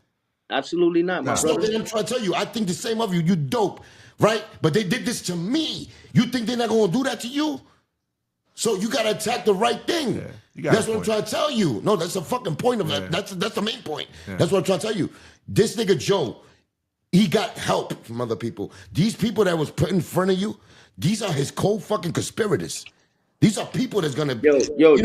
Absolutely not, my So brother. then I'm trying to tell you, I think the same of you. You dope, right? But they did this to me. You think they're not gonna do that to you? So you gotta attack the right thing. That's what I'm trying to tell you. No, that's the fucking point of that. That's the main point. That's what I'm trying to tell you. This nigga Joe, he got help from other people. These people that was put in front of you, these are his co-fucking conspirators. These are people that's gonna, Yo,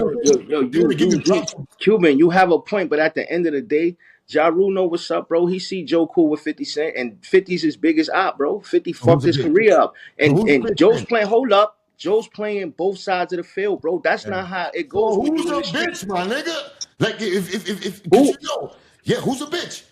give you drops. Cuban, you have a point, but at the end of the day, Ja Rule know what's up, bro. He see Joe cool with 50 Cent, and 50's his biggest op, bro. 50 fucked his career up. And Joe's playing, hold up, Joe's playing both sides of the field, bro. That's not how it goes So when who's you in a the streets. bitch, my nigga? Like if Who? you know, yeah, who's a bitch?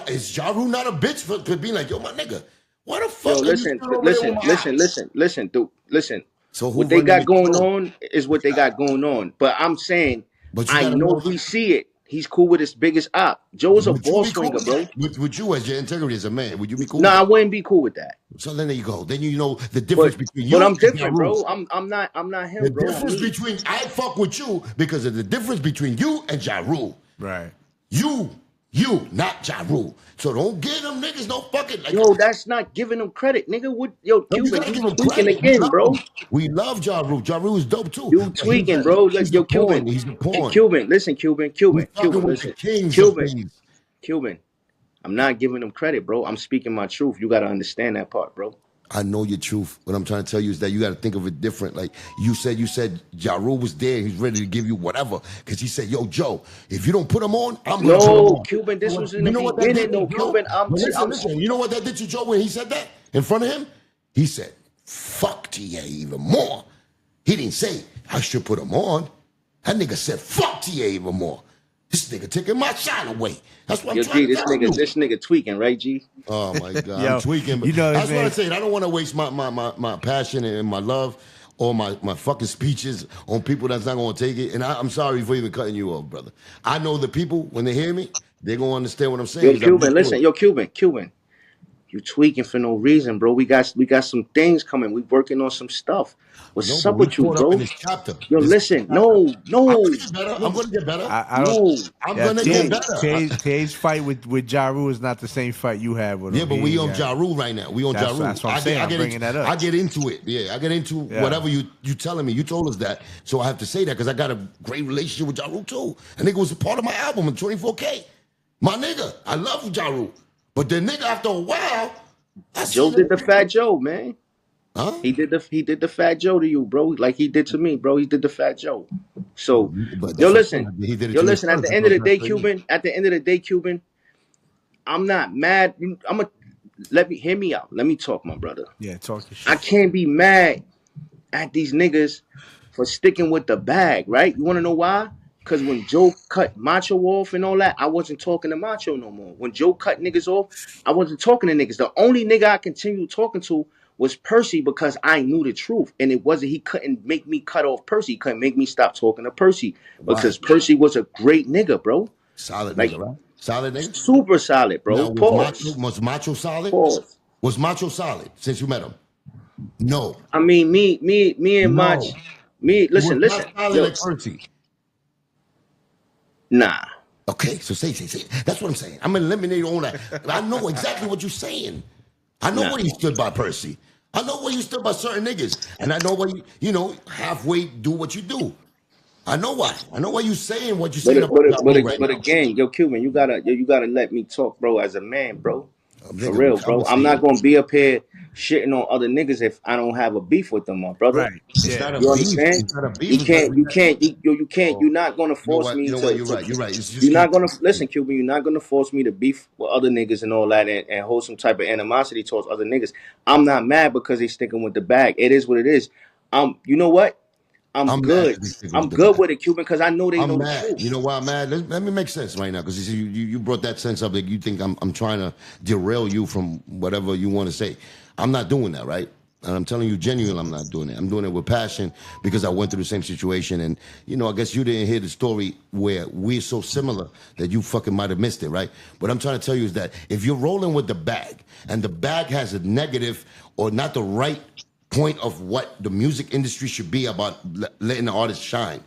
Is Ja Rule not a bitch for being like, yo, my nigga? Why the fuck Yo, are you still over there with my listen, dude, listen. So who What they running got the going show? on is what they got going on. But I'm saying, But you I gotta know know. he see it. He's cool with his biggest op. Joe's a Would you ball be cool swinger, with bro. that? With you as your integrity as a man, would you be cool? No, with I that? wouldn't be cool with that. So then there you go. Then you know the difference between you But I'm and Ja different, Rule. bro. I'm not him, The bro. difference I'm me. between I fuck with you because of the difference between you and Ja Rule. Right. You, not Ja Rule. So don't give them niggas no fucking like. Yo, that's not giving him credit, nigga. What? Yo, No, you Cuban, gotta you give him tweaking credit. We again, love bro. him. We love Ja Rule. Ja Rule is dope too. You But tweaking, bro. he's Yo, the pawn. Cuban. He's the Hey, pawn. Cuban, listen, Cuban, We fucking with the listen. kings of things. Cuban. I'm not giving him credit, bro. I'm speaking my truth. You gotta understand that part, bro. I know your truth. What I'm trying to tell you is that you got to think of it different. Like you said Ja Rule was there. He's ready to give you whatever. Because he said, yo, Joe, if you don't put him on, I'm going to put him No, on. Cuban, this was in You the know what that beginning, did to though, Joe? Cuban. But listen. You know what that did to Joe when he said that in front of him? He said, fuck TA even more. He didn't say, I should put him on. That nigga said, fuck TA even more. This nigga taking my shine away. That's what I'm trying to tell you. This nigga tweaking, right, G? Oh my God, Yo, I'm tweaking. But you know, that's man, what I said. I don't want to waste my passion and my love or my fucking speeches on people that's not going to take it. And I'm sorry for even cutting you off, brother. I know the people, when they hear me, they're going to understand what I'm saying. Yo, Cuban, listen. Yo, Cuban. You tweaking for no reason, bro. We got some things coming. We working on some stuff. What's up we with you, caught up bro? in this chapter. Yo, listen. No. I'm going to get better. I'm going to get better. I don't. No. I'm going to get better. Today's fight with Ja Rule is not the same fight you had with him. Yeah, but we on Ja Rule right now. We on Ja Rule. That's what I'm saying. I'm bringing that up. I get into it. Yeah, I get into whatever you telling me. You told us that, so I have to say that because I got a great relationship with Ja Rule too. And nigga was a part of my album in 24K. My nigga, I love Ja Rule. But the nigga after a while, Joe did the Fat Joe, man. Huh? He did the Fat Joe to you, bro. Like he did to me, bro. He did the Fat Joe. So, yo, listen. Yo, listen. At the end of the day, Cuban. At the end of the day, Cuban. I'm not mad. Hear me out. Let me talk, my brother. Yeah, talk your shit. I can't be mad at these niggas for sticking with the bag, right? You want to know why? Because when Joe cut Macho off and all that, I wasn't talking to Macho no more. When Joe cut niggas off, I wasn't talking to niggas. The only nigga I continued talking to was Percy because I knew the truth. And it wasn't, he couldn't make me cut off Percy. He couldn't make me stop talking to Percy because Percy was a great nigga, bro. Solid like, nigga, right? Solid nigga? Super solid, bro. Now, was Macho solid? Pause. Was Macho solid since you met him? No. I mean, me and Mach, listen. Not solid like Percy. Nah. Okay, so say. That's what I'm saying. I'm eliminating all that. I know exactly what you're saying. I know where you stood by Percy. I know where you stood by certain niggas. And I know where you halfway do what you do. I know why. I know why you saying what you're saying But again, yo, Cuban, you gotta let me talk, bro, as a man, bro. For real, bro. I'm not gonna be up here shitting on other niggas if I don't have a beef with them, my brother. Right. Yeah. You understand? You can't. You're not gonna force me to. You're right. You're not gonna listen, Cuban. You're not gonna force me to beef with other niggas and all that, and hold some type of animosity towards other niggas. I'm not mad because they sticking with the bag. It is what it is. You know what? I'm good. I'm good with it, Cuban, because I know they know the truth. You know why I'm mad? Let me make sense right now, because you brought that sense up that you think I'm trying to derail you from whatever you want to say. I'm not doing that, right? And I'm telling you genuinely, I'm not doing it. I'm doing it with passion because I went through the same situation. And, I guess you didn't hear the story where we're so similar that you fucking might have missed it, right? What I'm trying to tell you is that if you're rolling with the bag and the bag has a negative or not the right point of what the music industry should be about letting the artist shine,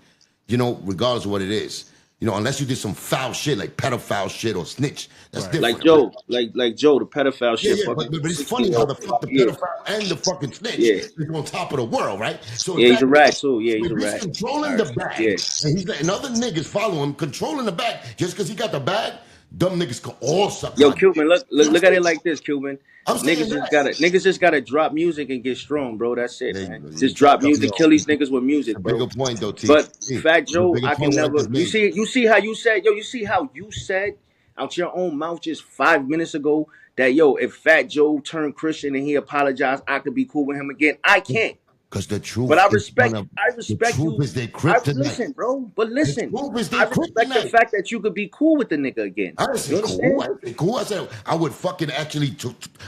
regardless of what it is. Unless you did some foul shit like pedophile shit or snitch, that's different. Like Joe, like Joe, the pedophile shit. Yeah, but it's funny how the pedophile and the fucking snitch is on top of the world, right? So he's a rat too. Yeah, he's a rat. He's controlling the bag, and he's letting other niggas follow him, controlling the bag. Just because he got the bag, dumb niggas can all suck. Yo, Cuban, look at it like this, Cuban. Niggas just gotta drop music and get strong, bro. That's it, man. Just drop music, kill these niggas with music, bro. Bigger point though, T. But Fat Joe, I can never. You see how you said, yo. You see how you said out your own mouth just 5 minutes ago that if Fat Joe turned Christian and he apologized, I could be cool with him again. I can't. Because the truth. But I respect you. The truth is their kryptonite. Listen, bro. But listen, I respect the fact that you could be cool with the nigga again. I said cool. I said I would fucking actually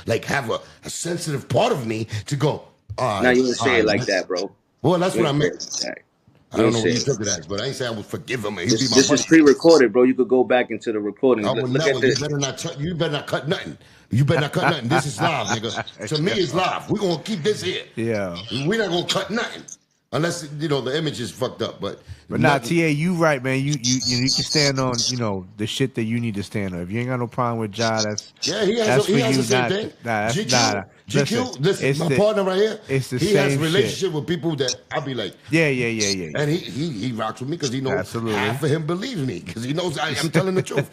have a sensitive part of me to go. Now you didn't say it like that, bro. Well, that's what I meant. I don't know what you took it as, but I ain't say I would forgive him. This is pre-recorded, bro. You could go back into the recording. I would never. You better not cut nothing. You better not cut nothing. This is live, nigga. To me, it's live. We're gonna keep this here. Yeah. We're not gonna cut nothing. Unless the image is fucked up, but nah, TA, you right, man. You can stand on the shit that you need to stand on. If you ain't got no problem with Ja, that's he has the same thing. GQ, listen, my partner right here. It's the he same has a relationship with people that I'll be like, yeah. And he rocks with me because he knows absolutely. half of him believes me because he knows I'm telling the truth.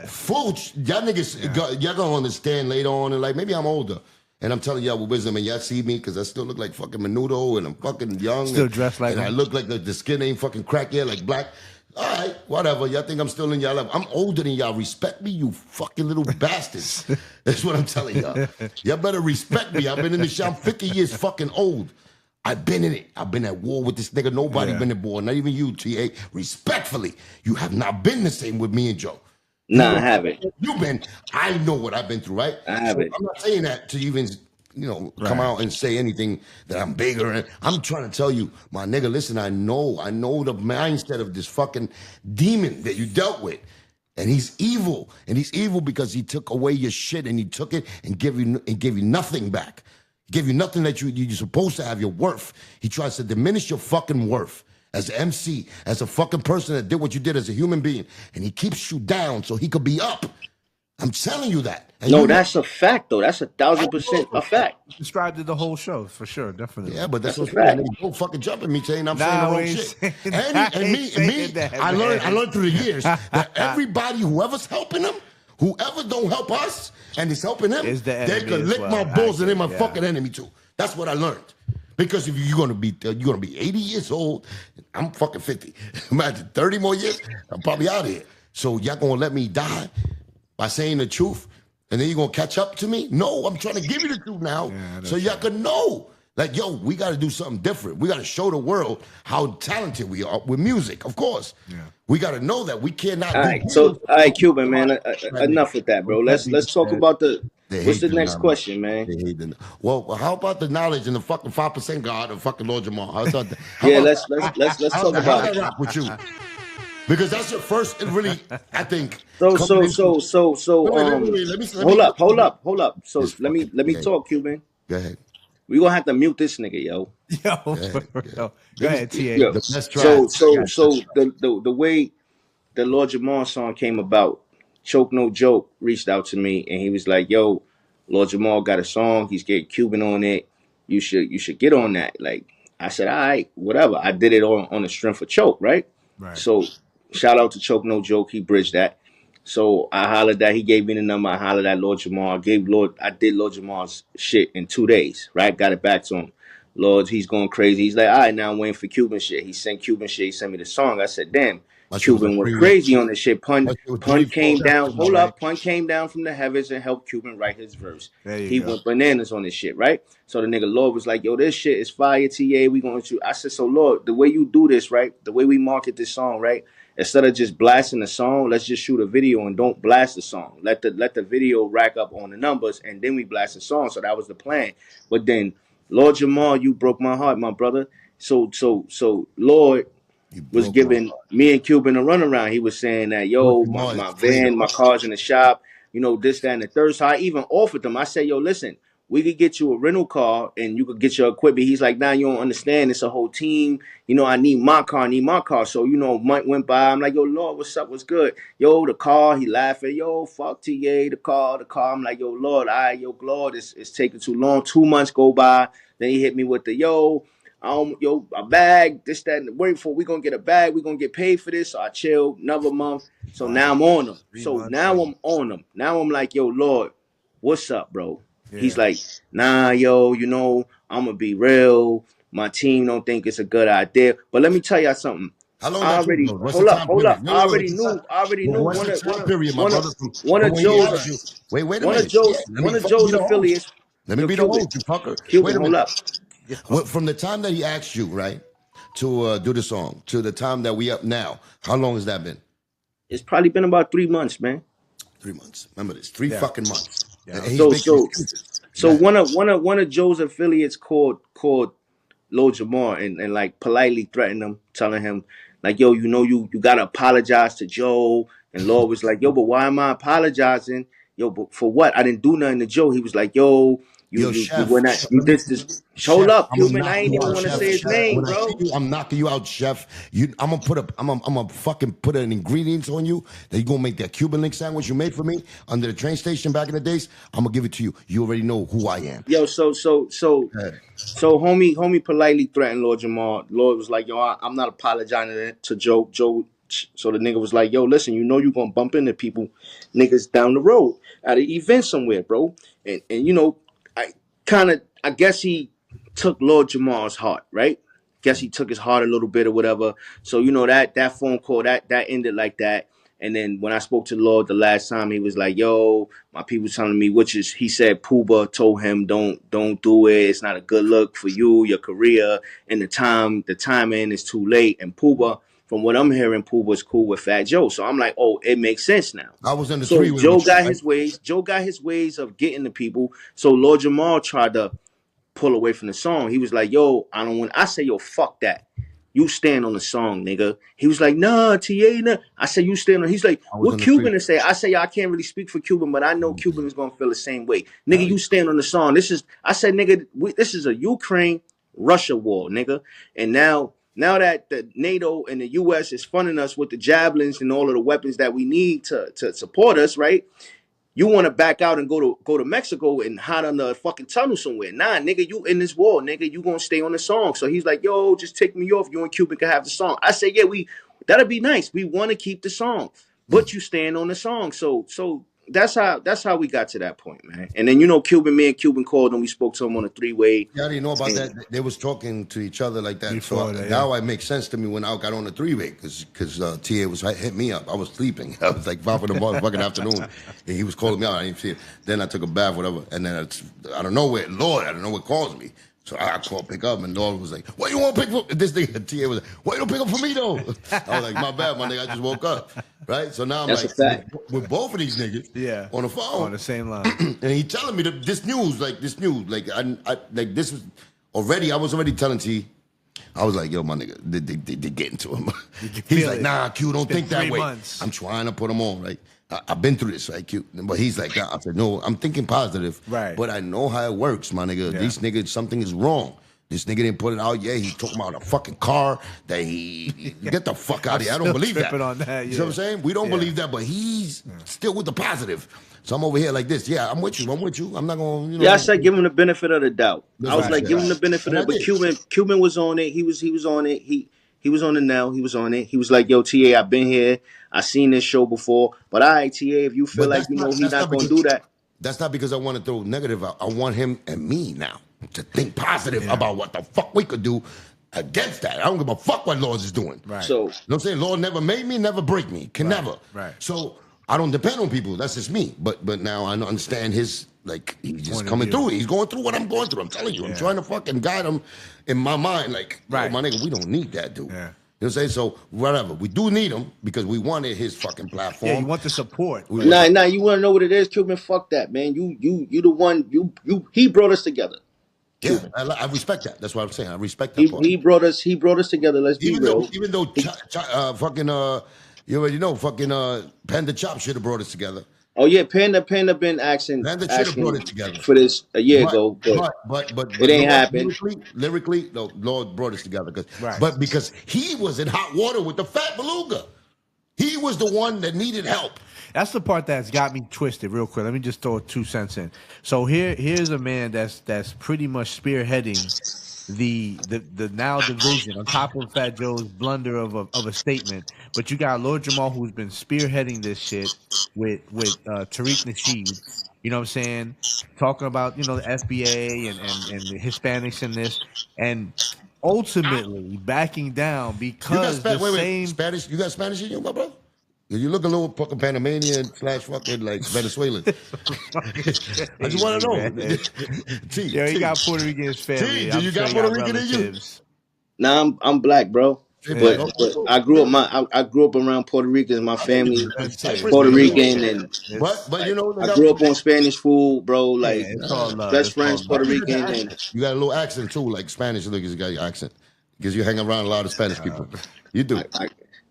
Fools, y'all niggas, y'all gonna understand later on, and maybe I'm older. And I'm telling y'all with wisdom, and y'all see me because I still look like fucking Menudo, and I'm fucking young. Still dressed like and him. I look like the skin ain't fucking cracked yet, like black. All right, whatever. Y'all think I'm still in y'all level. I'm older than y'all. Respect me, you fucking little bastards. That's what I'm telling y'all. Y'all better respect me. I've been in this shit. I'm 50 years fucking old. I've been in it. I've been at war with this nigga. Nobody been at war, not even you, TA. Respectfully, you have not been the same with me and Joe. Nah, I haven't. You've been. I know what I've been through, right? I So haven't. I'm not saying that to even, come out and say anything that I'm bigger. And I'm trying to tell you, my nigga, listen, I know the mindset of this fucking demon that you dealt with. And he's evil. And he's evil because he took away your shit and he took it and gave you nothing back. Give you nothing that you're supposed to have, your worth. He tries to diminish your fucking worth as an MC, as a fucking person that did what you did as a human being. And he keeps you down so he could be up. I'm telling you that. And No, that's a fact, though. That's 1,000% a fact. Described it the whole show, for sure, definitely. Yeah, but that's That's what a I'm saying. fact. Don't fucking jump at me saying I'm Nah, saying the we wrong ain't shit. saying And that. me, That, I man. learned through the years that everybody, whoever's helping them, whoever don't help us and is helping them, Is the they enemy could as lick well. my balls and they're my Yeah. fucking enemy too. That's what I learned. Because if you're gonna be 80 years old, I'm fucking 50. Imagine 30 more years, I'm probably out of here. So y'all gonna let me die by saying the truth, and then you're gonna catch up to me? No, I'm trying to give you the truth now, so y'all can know. Like, yo, we got to do something different. We got to show the world how talented we are with music. Of course, we got to know that we cannot. All right, so all right, Cuban man, enough with that, bro. Let's talk about what's the next question, man? They hate the. Well, how about the knowledge and the fucking 5% God of fucking Lord Jamar? How's that? Yeah, let's talk How about that it. rock with you? Because that's your first, and really, I think. So coming into- Wait, let me hold up. So This let me fucking- talk, Cuban. Go ahead. We gonna have to mute this nigga, yo. Yo, for real. Go ahead, TA. Yo, The best so track. the way the Lord Jamar song came about, Choke No Joke reached out to me and he was like, "Yo, Lord Jamar got a song. He's getting Cuban on it. You should get on that." Like I said, all right, whatever. I did it on the strength of Choke, right? So shout out to Choke No Joke. He bridged that. So I hollered that. He gave me the number. I hollered at Lord Jamar. I did Lord Jamar's shit in 2 days, right? Got it back to him. Lord, he's going crazy. He's like, all right, now I'm waiting for Cuban shit. He sent Cuban shit. He sent me the song. I said, damn, My shit was Cuban like went 3 crazy weeks. on this shit. Pun My shit was came 24 down. seconds, Hold right? up. Pun came down from the heavens and helped Cuban write his verse. There you He go. went bananas on this shit, right? So the nigga Lord was like, yo, this shit is fire, TA. We going to. I said, so Lord, the way you do this, right? The way we market this song, right? Instead of just blasting the song, let's just shoot a video and don't blast the song. Let the video rack up on the numbers and then we blast the song. So that was the plan. But then, Lord Jamar, you broke my heart, my brother. So Lord was broke my giving me and Cuban a runaround. He was saying that, Lord yo, Jamar my is clear. van, my car's in the shop, this, that, and the third. So I even offered them. I said, yo, listen, we could get you a rental car and you could get your equipment. He's like, nah, you don't understand. It's a whole team. I need my car. So, a month went by. I'm like, yo, Lord, what's up? What's good? Yo, the car. He laughing. Yo, fuck TA, the car. I'm like, yo, Lord, Lord, it's taking too long. 2 months go by. Then he hit me with the, a bag, this, that, and wait for we gonna get a bag, we gonna get paid for this. So I chilled another month. So now I'm on them. So now I'm on them. Now I'm like, yo, Lord, what's up, bro? He's like, nah, yo, I'm gonna be real. My team don't think it's a good idea. But let me tell y'all something. How long I that took, already bro? What's the hold up, time hold period? up. Wait, I wait, already wait. knew What's the time period, my brother? one of When he asked Joe's you, wait a one of minute. Yeah, Joe's let one me of fucking be Joe's the host. affiliates. Let me Yo, be the host, you fucker. Cuban, Wait a hold minute. up. From the time that he asked you, right, to do the song, to the time that we up now, how long has that been? It's probably been about 3 months, man. 3 months. Remember this. 3 fucking months. Yeah. And he's So making so excuses. so Go ahead. one of Joe's affiliates called Lord Jamar and like politely threatened him, telling him like, yo, you gotta apologize to Joe. And Lord was like, yo, but why am I apologizing? Yo, but for what? I didn't do nothing to Joe. He was like, yo, Yo, you chef, went at you let me did tell you, this. Hold chef, up, I'm gonna Cuban. knock I ain't you even out, want to chef. say his name, When I see bro. you, I'm knocking you out, chef. I'm gonna fucking put an ingredients on you that you gonna make that Cuban link sandwich you made for me under the train station back in the days. I'm gonna give it to you. You already know who I am. Yo, Go ahead. so homie politely threatened Lord Jamar. Lord was like, yo, I'm not apologizing to Joe. So the nigga was like, yo, listen, you gonna bump into people, niggas down the road at an event somewhere, bro. And kind of, I guess he took Lord Jamar's heart, right? Guess he took his heart a little bit or whatever. So you know that phone call that ended like that. And then when I spoke to the Lord the last time, he was like, "Yo, my people telling me," which is he said Pooba told him, "Don't do it. It's not a good look for you, your career, and the timing is too late." And Pooba, from what I'm hearing, Pooba's cool with Fat Joe. So I'm like, "Oh, it makes sense now." I was in the So three-way Joe with you, got right? his ways. Joe got his ways of getting the people. So Lord Jamar tried to pull away from the song. He was like, "Yo, I don't want." I say, "Yo, fuck that. You stand on the song, nigga." He was like, "Nah, TA, nah." I said, "You stand on." He's like, I was "What in the three. Cuban to say?" I say, "I can't really speak for Cuban, but I know Cuban is gonna feel the same way, Hell nigga. yeah. You stand on the song. This is." I said, "Nigga, this is a Ukraine Russia war, nigga." And now that the NATO and the US is funding us with the javelins and all of the weapons that we need to support us, right? You want to back out and go to Mexico and hide under a fucking tunnel somewhere. Nah, nigga, you in this war, nigga. You gonna stay on the song. So he's like, "Yo, just take me off. You and Cuban can have the song." I say, "Yeah, that'll be nice. We want to keep the song, but you stand on the song." So that's how we got to that point, man. And then me and Cuban called and we spoke to him on a 3-way. Yeah, I didn't know about that. They was talking to each other like that. Before So that, now it makes sense to me when I got on the three-way because TA was hit me up. I was sleeping. I was like 5 in the motherfucking afternoon, and he was calling me out. I didn't see it. Then I took a bath, whatever, and then I don't know where Lord. I don't know what calls me. So I called, pick up, and Lord was like, "What you want to pick for?" This nigga TA was like, "Why you don't pick up for me though?" I was like, "My bad, my nigga. I just woke up." Right. So now I'm That's a like fact. with both of these niggas Yeah. on the phone On the same line. and he telling me this news, like like this was already. I was already telling T. I was like, "Yo, my nigga, they getting to him." He's feel like, it? "Nah, Q, don't Been think that 3 way." months. I'm trying to put him on, right? I've been through this, right, Q? But he's like, nah. I said, "No, I'm thinking positive, Right. But I know how it works, my nigga. Yeah. These niggas, something is wrong." This nigga didn't put it out yet. He talking about a fucking car that he get the fuck out of here. I don't still believe that. tripping on that, You know what I'm yeah. saying? We don't Yeah. believe that, but he's still with the positive. So I'm over here like this. Yeah, I'm with you. I'm with you. I'm not gonna, you know. Yeah, I said give him the benefit of the doubt. That's I was what I like, said. give him the benefit And I of, but did. Cuban was on it. He was on it. He was on it now. He was on it. He was like, "Yo, TA, I've been here. I seen this show before. But all right, TA, if you feel But like he that's not not gonna because do that." I want to throw negative out. I want him and me now to think positive about what the fuck we could do against that. I don't give a fuck what Lord is doing. Right. So You know what I'm saying? Lord never made me, never break me. Can never. right. So I don't depend on people. That's just me. But now I understand his, like, he's just Point of coming view. through. He's going through what I'm going through. I'm telling you. I'm Yeah. trying to fucking guide him in my mind. Like, Right. my nigga, we don't need that dude. Yeah. You know what I'm saying? So whatever. We do need him because we wanted his fucking platform. Yeah, you want the support. We- nah, you wanna know what it is, Cuban? Fuck that, man. You the one he brought us together. Yeah, Cuban. I respect that. That's what I'm saying. I respect that part. He brought us together. Let's be real. Even though fucking you already know fucking Panda Chop should have brought us together. Oh yeah, Panda been asking Panda should have brought it together. for this a year But ago, but it ain't Lord, happened. lyrically, no, Lord brought us together. Right. But because he was in hot water with the fat beluga, he was the one that needed help. That's the part that's got me twisted real quick. Let me just throw 2 cents in. So here's a man that's pretty much spearheading the now division on top of Fat Joe's blunder of a statement. But you got Lord Jamal who's been spearheading this shit with Tariq Nasheed. You know what I'm saying? Talking about, the FBA and the Hispanics in this, and ultimately backing down because the same Spanish. You got Spanish in you, my bro? You look a little fucking Panamanian / fucking like Venezuelan. I just want to know. T, Yeah, he T. got Puerto Rican in his family. T, do I'm you sure got he Puerto Rican in you? relatives. Nah, I'm black, bro. Yeah. But I grew up around Puerto Ricans. My family That's Cyprus, it. Puerto man. Rican, and But you know, they I got, grew up on Spanish food, bro. Like It's all love. best It's all friends love. Puerto you got Rican, the and accent. You got a little accent too, like Spanish. Look, you got your accent because you hang around a lot of Spanish people. You do.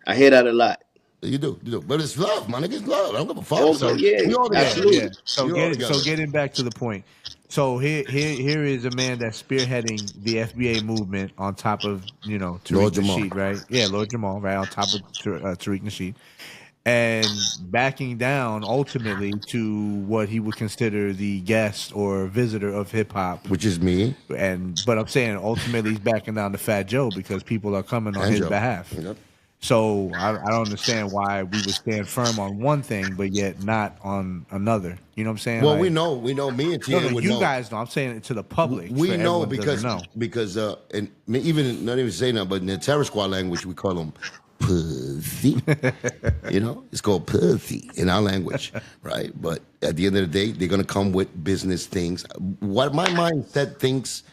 I hear that a lot. You do. But it's love, my nigga. It's love. I don't give a fuck. Oh, So yeah, we all together. absolutely. Yeah. So We all together. getting back to the point. So here is a man that's spearheading the FBA movement on top of Tariq Lord Jamar. Nasheed, right? Yeah, Lord Jamal, right on top of Tariq Nasheed, and backing down ultimately to what he would consider the guest or visitor of hip hop. Which is me. But I'm saying ultimately he's backing down to Fat Joe because people are coming on And his Joe. behalf. Yep. So I don't understand why we would stand firm on one thing, but yet not on another. You know what I'm saying? Well, Like, we know. Me and no, TA no, would you know. guys know. I'm saying it to the public. We for know everyone that doesn't know. because and even not even saying that, but in the Terror Squad language, we call them pussy. You know, it's called pussy in our language, right? But at the end of the day, they're gonna come with business things. What my mindset thinks,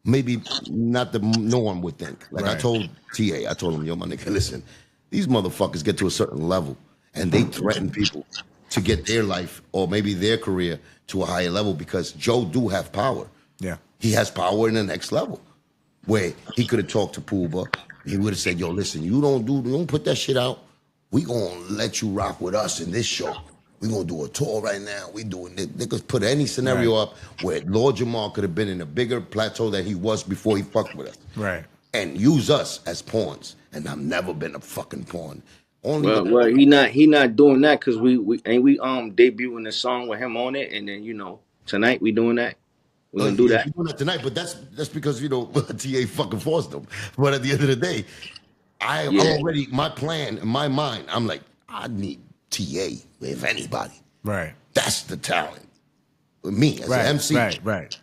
maybe not the norm would think. Like I Right. told TA, I told him, yo, my nigga, listen, these motherfuckers get to a certain level and they threaten people to get their life or maybe their career to a higher level because Joe do have power. Yeah. He has power in the next level where he could have talked to Pooba. He would have said, yo, listen, you don't put that shit out. We gonna let you rock with us in this show. We gonna do a tour right now. We doing it. They could put any scenario Right. up where Lord Jamar could have been in a bigger plateau that he was before he fucked with us. Right. And use us as pawns. And I've never been a fucking pawn. Only Well, he not doing that because we debuting a song with him on it, and then tonight we doing that. We gonna do yeah, that. we're doing that tonight, but that's because TA fucking forced them. But at the end of the day, I'm Yeah. already my plan in my mind. I'm like, I need TA if anybody. Right. That's the talent. With me as Right. an MC. Right.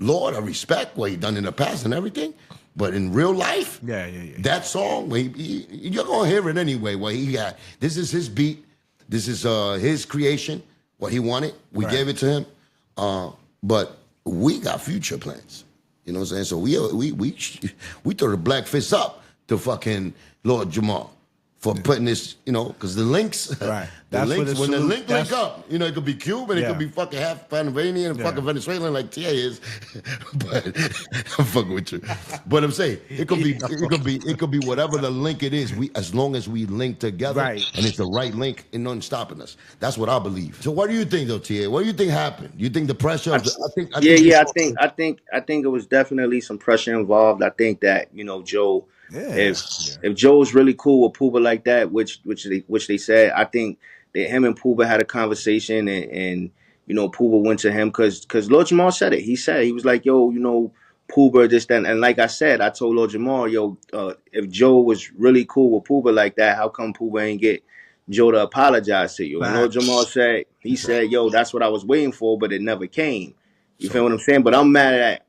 Lord, I respect what he done in the past and everything. But in real life, Yeah. that song, you're gonna hear it anyway. Where he had this is his beat, this is his creation, what he wanted. We Right. gave it to him. But we got future plans. You know what I'm saying? So we throw the black fist up to fucking Lord Jamar for putting this, because the links, Right. the That's links, what when the salute- link that's- up, it could be Cuban, it Yeah. could be fucking half Panamanian and Yeah. fucking Venezuelan like TA is. But I'm fucking with you. But I'm saying it could be whatever the link it is. As long as we link together, Right. and it's the right link, and nothing stopping us. That's what I believe. So what do you think though, TA? What do you think happened? You think the pressure? I think I think it was definitely some pressure involved. I think that Joe, Yeah. if Joe was really cool with Pooba like that, which they said, I think that him and Pooba had a conversation, and Pooba went to him because Lord Jamar said it. He said he was like, yo, Pooba this that, and like I said, I told Lord Jamar, yo, if Joe was really cool with Pooba like that, how come Pooba ain't get Joe to apologize to you? And Lord Jamar said, said, yo, that's what I was waiting for, but it never came. You feel what I'm saying? But I'm mad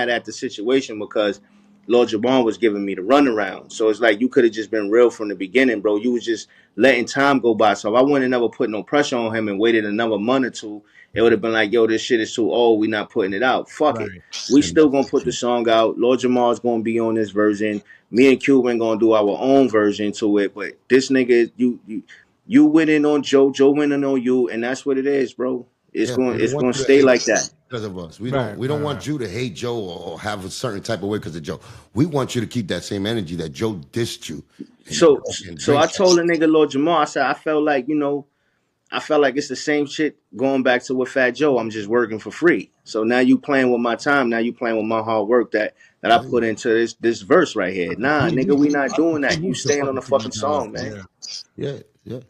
at the situation because Lord Jamar was giving me the runaround. So it's like you could have just been real from the beginning, bro. You was just letting time go by. So if I wouldn't have never put no pressure on him and waited another month or two, it would have been like, yo, this shit is too old. We not putting it out. Fuck it. We still gonna put the song out. Lord Jamar's gonna be on this version. Me and Cuban gonna do our own version to it. But this nigga, you went in on Joe, Joe went in on you, and that's what it is, bro. It's we don't going want to you stay hate like that. because of us. We don't want you to hate Joe or have a certain type of way because of Joe. We want you to keep that same energy that Joe dissed you. So I told the nigga Lord Jamar, I said I felt like it's the same shit going back to with Fat Joe. I'm just working for free. So now you playing with my time. Now you playing with my hard work that I put into this verse right here. Nah, nigga, we not doing that. You staying on the fucking song, man. Yeah.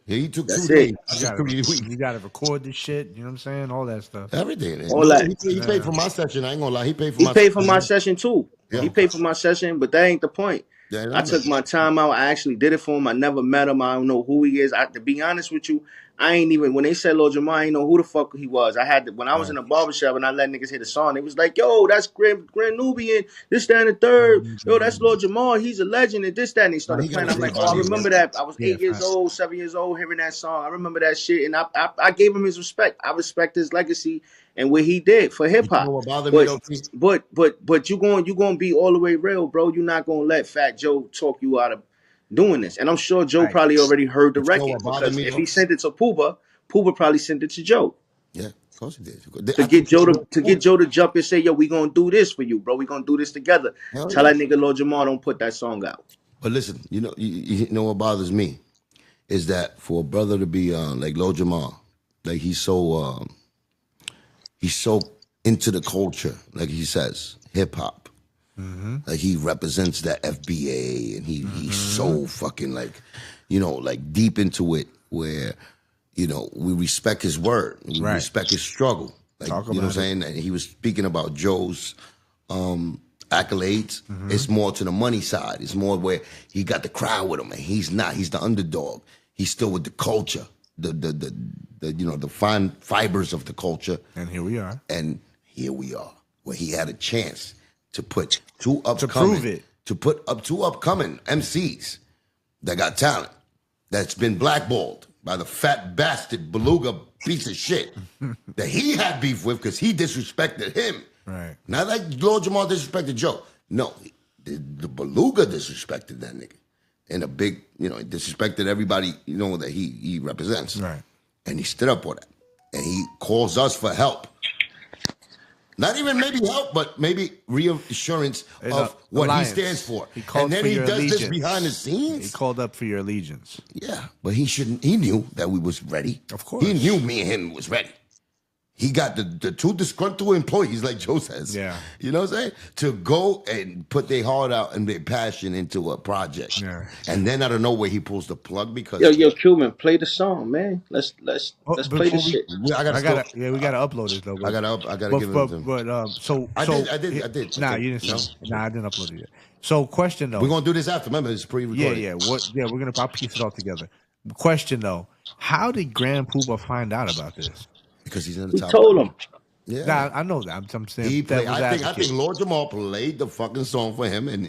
He took That's 2 days. You gotta record this shit. You know what I'm saying? All that stuff. Everything. All that. He paid for my session. I ain't gonna lie. He paid for my session too. Yeah. He paid for my session, but that ain't the point. Yeah, I took my time out. I actually did it for him. I never met him. I don't know who he is. To be honest with you, I ain't even, when they said Lord Jamar, I ain't know who the fuck he was. When I was in a barbershop and I let niggas hear the song, it was like, yo, that's Grand Nubian, this, that, and the third. Yo, that's Lord Jamar. He's a legend and this, that. And they started playing. I'm like, oh, I remember that. I was 8 years old, 7 years old hearing that song. I remember that shit. And I gave him his respect. I respect his legacy and what he did for hip hop. But you gonna be all the way real, bro. You're not gonna let Fat Joe talk you out of doing this. And I'm sure Joe probably already heard the record because if he sent it to Pooba probably sent it to Joe. Yeah, of course he did. To get Joe to jump and say, yo, we gonna do this for you, bro. We gonna do this together. Tell that nigga Lord Jamar don't put that song out. But listen, you know what bothers me is that for a brother to be like Lord Jamar, like he's so into the culture, like he says, hip hop. Like he represents that FBA, and he's so fucking like deep into it, where we respect his word, and we respect his struggle. Like what I'm saying, and he was speaking about Joe's accolades. It's more to the money side. It's more where he got the crowd with him, and he's not. He's the underdog. He's still with the culture, the fine fibers of the culture. And here we are. And here we are, where he had a chance to put two upcoming MCs that got talent, that's been blackballed by the fat bastard beluga piece of shit that he had beef with because he disrespected him. Right. Not like Lord Jamar disrespected Joe. No, the beluga disrespected that nigga. And a big, he disrespected everybody, that he represents. Right. And he stood up for that. And he calls us for help. Not even maybe help, but maybe reassurance of what alliance. he stands for. And then he does this behind the scenes. He called up for your allegiance. Yeah, but he knew that we was ready. Of course. He knew me and him was ready. He got the two disgruntled employees, like Joe says. Yeah. You know what I'm saying? To go and put their heart out and their passion into a project. Yeah. And then out of nowhere, he pulls the plug because... Yo, Cuban, play the song, man. Let's play the shit. We gotta upload it though. I gotta give it to him. I did. Nah, okay. you didn't. Nah, I didn't upload it yet. So, question though. We're gonna do this after. Remember, it's pre-recorded. Yeah. I'll piece it all together. Question though. How did Grand Poobah find out about this? Because he's in the top. He told him. Yeah. Nah, I know that. I'm saying He played, I think advocate. Lord Jamar played the fucking song for him, and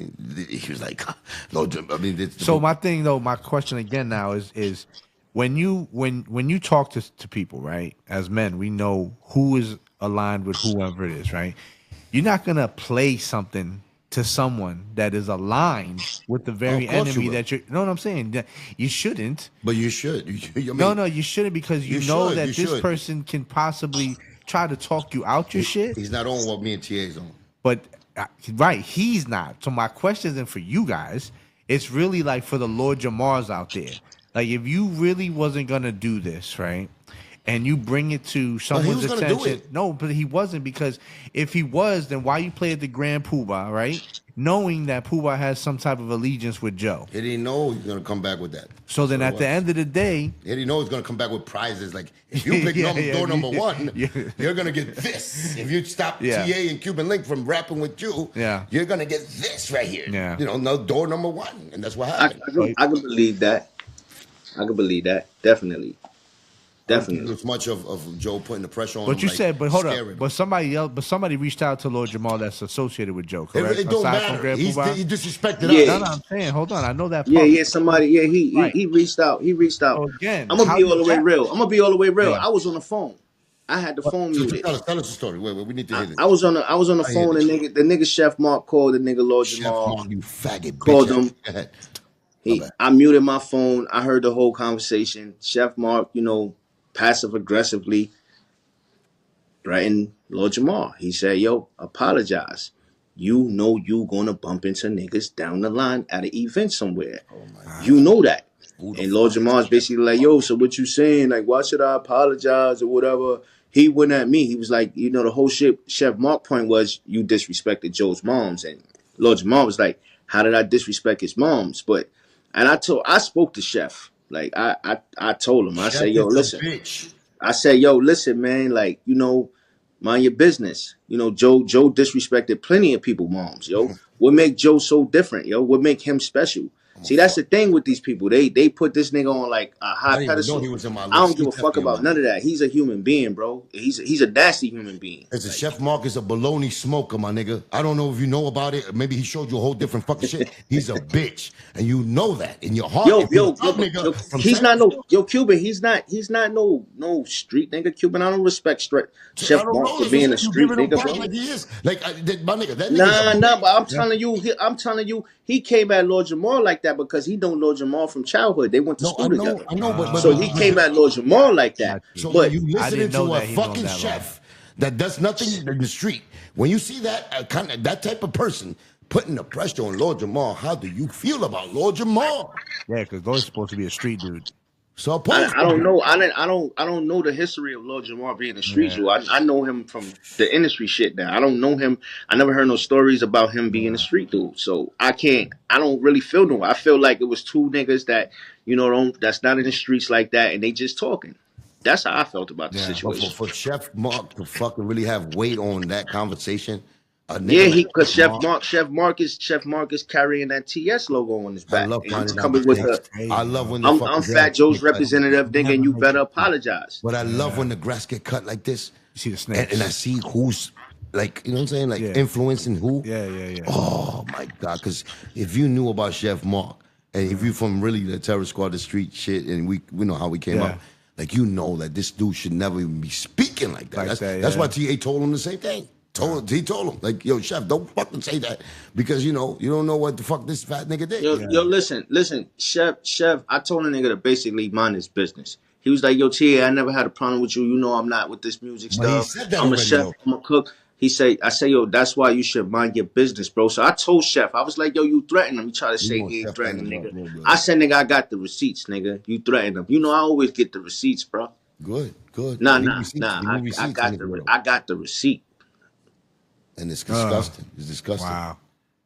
he was like, Lord Jamar. I mean, so my thing though, my question again now is when you talk to people, right? As men, we know who is aligned with whoever it is, right? You're not gonna play something to someone that is aligned with the very enemy that you know what I'm saying? You shouldn't. But you should. No, you shouldn't, because you know that this person can possibly try to talk you out your shit. He's not on what me and TA's on. But right, he's not. So my question isn't for you guys. It's really like for the Lord Jamars out there. Like if you really wasn't gonna do this, right? And you bring it to someone's attention. No, but he wasn't, because if he was, then why you play at the Grand Poobah, right? Knowing that Poobah has some type of allegiance with Joe. He didn't know he was going to come back with that. So then at the end of the day... He didn't know he was going to come back with prizes. Like, if you pick door number one, you're going to get this. If you stop TA and Cuban Link from rapping with you, you're going to get this right here. Yeah. No, door number one. And that's what happened. I can believe that. I can believe that. Definitely. Definitely. As much of Joe putting the pressure on him. But you said, but hold up. But somebody reached out to Lord Jamar that's associated with Joe, correct? It don't matter. He disrespected us. No, I'm saying, hold on. I know that part. Yeah, somebody, he reached out. So again, I'm going to be all the way real. I was on the phone. I had the phone muted. Tell us the story. Wait, we need to hear this. I was on the phone, and the nigga Chef Mark called the nigga Lord Jamar. Chef Mark, you faggot called bitch. him. I muted my phone. I heard the whole conversation. Chef Mark, passive aggressively threatened Lord Jamar. He said, yo, apologize. You know you gonna bump into niggas down the line at an event somewhere. You know that. And Lord Jamar's basically like, yo, so what you saying? Like, why should I apologize or whatever? He went at me. He was like, the whole shit. Chef Mark point was, you disrespected Joe's moms. And Lord Jamar was like, how did I disrespect his moms? I spoke to Chef. Like I told him, I said, yo, listen. I said, yo, listen, man, like, mind your business. Joe disrespected plenty of people, moms, yo. What make Joe so different, yo? What make him special? See, that's the thing with these people. They put this nigga on like a high pedestal. I don't give a fuck about none of that. He's a human being, bro. He's a nasty human being. As a Chef Mark is a baloney smoker, my nigga. I don't know if you know about it. Maybe he showed you a whole different fucking shit. He's a bitch, and you know that in your heart. He's not no Cuban. He's not no street nigga. Cuban, I don't respect Chef Mark for being a street nigga, bro. Like he is. Like my nigga. That nah. But I'm telling you, he came at Lord Jamar like that because he know Lord Jamar from childhood. They went to school together. I know, but so he came at Lord Jamar like that. So but you listening to a fucking chef that does nothing in the street. When you see that that type of person putting the pressure on Lord Jamar, how do you feel about Lord Jamar? Yeah, because Lord's supposed to be a street dude. So I don't know. I don't know the history of Lord Jamar being a street Jew. I know him from the industry shit now. I don't know him. I never heard no stories about him being a street dude. So I don't really feel no. I feel like it was two niggas that that's not in the streets like that, and they just talking. That's how I felt about the situation. For Chef Mark to fucking really have weight on that conversation, a Yeah, nigga like because Mark, Chef Mark is carrying that TS logo on his I back, love and he's finding out coming with That's mistakes. the I crazy, love yo. when the I'm fucking Fat grass Joe's get cut. representative, nigga, and Never you make better it. apologize. But I love when the grass get cut like this, You see the and I snakes. see who's like, you know what I'm saying, like Yeah. influencing who. Yeah. Oh my God! Because if you knew about Chef Mark, and if you from really the Terror Squad, the street shit, and we know how we came Yeah. up, like you know that this dude should never even be speaking like that. Like that's that, that's yeah. why TA told him the same thing. He told him like, yo, Chef, don't fucking say that because you know you don't know what the fuck this fat nigga did. Yo, listen, Chef. I told a nigga to basically mind his business. He was like, yo, T.A., I never had a problem with you. You know I'm not with this music But he stuff. said that I'm a already chef. though. I'm a cook. I say, yo, that's why you should mind your business, bro. So I told Chef, I was like, yo, you threatened him. He tried to You say know he ain't Chef kind threatening, of nigga. real good. I said, nigga, I got the receipts, nigga. You threatened him. You know I always get the receipts, bro. Good. Nah, Leave nah, receipts. nah. Leave I receipts got anywhere though. I got the receipt. And it's disgusting. It's disgusting. Wow.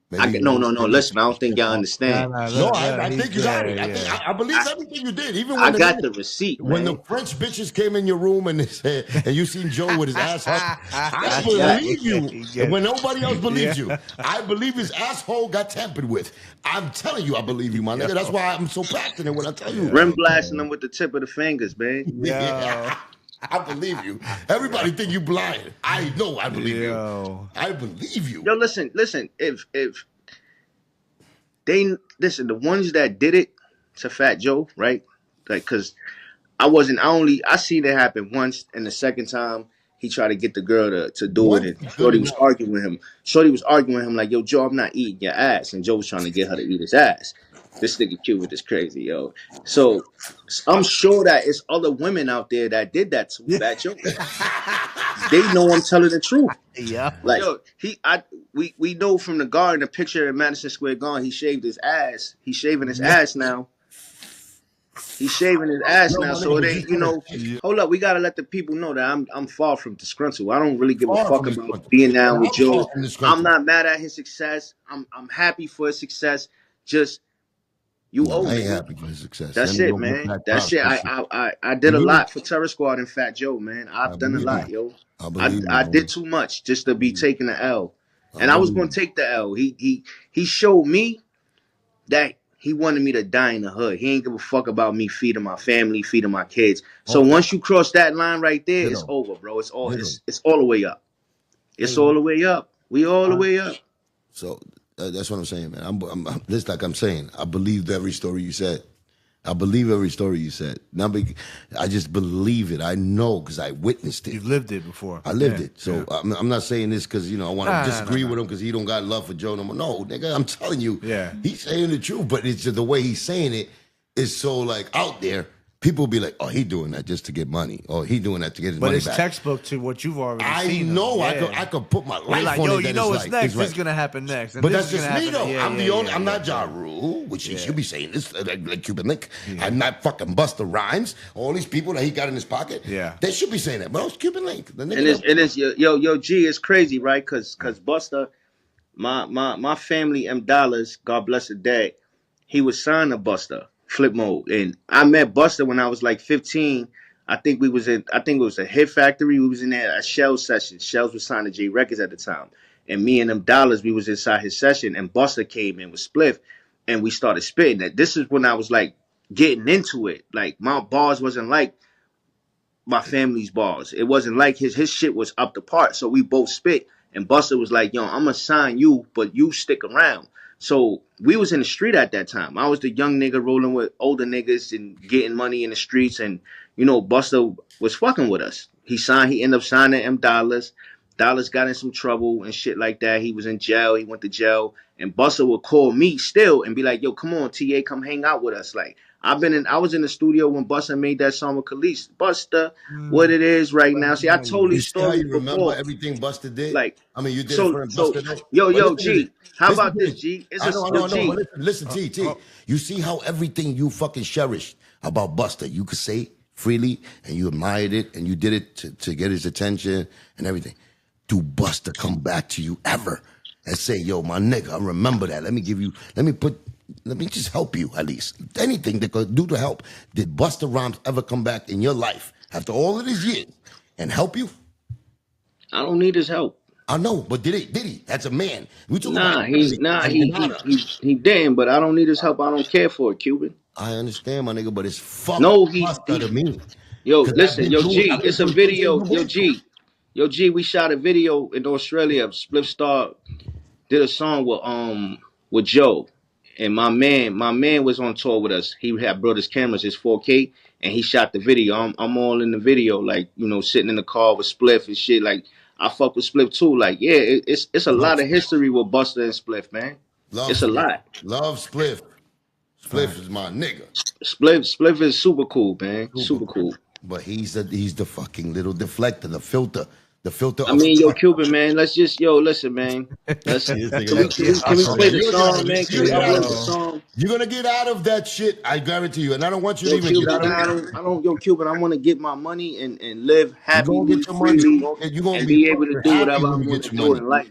Maybe No. Listen, I don't think y'all understand. No, Look, I think you got it. I think yeah. I believe I, everything you did. Even I when the got nigga, the receipt, when the man. French bitches came in your room and they said, and you seen Joe with his ass hugged, I Yeah. believe you. And when nobody else believes you, Yeah. I believe his asshole got tampered with. I'm telling you, I believe you, my nigga. That's why I'm so passionate when I tell you. Rim blasting them with the tip of the fingers, man. Yeah, I believe you. Everybody think you blind. I know. I believe you. Yo. I believe you. Yo, listen. If they listen, the ones that did it to Fat Joe, right? Like, cause I seen it happen once, and the second time he tried to get the girl to do it, Once and is good Shorty was enough. arguing with him. Shorty was arguing with him like, "Yo, Joe, I'm not eating your ass," and Joe was trying to get her to eat his ass. This nigga Cuban is crazy, yo. So I'm sure that it's other women out there that did that to Fat Joe. They know I'm telling the truth. Yeah. Like, yo, we know from the garden, the picture in Madison Square Garden, he shaved his ass. He's shaving his ass now. He's shaving his ass Yo, now, my so nigga, it but ain't, just for hold up, we gotta let the people know that I'm far from disgruntled. I don't really give a far fuck from this about country. being And down with I'm far Joe. from this I'm country. not mad at his success. I'm happy for his success. Just you No, owe, I ain't nigga. happy for his success. That That's nigga it, don't get man. back That's props it. for shit. I did And a you lot for Terror Squad and Fat Joe, man. I I've done a believe you. lot, yo. I believe you, I man. did too much just to be taking the L. I And I was believe gonna you. take the L. He showed me that he wanted me to die in the hood. He ain't give a fuck about me feeding my family, feeding my kids. So Okay. once you cross that line right there, it's Ditto. over, bro. Ditto. It's all the way up. It's all the way up. We all the way up. So that's what I'm saying, man. Just like I'm saying, I believed every story you said. I believe every story you said. I just believe it. I know because I witnessed it. You've lived it before. I lived Yeah, it. So yeah. I'm not saying this because, I want Nah, to nah, disagree nah, with him because he don't got love for Joe no more. No, nigga, I'm telling you. Yeah. He's saying the truth, but it's just the way he's saying it is so like out there. People be like, oh, he doing that just to get money. Or he doing that to get his But money it's back. textbook to what you've already I seen. know. Yeah. I could put my You're life like, on yo, it. you know what's next? This is gonna happen next. And But this that's is just gonna me, happen. though. Yeah, I'm yeah, the only. yeah, I'm yeah, not Ja yeah. Rule, which he should be saying this, like Cuban Link. I'm not fucking Busta Rhymes. All these people that he got in his pocket. Yeah. They should be saying that. But it's Cuban Link. The nigga. And it's yo G, it's crazy, right? Cause Buster, my family M Dollars, God bless the day, he was signed to Buster, Flip Mode. And I met Buster when I was like 15. I think it was a Hit Factory. We was in there at Shell session. Shells was signed to J Records at the time. And me and them Dollars, we was inside his session, and Buster came in with Spliff, and we started spitting that. This is when I was like getting into it. Like my bars wasn't like my family's bars. It wasn't like his shit was up the part. So we both spit. And Buster was like, yo, I'm gonna sign you, but you stick around. So we was in the street at that time. I was the young nigga rolling with older niggas and getting money in the streets. And, Buster was fucking with us. He ended up signing M Dollars. Dollars got in some trouble and shit like that. He was in jail. He went to jail. And Buster would call me still and be like, yo, come on, TA, come hang out with us. Like, I was in the studio when Buster made that song with Khalees. Buster, what it is right now. See, I told You these see how stories you remember before. everything Buster did? Like, I mean, you did it so, for him, so, Buster did. But yo, listen to this. G, how Listen about to this, G? I know. G. But listen, T. You see how everything you fucking cherished about Buster, you could say freely, and you admired it, and you did it to get his attention and everything. Do Buster come back to you ever and say, yo, my nigga, I remember that. Let me just help you at least. Anything they could do to help. Did Busta Rhymes ever come back in your life after all of these years and help you? I don't need his help. I know, but did he? As a man, we talking about Nah, integrity and honor. he didn't. But I don't need his help. I don't care for it, Cuban. I understand, my nigga, but it's fucking No, Buster to me. yo, Cause listen, yo, G, I've been it's a through things ain't video. no way. Yo, G, we shot a video in Australia. Spliff Star did a song with Joe, and my man was on tour with us. He had brought his cameras, his 4K, and he shot the video. I'm all in the video, like sitting in the car with Spliff and shit. Like I fuck with Spliff too. Like yeah, it's a Love lot of Spliff. history with Buster and Spliff, man. Love It's a Spliff. lot. Love Spliff. Spliff is my nigga. Spliff is super cool, man. Super Super cool. cool. But he's the fucking little deflector, the filter I of mean, yo, Cuban, man, let's just, listen, man. Let's This nigga, can we play the You're gonna get out song, of man? it. Can we You're upload the song? gonna get out of that shit. I guarantee you. And I don't want you to Yo, even get Cuban, out of nah, it. yo, Cuban, I want to get my money and live You gonna happily, get your money. freely, You gonna and be be able to fucking do happy whatever I when you want get to your do money. in life.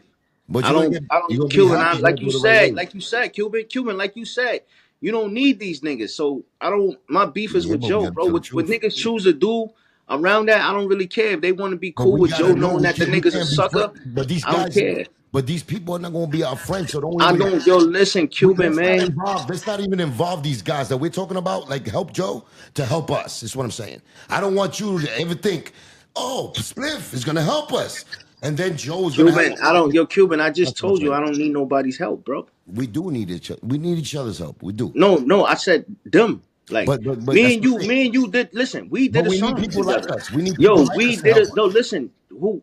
But you're gonna get I you're don't, gonna be Cuban, happy. like Go you through the right way. said, Cuban, like you said, you don't need these niggas. So I don't, my beef is Yeah, with but we Joe, gotta bro. tell the What truth. niggas choose to do around that, I don't really care. If they want to be But cool we with Joe, gotta know knowing that the we nigga's a can't be sucker, friends. But these I don't guys, care. but these people are not gonna be our friends. So don't I even. don't, yo, listen, Cuban, Let's not man. involve. Let's not even involve these guys that we're talking about. Like help Joe to help us. Is what I'm saying. I don't want you to ever think, oh, Spliff is gonna help us, and then Joe is gonna help. Cuban, I don't, yo, Cuban, I just That's what I'm told you I saying. don't need nobody's help, bro. We do need each other. We need each other's help. We do. No, I said them. Like But that's what I'm saying. me and you did. Listen, we But did a we need song people like together. us. We need people Yo, like we us to did help it. us. No, listen,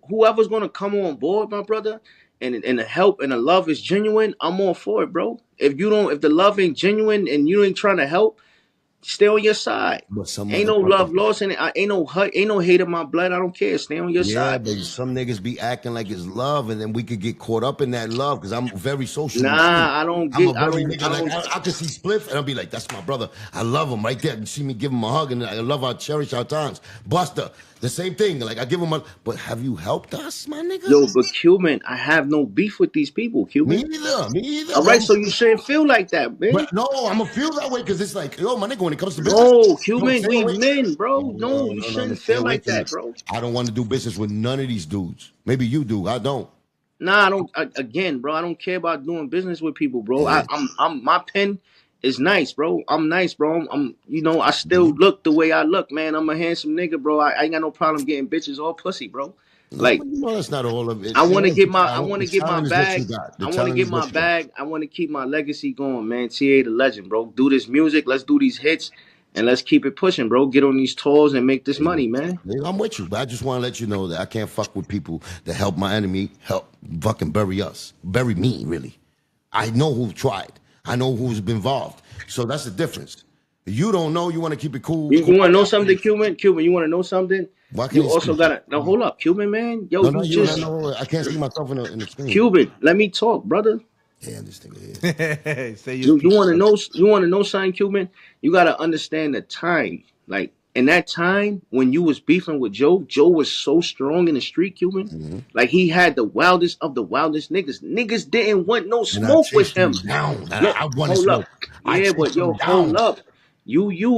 whoever's gonna come on board, my brother, and the help and the love is genuine, I'm all for it, bro. If the love ain't genuine and you ain't trying to help, stay on your side. But some Ain't no motherfuckers. love lost in it. Ain't no hate in my blood. I don't care. Stay on your Yeah, side. but some niggas be acting like it's love, and then we could get caught up in that love because I'm very socially minded. Nah, I don't I'm a get. very nigga. I Like don't. I could see Spliff, and I'll be like, "That's my brother. I love him right there." You see me give him a hug, and I love our cherish our times. Buster, the same thing. Like I give him a. But have you helped us, my nigga? Yo, but Cuban, I have no beef with these people, Me Cuban. either. Me either. All right, so you shouldn't feel like that, man. But no, I'm gonna feel that way because it's like, yo, my nigga, when it comes to business, No, no, Cuban, stay we away. men, bro. No, No, you no, no, no, shouldn't stay feel away like from that, it. bro. I don't want to do business with none of these dudes. Maybe you do. I don't. Nah, I don't. Again, bro, I don't care about doing business with people, bro. Yeah. I'm. My pen is nice, bro. I'm nice, bro. I still look the way I look, man. I'm a handsome nigga, bro. I ain't got no problem getting bitches or pussy, bro. No, Like, but you know that's not all of it. I It want to is get the my. I talent. want The to get my talent is what you bag. got. The I want to talent get is what my you got. bag. I want to keep my legacy going, man. TA the legend, bro. Do this music. Let's do these hits, and let's keep it pushing, bro. Get on these tours and make this money, man. Nigga, I'm with you, but I just want to let you know that I can't fuck with people that help my enemy help fucking bury us. Bury me, really. I know who tried. I know who's been involved. So that's the difference. You don't know. You want to keep it cool. You want to know something, Cuban? Cuban, you want to know something? Why can't You you also speak? gotta now hold up, Cuban man. Yo, No, no, you you. No, just no, I can't see myself in the screen. Cuban. Let me talk, brother. Yeah, this nigga is. Say your You piece. want to know? You want to know something, Cuban? You gotta understand the time. Like in that time when you was beefing with Joe, Joe was so strong in the street, Cuban. Like he had the wildest of the wildest niggas. Niggas didn't want no And I smoke with chased him him. down. Yo, I want to hold up. smoke. I Yeah, but chased yo, him down. hold up.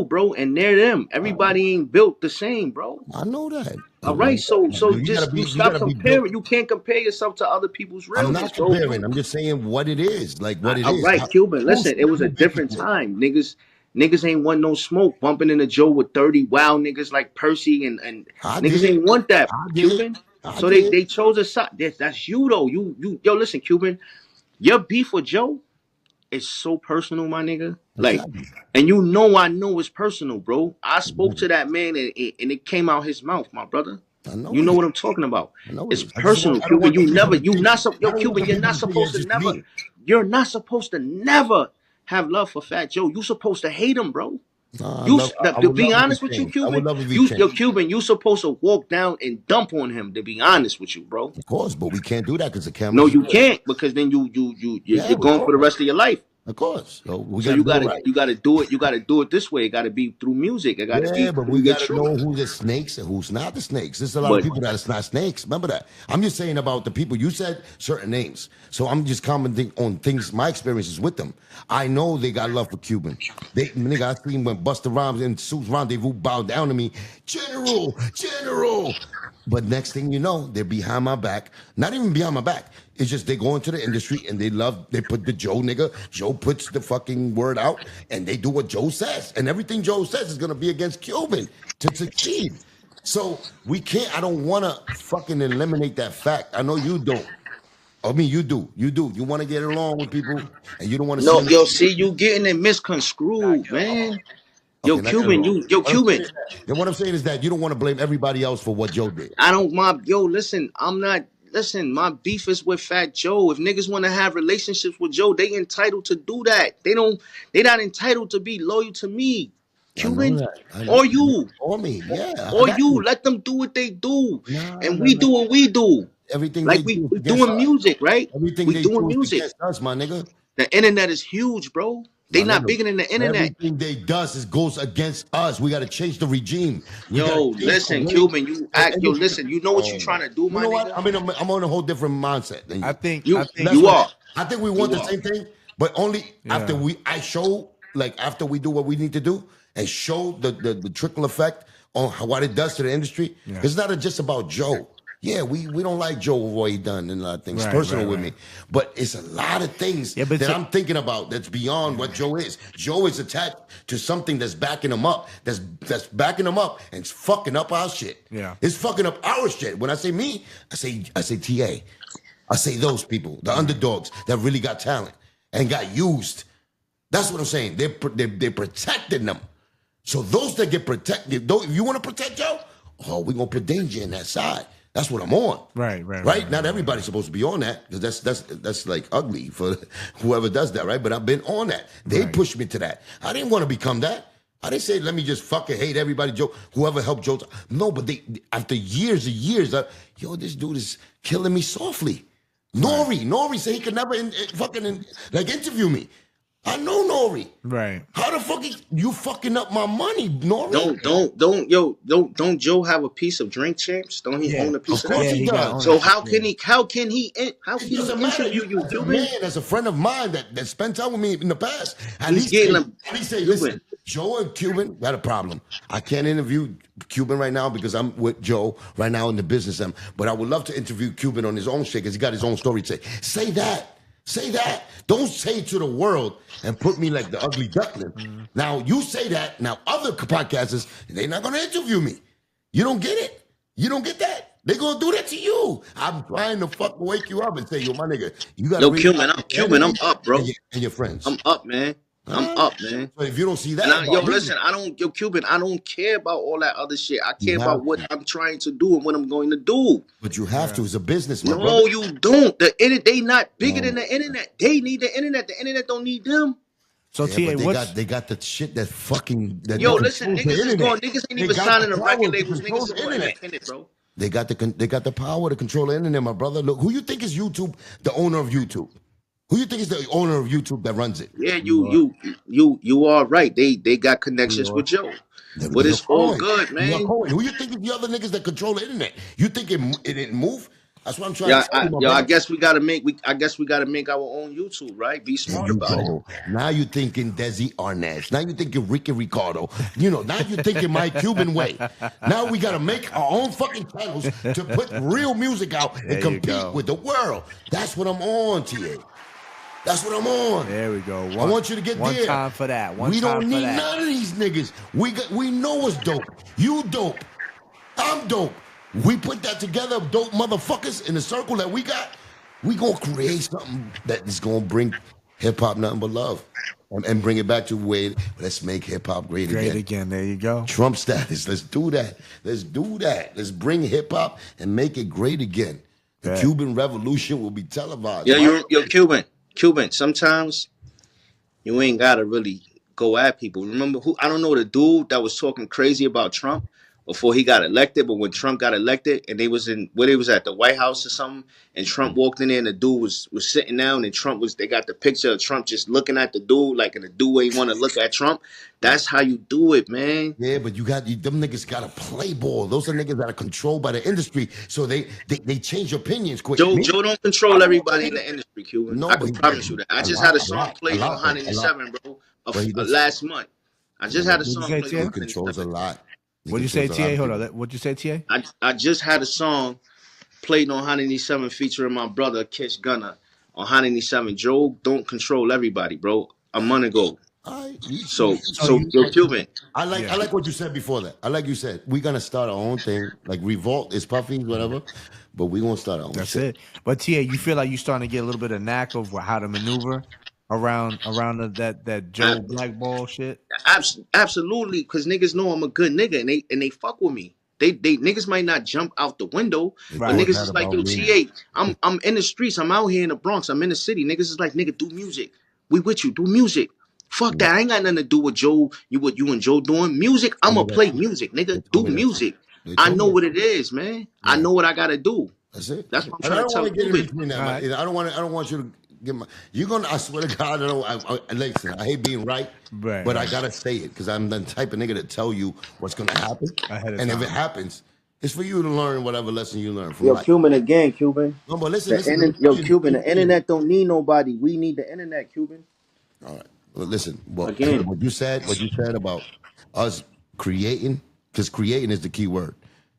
Bro, and they're them. Everybody ain't built the same, bro. I know that. All right, so You stop gotta be built. comparing. You can't compare yourself to other people's I'm realness, not bro. comparing. I'm just saying what it is. Like what it All is. right, Cuban. Most Listen, it was a people be different people. time. Niggas ain't want no smoke. Bumping into Joe with 30 wild niggas like Percy and I niggas did. ain't want that, I did. Cuban. I So did. they chose a side. That's you though. Yo, listen, Cuban. Your beef with Joe is so personal, my nigga. Like, Exactly. and I know it's personal, bro. I spoke to that man and it came out his mouth, my brother. I know You it know is. what I'm talking about. I know it It's is. I just personal, want. I don't Cuban. want the You people never, to think. I yo, don't want Cuban. the people to think it's just me. You're not supposed to never have love for Fat Joe. You supposed to hate him, bro. Nah, I To would be love if honest he with you, changed. I would Cuban, love if he changed. Cuban, you supposed to walk down and dump on him. To be honest with you, bro. Of course, but we can't do that because the No, cameras. you can't because then Yeah, you're we going for the can't. rest of your life. Of course. So we So got to do it right. you gotta do it. You gotta do it this way. It gotta be through music. It gotta Yeah, be but through we your got to truth. know who's the snakes and who's not the snakes. There's a lot of But people that is not snakes. Remember that. I'm just saying about the people you said certain names. So I'm just commenting on things, my experiences with them. I know they got love for Cuban. Nigga, I seen when Busta Rhymes and Suits Rendezvous bowed down to me. General. But next thing you know, they're behind my back. Not even behind my back. It's just they go into the industry and they put the Joe nigga. Joe puts the fucking word out and they do what Joe says. And everything Joe says is gonna be against Cuban to succeed. So we can't, I don't wanna fucking eliminate that fact. I know you don't. I mean, you do. You do. You wanna get along with people and you don't wanna see No, them. yo, see, you getting it misconstrued, man. Yo, Okay, not Cuban, you. Cuban. What I'm saying is that you don't want to blame everybody else for what Joe did. I don't listen, I'm not listen, my beef is with Fat Joe. If niggas want to have relationships with Joe, they entitled to do that. They not entitled to be loyal to me. I know Cuban. that. I know. Or you. Or me. Yeah. I Or got you. Let them do what they do. Nah, And nah, we nah. do what we do. Everything Like they do we is against doing us. music, right? Everything We they doing do is music. against us, my nigga. The internet is huge, bro. They My not nigga. bigger than the internet. Everything they does goes against us. We got to change the regime. We Yo, gotta change the listen, way Cuban, you the act. Yo, industry- listen, you know what you trying to do, You my know what? nigga? I'm on a whole different mindset than you. I think You That's you what are. I think we You want the are. same thing, but only after Yeah. after we do what we need to do and show the trickle effect on what it does to the industry. Yeah. It's not just about Joe. Yeah, we don't like Joe for what he done and a lot of things Right, personal right, with right. me, but it's a lot of things Yeah, but that so- I'm thinking about that's beyond what Joe is. Joe is attached to something that's backing him up, that's backing him up and it's fucking up our shit. Yeah. It's fucking up our shit. When I say me, I say TA. I say those people, the underdogs that really got talent and got used. That's what I'm saying. They're protecting them. So those that get protected, if you want to protect Joe, we're gonna put danger in that side. That's what I'm on. Right. Not everybody's supposed to be on that because that's like ugly for whoever does that, right? But I've been on that. They pushed me to that. I didn't want to become that. I didn't say let me just fucking hate everybody, Joe, whoever helped Joe. No, but they after years and years, yo, this dude is killing me softly. Nori said he could never interview me. I know Nori. Right. How the fuck you fucking up my money, Nori? Don't Joe have a piece of Drink Champs? Don't he own a piece Of of course that? he does. So how can he It doesn't matter. interview you, As a Cuban? man, as a friend of mine that spent time with me in the past, at He's least getting at least say, listen, Joe and Cuban got a problem. I can't interview Cuban right now because I'm with Joe right now in the business. But I would love to interview Cuban on his own shit because he got his own story to say. Say that. Say that. Don't say it to the world and put me like the ugly duckling. Now, you say that. Now, other podcasters, they're not going to interview me. You don't get it. You don't get that. They're going to do that to you. I'm trying to fucking wake you up and say, yo, my nigga, you got to Yo, Cuban, I'm up, bro. And your friends. I'm up, man. I'm up, man. So if you don't see that, And about me, listen, Cuban, I don't care about all that other shit. I care You about have what I'm trying to do and what I'm going to do. but you have to. It's a business, my No, brother. you don't. The internet, they not bigger than the internet. They need the internet. The internet don't need them. So Yeah, TA, but they got the shit that fucking. That Yo, that listen, controls the niggas is internet. going. Niggas ain't They even got signing the the power record to labels. control Niggas is the going internet. independent, bro. They got the power to control the internet, my brother. Look, who you think is YouTube, the owner of YouTube? Who you think is the owner of YouTube that runs it? Yeah, you are right. They got connections with Joe, but it's all good, man. Who you think is the other niggas that control the internet? You think it didn't move? That's what I'm trying to tell you, my brother. I guess we gotta make our own YouTube, right? Be There smart you about it. go. Now you're thinking Desi Arnaz. Now you're thinking Ricky Ricardo. Now you're thinking my Cuban way. Now we got to make our own fucking channels to put real music out and There you compete go. with the world. That's what I'm on, TA. That's what I'm on. There we go. I want you to get one there. time for that. We don't need none of these niggas. We know what's dope. You dope. I'm dope. We put that together, dope motherfuckers, in the circle that we got. We gonna create something that is gonna bring hip hop nothing but love, and bring it back to where let's make hip hop great again. There you go. Trump status. Let's do that. Let's do that. Let's bring hip hop and make it great again. The Yeah. Cuban Revolution will be televised. Yo, Cuban. Sometimes you ain't gotta really go at people. Remember who? I don't know the dude that was talking crazy about Trump before he got elected, but when Trump got elected and they was at the White House or something, and Trump walked in there and the dude was sitting down and they got the picture of Trump just looking at the dude like, and the dude ain't want to look at Trump. That's how you do it, man. Yeah, but them niggas got to play ball. Those are niggas that are controlled by the industry, so they change opinions quick. Joe don't control everybody in the industry, Cuban. No, I but can he promise does. you that. I A just lot, had a a song lot, played a lot, on 107, bro, But he does. last month. I just had a song Okay, played Tim. on He controls a 107. lot. What'd you say, TA? Hold on. What'd you say, TA? I just had a song played on 107 featuring my brother Kish Gunner on 107. Joe don't control everybody, bro. A month ago. So yo, Cuban. I like what you said before that. I like you said we're gonna start our own thing, like Revolt is puffy, whatever. But we're gonna start our own. That's shit. it. But TA, you feel like you're starting to get a little bit of knack of how to maneuver around that Joe blackball shit. Absolutely, because niggas know I'm a good nigga and they fuck with me. They niggas might not jump out the window, Right. but niggas is like, yo, TA, I'm in the streets, I'm out here in the Bronx, I'm in the city. Niggas is like, nigga, do music. We with you, do music. Fuck that. I ain't got nothing to do with Joe. What you and Joe doing. Music, I'ma play music, nigga. Do music. I know what it is, man. I know what I gotta do. That's it. That's what I'm And I trying don't to tell want to get in you. between that. Man. I don't want you to get my. You're gonna. I swear to God, listen. I hate being right, but I gotta say it because I'm the type of nigga to tell you what's gonna happen, and if it happens, it's for you to learn whatever lesson you learn from life. Cuban again, Cuban. No, but listen. Cuban. The internet don't need nobody. We need the internet, Cuban. All right. Well, listen. Well, again, what you said about us creating, because creating is the key word.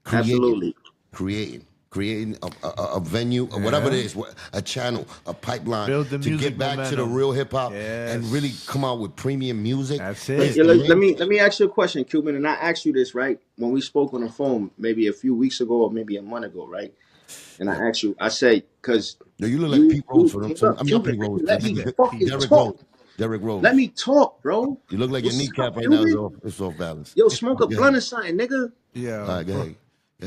Absolutely. Creating a venue or whatever it is, a channel, a pipeline to get back momentum. to the real hip hop and really come out with premium music. That's it. Let me ask you a question, Cuban, and I asked you this right when we spoke on the phone maybe a few weeks ago or maybe a month ago, right? And I asked you, I say, because you look like Pete Rose for them. I'm not Pete Rose. Let me fucking talk. Derrick Rose. Let me talk, bro. You look like your kneecap right now is off balance. Yo, smoke a blunt or something, nigga. Yeah. All right, go ahead.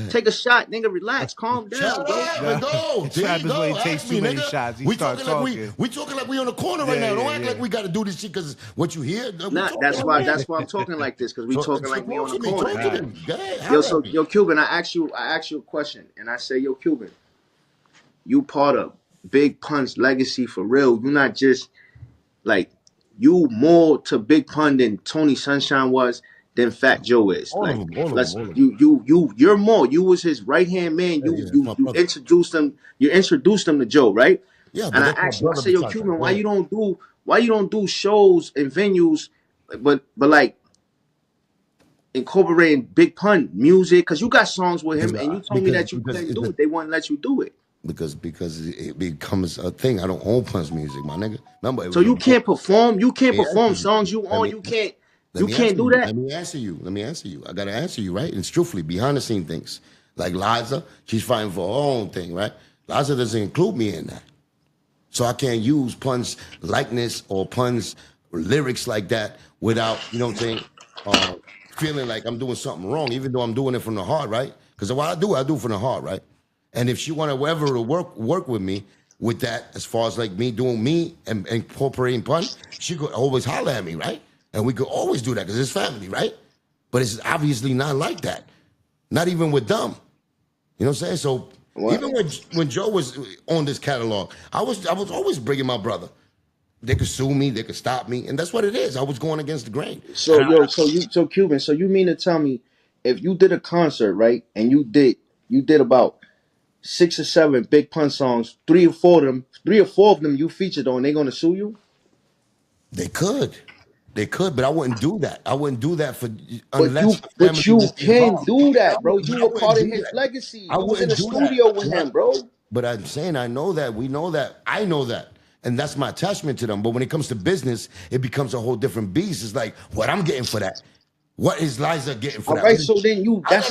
Take a shot, nigga. Relax, calm down, bro. This happens when he takes too many shots. He starts talking. We talking like we on the corner right now. Don't act like we got to do this shit because what you hear. Nah, that's why I'm talking like this because we talking like we on the corner. Yo, yo, Cuban, I asked you a question, and I say, yo, Cuban, you part of Big Pun's legacy for real. You're not just like you more to Big Pun than Tony Sunshine was. Than Fat Joe is. You're more. You was his right hand man. You introduced him. You introduced him to Joe, right? Yeah. And I asked him, I say, yo, Cuban, why you don't do shows and venues, but like incorporating Big Pun music? Because you got songs with him, and you told me that you couldn't do it. They wouldn't let you do it. Because it becomes a thing. I don't own Pun's music, my nigga. Remember, so you can't perform. You can't perform songs you own. You can't. You can't do that. Let me answer you. I gotta answer you, right? And it's truthfully behind the scene things. Like Liza, she's fighting for her own thing, right? Liza doesn't include me in that. So I can't use Pun's likeness or Pun's lyrics like that without, you know what I'm saying, feeling like I'm doing something wrong, even though I'm doing it from the heart, right? Because what I do from the heart, right? And if she wanted whatever to work with me with that, as far as like me doing me and incorporating Pun, she could always holler at me, right? And we could always do that because it's family, right? But it's obviously not like that. Not even with them. You know what I'm saying? So even when Joe was on this catalog, I was always bringing my brother. They could sue me, they could stop me, and that's what it is. I was going against the grain. So so Cuban, so you mean to tell me if you did a concert, right, and you did about 6 or 7 Big Pun songs, 3 or 4 of them you featured on, they gonna sue you? They could, but I wouldn't do that. I wouldn't do that but you can do that, bro. You were part of his legacy. You was in the studio with him, bro. But I'm saying I know that. We know that. I know that. And that's my attachment to them. But when it comes to business, it becomes a whole different beast. It's like, what I'm getting for that? What is Liza getting for that? All right, so then that's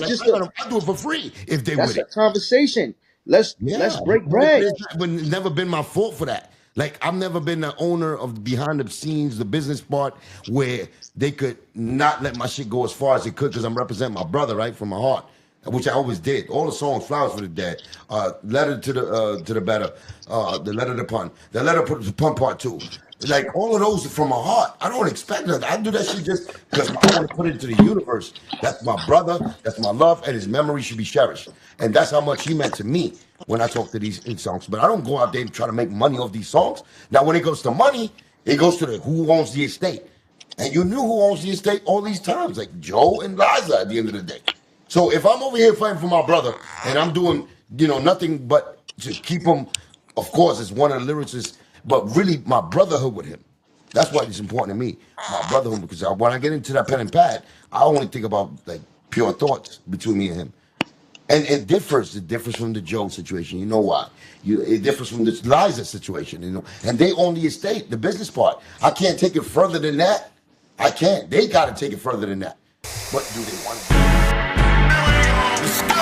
just I'll do it for free if they that's with it. That's a conversation. Let's break bread. It's never been my fault for that. Like, I've never been the owner of behind the scenes, the business part, where they could not let my shit go as far as it could because I'm representing my brother, right, from my heart, which I always did. All the songs, Flowers for the Dead, Letter to the Better, the Letter to Pun, the Letter to Pun Part 2. Like, all of those are from my heart. I don't expect that. I do that shit just because I want to put it into the universe. That's my brother. That's my love, and his memory should be cherished. And that's how much he meant to me when I talk to these songs. But I don't go out there and try to make money off these songs. Now, when it goes to money, it goes to who owns the estate. And you knew who owns the estate all these times, like Joe and Liza at the end of the day. So if I'm over here fighting for my brother, and I'm doing, nothing but to keep him, of course, as one of the lyricists, but really my brotherhood with him. That's why it's important to me, my brotherhood, because when I get into that pen and pad, I only think about like pure thoughts between me and him. And it differs. It differs from the Joe situation. You know why? It differs from the Liza situation. You know, and they own the estate, the business part. I can't take it further than that. I can't. They got to take it further than that. What do they want to do? Let's go.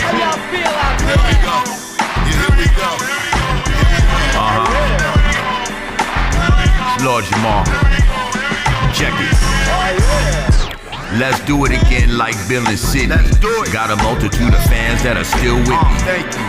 How y'all feel out there? Here we go. Here we go. Lord Jamar. Check it. Let's do it again like Bill and Sidney. Got a multitude of fans that are still with me.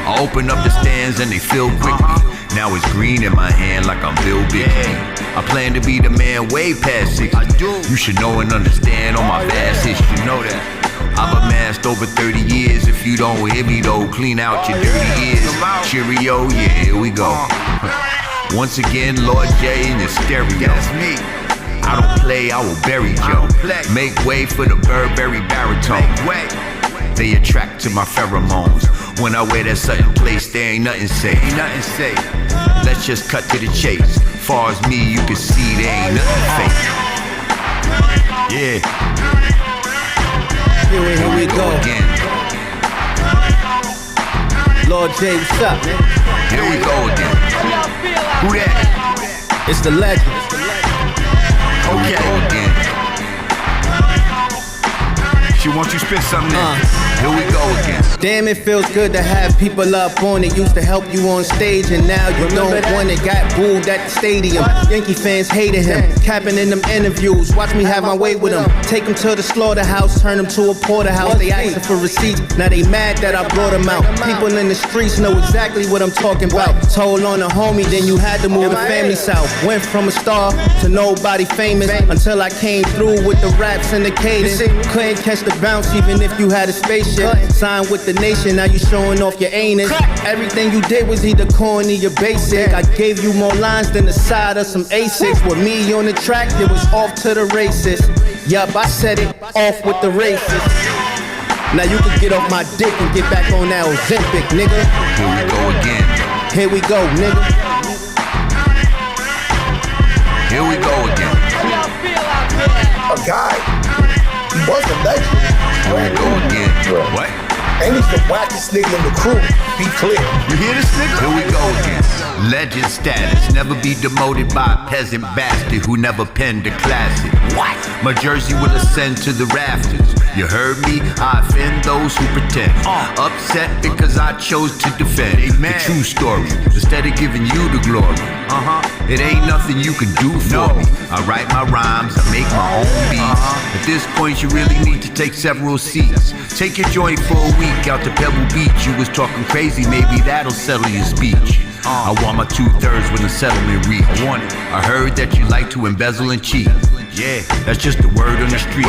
I open up the stands and they fill quickly. Now it's green in my hand like I'm Bill Bixby. I plan to be the man way past 60. You should know and understand all my vast history. You know that. I've amassed over 30 years. If you don't hear me though, clean out your dirty ears. Cheerio, yeah, here we go. Once again, Lord J in the stereo. That's me. I don't play, I will bury Joe. Make way for the Burberry baritone. They attract to my pheromones. When I wear that certain place, there ain't nothing safe. Let's just cut to the chase. Far as me, you can see there ain't nothing fake. Yeah. Here we go again. Lord J, what's up, man? Here we go again. Who that? It's the legend. Okay. Again. She wants you to spit something in. Here we go again. Damn, it feels good to have people up on it. Used to help you on stage, and now you don't want it. Got booed at the stadium. Yankee fans hated him. Capping in them interviews. Watch me have my way with him. Take him to the slaughterhouse, turn him to a porterhouse. They asking for receipts. Now they mad that I brought him out. People in the streets know exactly what I'm talking about. Told on a homie, then you had to move the family south. Went from a star to nobody famous until I came through with the raps and the cadence. Couldn't catch the bounce even if you had a spaceship. Signed with the nation, now you showing off your anus. Everything you did was either corny or basic. I gave you more lines than the side of some A6. With me on the track, it was off to the races. Yup, I said it, off with the races. Now you can get off my dick and get back on that Ozempic, nigga. Here we go again. Here we go, nigga. Here we go again. How y'all feel out there? A guy. He was a legend. Here we go again. What? And he's the wackest nigga in the crew. Be clear. You hear this nigga? Here we go again. Legend status, never be demoted by a peasant bastard who never penned a classic. What? My jersey will ascend to the rafters. You heard me? I offend those who pretend. Upset because I chose to defend the true story instead of giving you the glory. It ain't nothing you can do for me. I write my rhymes, I make my own beats. At this point, you really need to take several seats. Take your joint for a week out to Pebble Beach. You was talking crazy, maybe that'll settle your speech. I want my 2/3 when the settlement reach. I heard that you like to embezzle and cheat. Yeah, that's just the word on the street.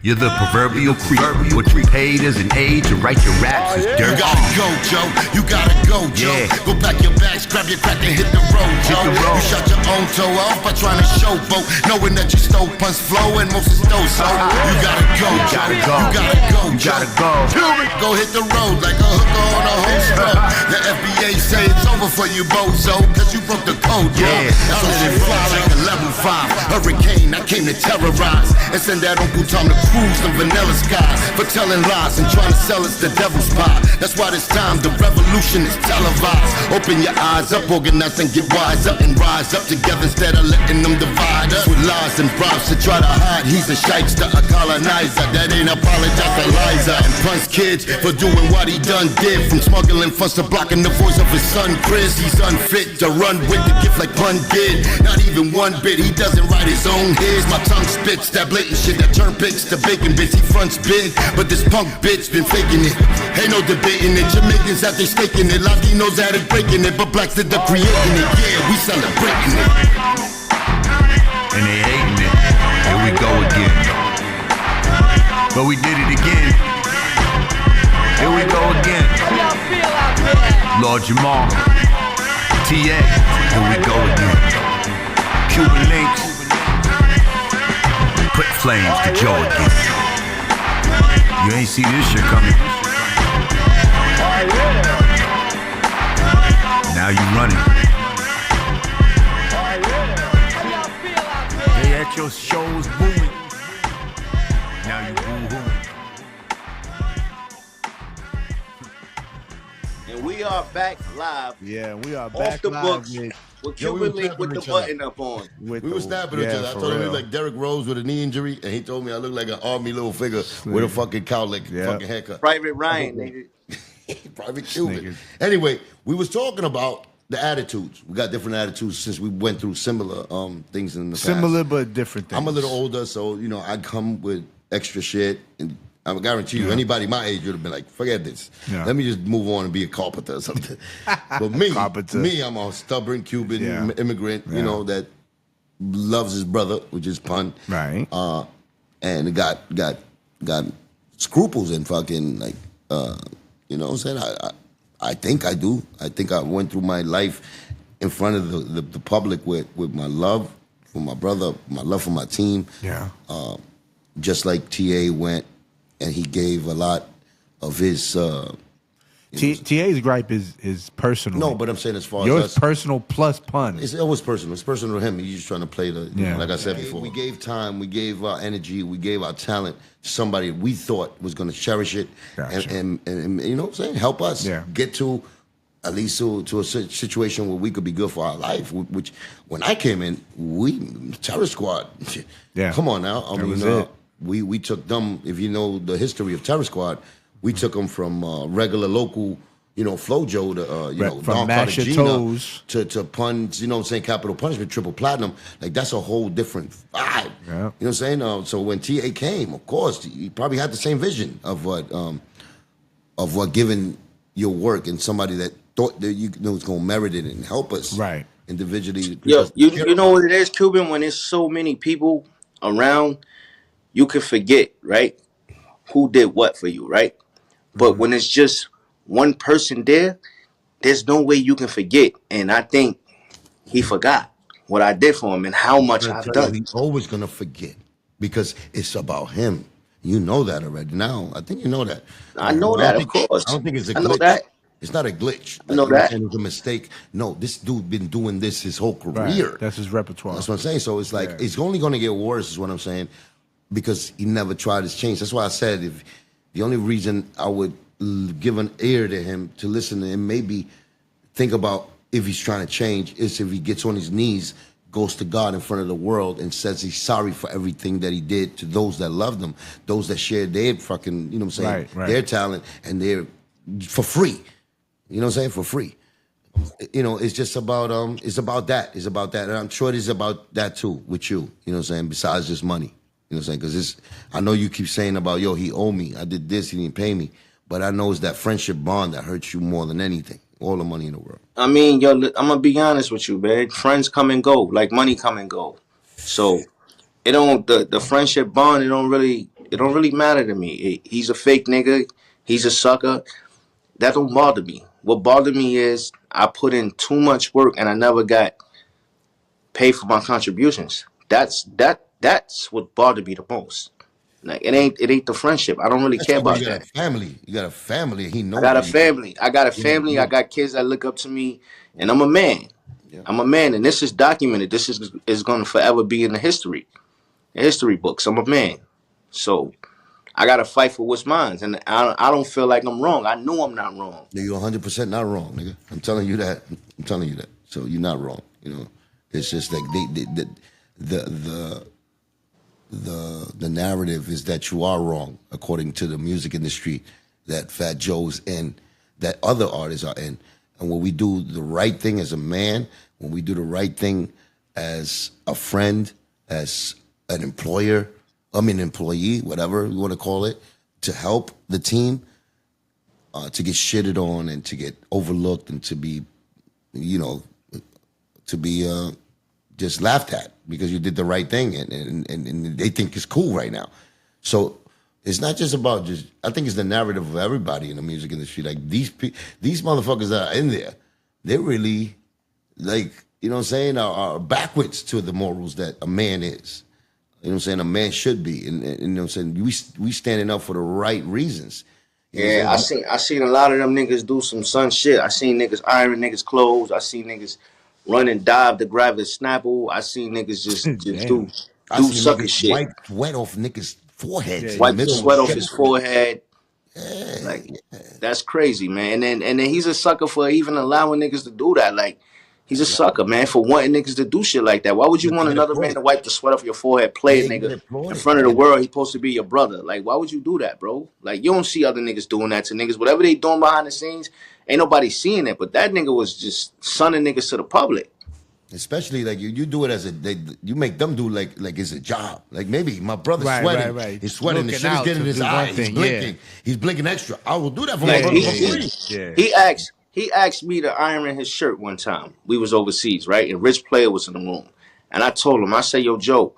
You're the proverbial creep. What you paid as an aide to write your raps is dirt. You gotta go, Joe. You gotta go, Joe. Yeah. Go pack your bags, grab your crack and hit the road, Joe. You shot your own toe off by trying to showboat, knowing that you stole punch flow and most is stole so. You gotta go, Joe. gotta go. You gotta go, You Joe. gotta go. Go hit the road like a hooker on a whole stroke. The FBA say it's over for you, bozo, cause you broke the code, Joe. Yeah. So shit fly like a level 5 hurricane. I came to terrorize and send that Uncle Tom to cruise some vanilla skies for telling lies and trying to sell us the devil's pie. That's why this time the revolution is televised. Open your eyes up, organize and get wise up and rise up together instead of letting them divide us with lies and bribes to try to hide. He's a shyster, a colonizer that ain't apologize to Liza and punch kids for doing what he done did. From smuggling funds to blocking the voice of his son Chris. He's unfit to run with the gift like Pun did. Not even one bit, he doesn't write his own hits. My tongue spits that blatant shit that turn pigs to bacon bits. He fronts big, but this punk bitch been faking it. Ain't no debating it. Jamaicans out there staking it. Latinos out there breaking it, but blacks did the creating it. Yeah, we celebrating it. And they hating it. Here we go again. But we did it again. Here we go again. How y'all feel out there? Lord Jamar. TA. Here we go again. Cuban Links. Put flames to Joe again. You ain't see this shit coming. Now you running. They at your shows booing. Now you boo-hooing. And we are back live. Yeah, we are Off back the live books with with Yo, we Cuban was Link with the snapping each other. button up on. with We the, were snapping yeah, each other. I for told him he real. looked like Derrick Rose with a knee injury, and he told me I look like an army little figure with a fucking cowlick fucking haircut. Private Ryan, nigga. Private Cuban. Niggas. Anyway, we was talking about the attitudes. We got different attitudes since we went through similar things in the past. Similar but different things. I'm a little older, so I come with extra shit, and I guarantee you, anybody my age would have been like, "Forget this. Yeah. Let me just move on and be a carpenter or something." But me, I'm a stubborn Cuban immigrant, that loves his brother, which is pun, right? And got scruples and fucking like, you know what I'm saying? I think I do. I think I went through my life in front of the public with my love for my brother, my love for my team. Yeah. Just like TA went, and he gave a lot of his. TA's gripe is personal. No, but I'm saying as far yours as us, personal plus pun. it's always personal. It's personal to him. He's just trying to play the. Like I said before, we gave time, we gave our energy, we gave our talent to somebody we thought was going to cherish it, and you know what I'm saying, help us get to at least to a situation where we could be good for our life. Which when I came in, we Terror Squad. Yeah, come on now. I mean, we took them. If you know the history of Terror Squad, we took them from regular local, Flojo to from Don Mash Your Cartagena Toes to puns, you know what I'm saying, Capital Punishment, Triple Platinum. Like that's a whole different vibe. Yeah. You know what I'm saying? So when TA came, of course, he probably had the same vision of what giving your work and somebody that thought that you was gonna merit it and help us individually. Yo, you know what it is, Cuban? When there's so many people around, you can forget, right? Who did what for you, right? But when it's just one person there, there's no way you can forget. And I think he forgot what I did for him and how much I've done. He's always gonna forget because it's about him. You know that already. Now I think you know that. I know that, of course. I don't think it's a glitch. I know that. It's not a glitch. I know that. It's a mistake. No, this dude been doing this his whole career. Right. That's his repertoire. That's what I'm saying. So it's like it's only going to get worse, is what I'm saying, because he never tried his change. That's why I said if the only reason I would give an ear to him to listen to him, maybe think about if he's trying to change, is if he gets on his knees, goes to God in front of the world and says he's sorry for everything that he did to those that loved him, those that shared their fucking, you know what I'm saying, their talent and their for free. You know what I'm saying? For free. It's just about it's about that. It's about that. And I'm sure it is about that too with you. You know what I'm saying? Besides just money. You know what I'm saying? Because I know you keep saying about, he owed me. I did this, he didn't pay me. But I know it's that friendship bond that hurts you more than anything. All the money in the world. I mean, yo, I'm gonna be honest with you, man. Friends come and go, like money come and go. So it don't the friendship bond. It don't really matter to me. He's a fake nigga. He's a sucker. That don't bother me. What bothered me is I put in too much work and I never got paid for my contributions. That's what bothered me the most. Like it ain't the friendship. I don't really care about that. You got a family. He knows. I got a family. I got kids that look up to me, and I'm a man. Yeah. I'm a man, and this is documented. This is going to forever be in the history books. I'm a man, so I got to fight for what's mine, and I don't feel like I'm wrong. I know I'm not wrong. You're 100% not wrong, nigga. I'm telling you that. So you're not wrong. It's just like the narrative is that you are wrong according to the music industry that Fat Joe's in, that other artists are in. And when we do the right thing as a man, when we do the right thing as a friend, as an employee, whatever you want to call it, to help the team, to get shitted on and to get overlooked and to be, just laughed at because you did the right thing and they think it's cool right now. So it's not just about I think it's the narrative of everybody in the music industry. Like these motherfuckers that are in there, they're really like, you know what I'm saying, are backwards to the morals that a man is. You know what I'm saying? A man should be. And you know what I'm saying? We standing up for the right reasons. You know Yeah, what I'm saying? I seen a lot of them niggas do some son shit. I seen niggas iron niggas clothes. I seen niggas run and dive to grab his snapple. I seen niggas just Damn. I do seen sucker niggas shit. wipe sweat off niggas' foreheads in the Wipe the middle of sweat the off show. his forehead. Yeah, Like that's crazy, man. And then he's a sucker for even allowing niggas to do that. Like he's a sucker, man, for wanting niggas to do shit like that. Why would you want get another man applauded. to wipe the sweat off your forehead, play a Yeah, get nigga in applauded. front of the world? He's supposed to be your brother. Like why would you do that, bro? Like you don't see other niggas doing that to niggas. Whatever they doing behind the scenes, ain't nobody seeing it. But that nigga was just sunning niggas to the public. Especially like you do it as you make them do like it's a job. Like maybe my brother's Right, sweating, right. he's sweating, the Looking shit is out getting in to his do one eye, he's thing, blinking, he's blinking extra. I will do that for my Like brother for free. he asked me to iron his shirt one time. We was overseas, right? And Rich Player was in the room. And I told him, I said, yo, Joe,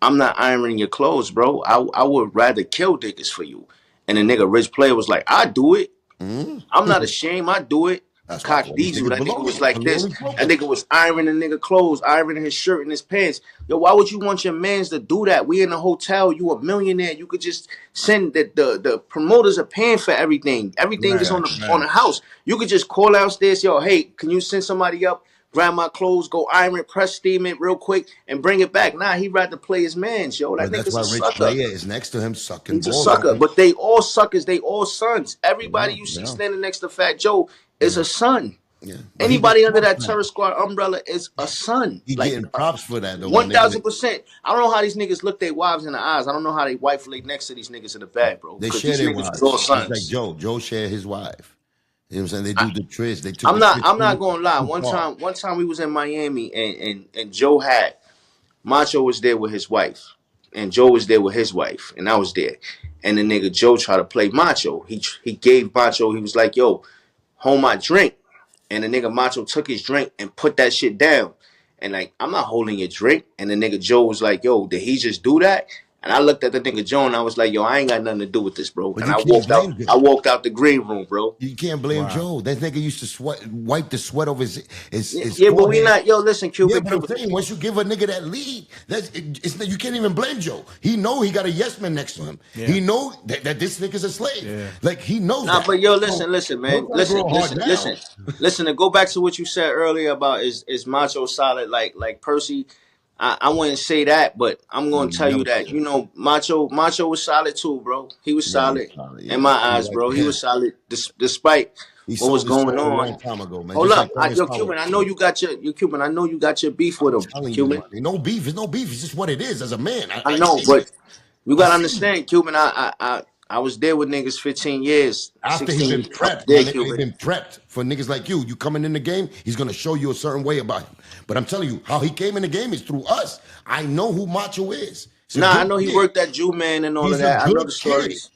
I'm not ironing your clothes, bro. I would rather kill niggas for you. And the nigga Rich Player was like, I do it. I'm not ashamed. I do it. That's why I Cock call these Diesel. niggas That nigga was baloney. like this. That nigga was ironing nigga clothes, ironing his shirt and his pants. Yo, why would you want your mans to do that? We in a hotel. You a millionaire. You could just send the promoters are paying for everything. Everything is on the house. You could just call downstairs. Yo, hey, can you send somebody up? Grab my clothes, go iron it, press steam it real quick, and bring it back. Nah, he rather play his mans, yo. That But that's nigga's why a Rich sucker. Player is next to him sucking He's a balls. sucker, but they all suckers. They all sons. Everybody you see standing next to Fat Joe is a son. Yeah. Anybody under that Terror Squad umbrella is a son. He Like getting props for that though. 1,000%. I don't know how these niggas look their wives in the eyes. I don't know how they wife lay next to these niggas in the bed, bro. They Because share these their niggas wives. is all It's sons. like Joe share his wife. You know what I'm saying? They do the tris. They took I'm not gonna lie. too far. One time we was in Miami and Joe had Macho was there with his wife, and Joe was there with his wife, and I was there. And the nigga Joe tried to play Macho. He gave Macho. He was like, "Yo, hold my drink." And the nigga Macho took his drink and put that shit down. And like, I'm not holding your drink. And the nigga Joe was like, yo, did he just do that? And I looked at the nigga Joe and I was like, yo, I ain't got nothing to do with this, bro. But and you I can't walked out. blame him. I walked out the green room, bro. You can't blame Joe. That nigga used to wipe the sweat off his Yeah, but we forehead. not. Yo, listen, Cuban. Yeah, but I'm saying, once you give a nigga that lead, you can't even blame Joe. He know he got a yes man next to him. Yeah. He know that this nigga's a slave. Yeah. Like he knows Nah, that. but yo, listen, man. don't try to grow hard now. Listen. To go back to what you said earlier about is Macho solid like Percy. I wouldn't say that, but I'm gonna tell you that Macho was solid too, bro. He was solid in my eyes, bro. He was solid despite what was going on. A long time ago, man. Hold Just up, like yo, Cuban. I know you got your beef with him, Cuban. No beef. It's no beef. It's just what it is as a man. I know, but you gotta understand, Cuban. I was there with niggas 15 years. After he's been prepped, he's been prepped for niggas like you. You coming in the game, he's gonna show you a certain way about him. But I'm telling you, how he came in the game is through us. I know who Macho is. I know he worked at Jew Man and all of that. I know the stories.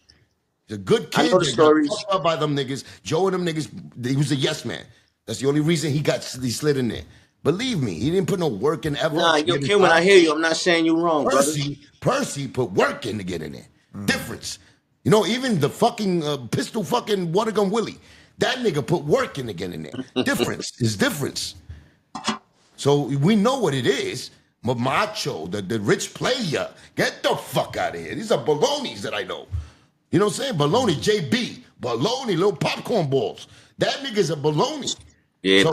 He's a good kid. I know the stories. Got fucked up by them niggas. Joe and them niggas, he was a yes man. That's the only reason he slid in there. Believe me, he didn't put no work in ever. Nah, yo, Cuban, I hear you. I'm not saying you wrong, brother. Percy put work in to get in there. Difference. You know, even the fucking pistol fucking water gun Willie, that nigga put work in to get in there. Difference is difference. So we know what it is. But Macho, the rich player, get the fuck out of here. These are balonies that I know. You know what I'm saying? Baloney, JB, baloney, little popcorn balls. That nigga's a baloney. Yeah, so,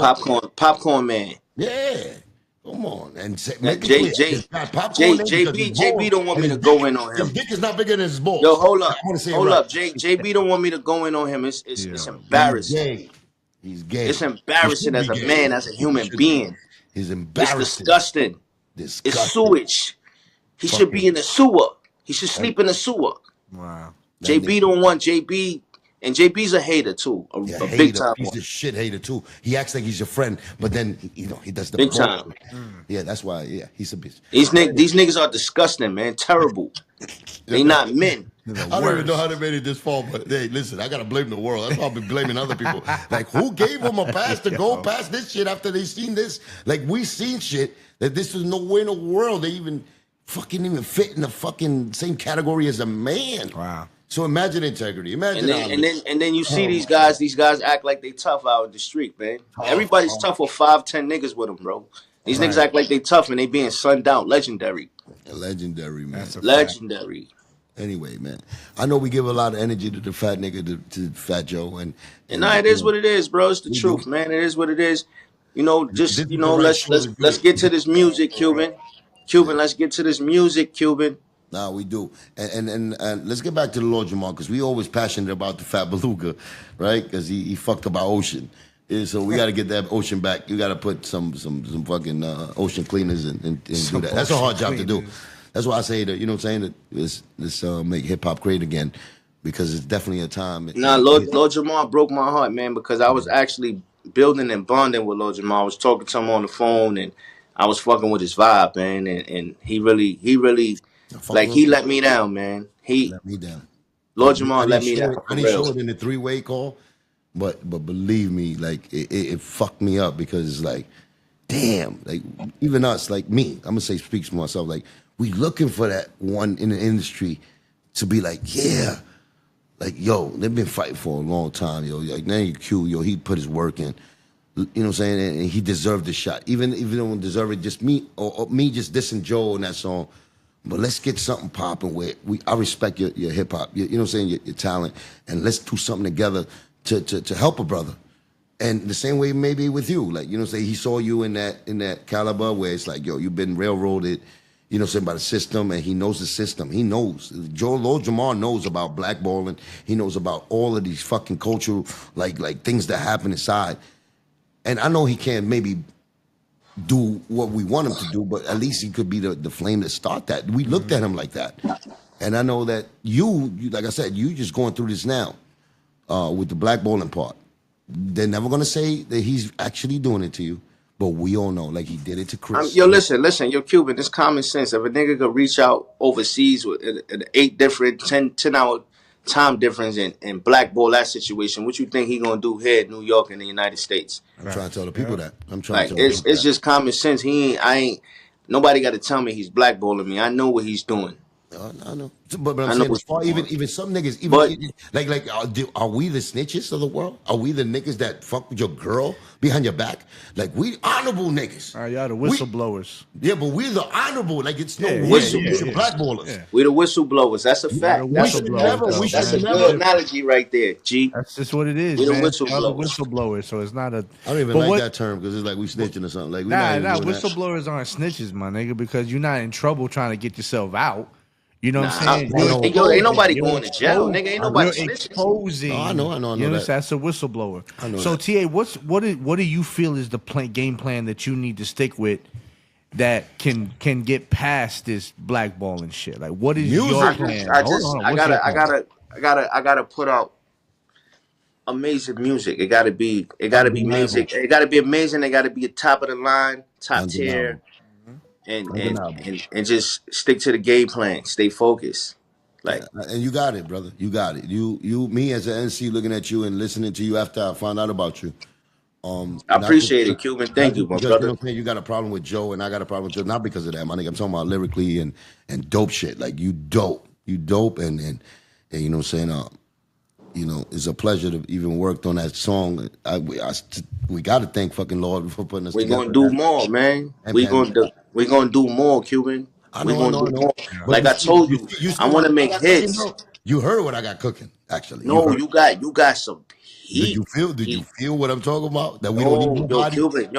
popcorn man. Yeah. Come on. And JB don't want me to go in on him. His dick is not bigger than his balls. Yo, hold up. JB don't want me to go in on him. It's embarrassing. He's gay. It's embarrassing as a man, as a human being. He's embarrassing. It's disgusting. It's sewage. He should be in the sewer. He should sleep in the sewer. Wow. JB don't want JB. And JB's a hater too, a big time. He's a shit hater too. He acts like he's your friend, but then he does the big time. Yeah, that's why. Yeah, he's a bitch. These niggas are disgusting, man. Terrible. They not men. I don't even know how they made it this far, but hey, listen, I gotta blame the world. That's why I've been blaming other people. Like, who gave them a pass to go past this shit after they seen this? Like, we seen shit that this is nowhere in the world they even fit in the fucking same category as a man. Wow. So imagine integrity. Imagine and then you see these guys act like they tough out in the street, man. Everybody's tough with 5-10 niggas with them, bro. These niggas act like they tough and they being sunned out. Legendary. Legendary, man. That's a Legendary. Anyway, man, I know we give a lot of energy to the fat nigga, to Fat Joe, and Nah, it is what it is, bro. It's the truth, man. It is what it is. You know, This is just the right show to do let's it. get to this music, Cuban. Let's get to this music, Cuban. Nah, we do, and let's get back to the Lord Jamar, because we always passionate about the Fat Beluga, right? Because he fucked up our ocean. Yeah, so we got to get that ocean back. You got to put some fucking ocean cleaners and do that. That's a hard job to do. That's why I say that, you know what I'm saying, that let's make hip hop great again, because it's definitely a time. Nah, Lord Jamar broke my heart, man, because I was actually building and bonding with Lord Jamar. I was talking to him on the phone, and I was fucking with his vibe, man, and he really like, he let me down, man. He let me down. Lord Jamar let me down. I didn't show it in the three-way call, but believe me, like it fucked me up, because it's like, damn, like even us, like me, I'm gonna say, speaks for myself, like we looking for that one in the industry to be like, yeah, like, yo, they've been fighting for a long time, yo. Like, now you Q, yo, he put his work in. You know what I'm saying? And he deserved the shot. Even though he deserved it, just me or me just dissing Joe in that song. But let's get something popping where I respect your hip hop, you know what I'm saying, your talent, and let's do something together to help a brother. And the same way maybe with you, like, you know what I'm saying, he saw you in that caliber where it's like, yo, you've been railroaded, you know what I'm saying, by the system, and he knows the system. He knows. Lord Jamar knows about blackballing. He knows about all of these fucking cultural, like things that happen inside. And I know he can't maybe do what we want him to do, but at least he could be the flame that start that. We looked at him like that. And I know that you, like I said, you just going through this now with the blackballing part. They're never going to say that he's actually doing it to you, but we all know, like he did it to Chris. Yo, listen, yo, Cuban, it's common sense. If a nigga could reach out overseas with an 8 different 10-hour time difference and blackball that situation, what you think he gonna do here in New York in the United States? I'm trying to tell the people that. I'm trying Like, to tell it's just common sense. Nobody got to tell me he's blackballing me. I know what he's doing. I know, but I'm saying, as far even some niggas, are we the snitches of the world? Are we the niggas that fuck with your girl behind your back? Like, we honorable niggas. Y'all the whistleblowers. Yeah, but we're the honorable. Like, it's no blackballers. Yeah. We the whistleblowers. That's a fact. That's a good analogy right there, G. That's just what it is, We the man. whistleblowers. Y'all the whistleblowers, so it's not a. I don't even like that term, because it's like we snitching or something. Like, Nah, whistleblowers aren't snitches, my nigga, because you're not in trouble trying to get yourself out. You know what I'm saying? Ain't nobody going to jail, nigga. Ain't nobody exposing. I know you know that. That's a whistleblower. I know so, that. TA, what do you feel is the game plan that you need to stick with that can get past this blackballing shit? Like, what is your plan? I gotta put out amazing music. It gotta be music. It gotta be amazing. It gotta be a top of the line, top tier. And just stick to the game plan. Stay focused. Like, and you got it, brother. You got it. Me as an NC looking at you and listening to you after I found out about you. I appreciate it, Cuban. Thank you, my brother. You got a problem with Joe, and I got a problem with Joe. Not because of that, my nigga. I'm talking about lyrically and dope shit. Like, you dope, and you know what I'm saying. You know, it's a pleasure to even worked on that song. We got to thank fucking Lord for putting us together. We're gonna do more, man. We're gonna do more, Cuban. We're gonna do more. Like I told you, I want to make hits. You heard what I got cooking, actually. No, you got some heat. Did you feel what I'm talking about? That we don't need nobody? Cuban.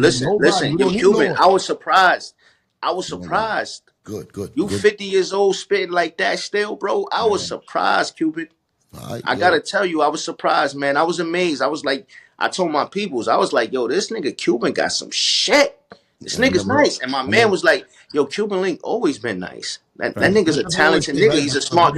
Listen, Cuban. I was surprised. Good. You 50 years old spitting like that still, bro. I was surprised, Cuban. I gotta tell you, I was surprised, man. I was amazed. I was like, I told my peoples, I was like, yo, this nigga Cuban got some shit. This nigga's nice. And my man was like, yo, Cuban Link always been nice. That nigga's a talented nigga. He's a smart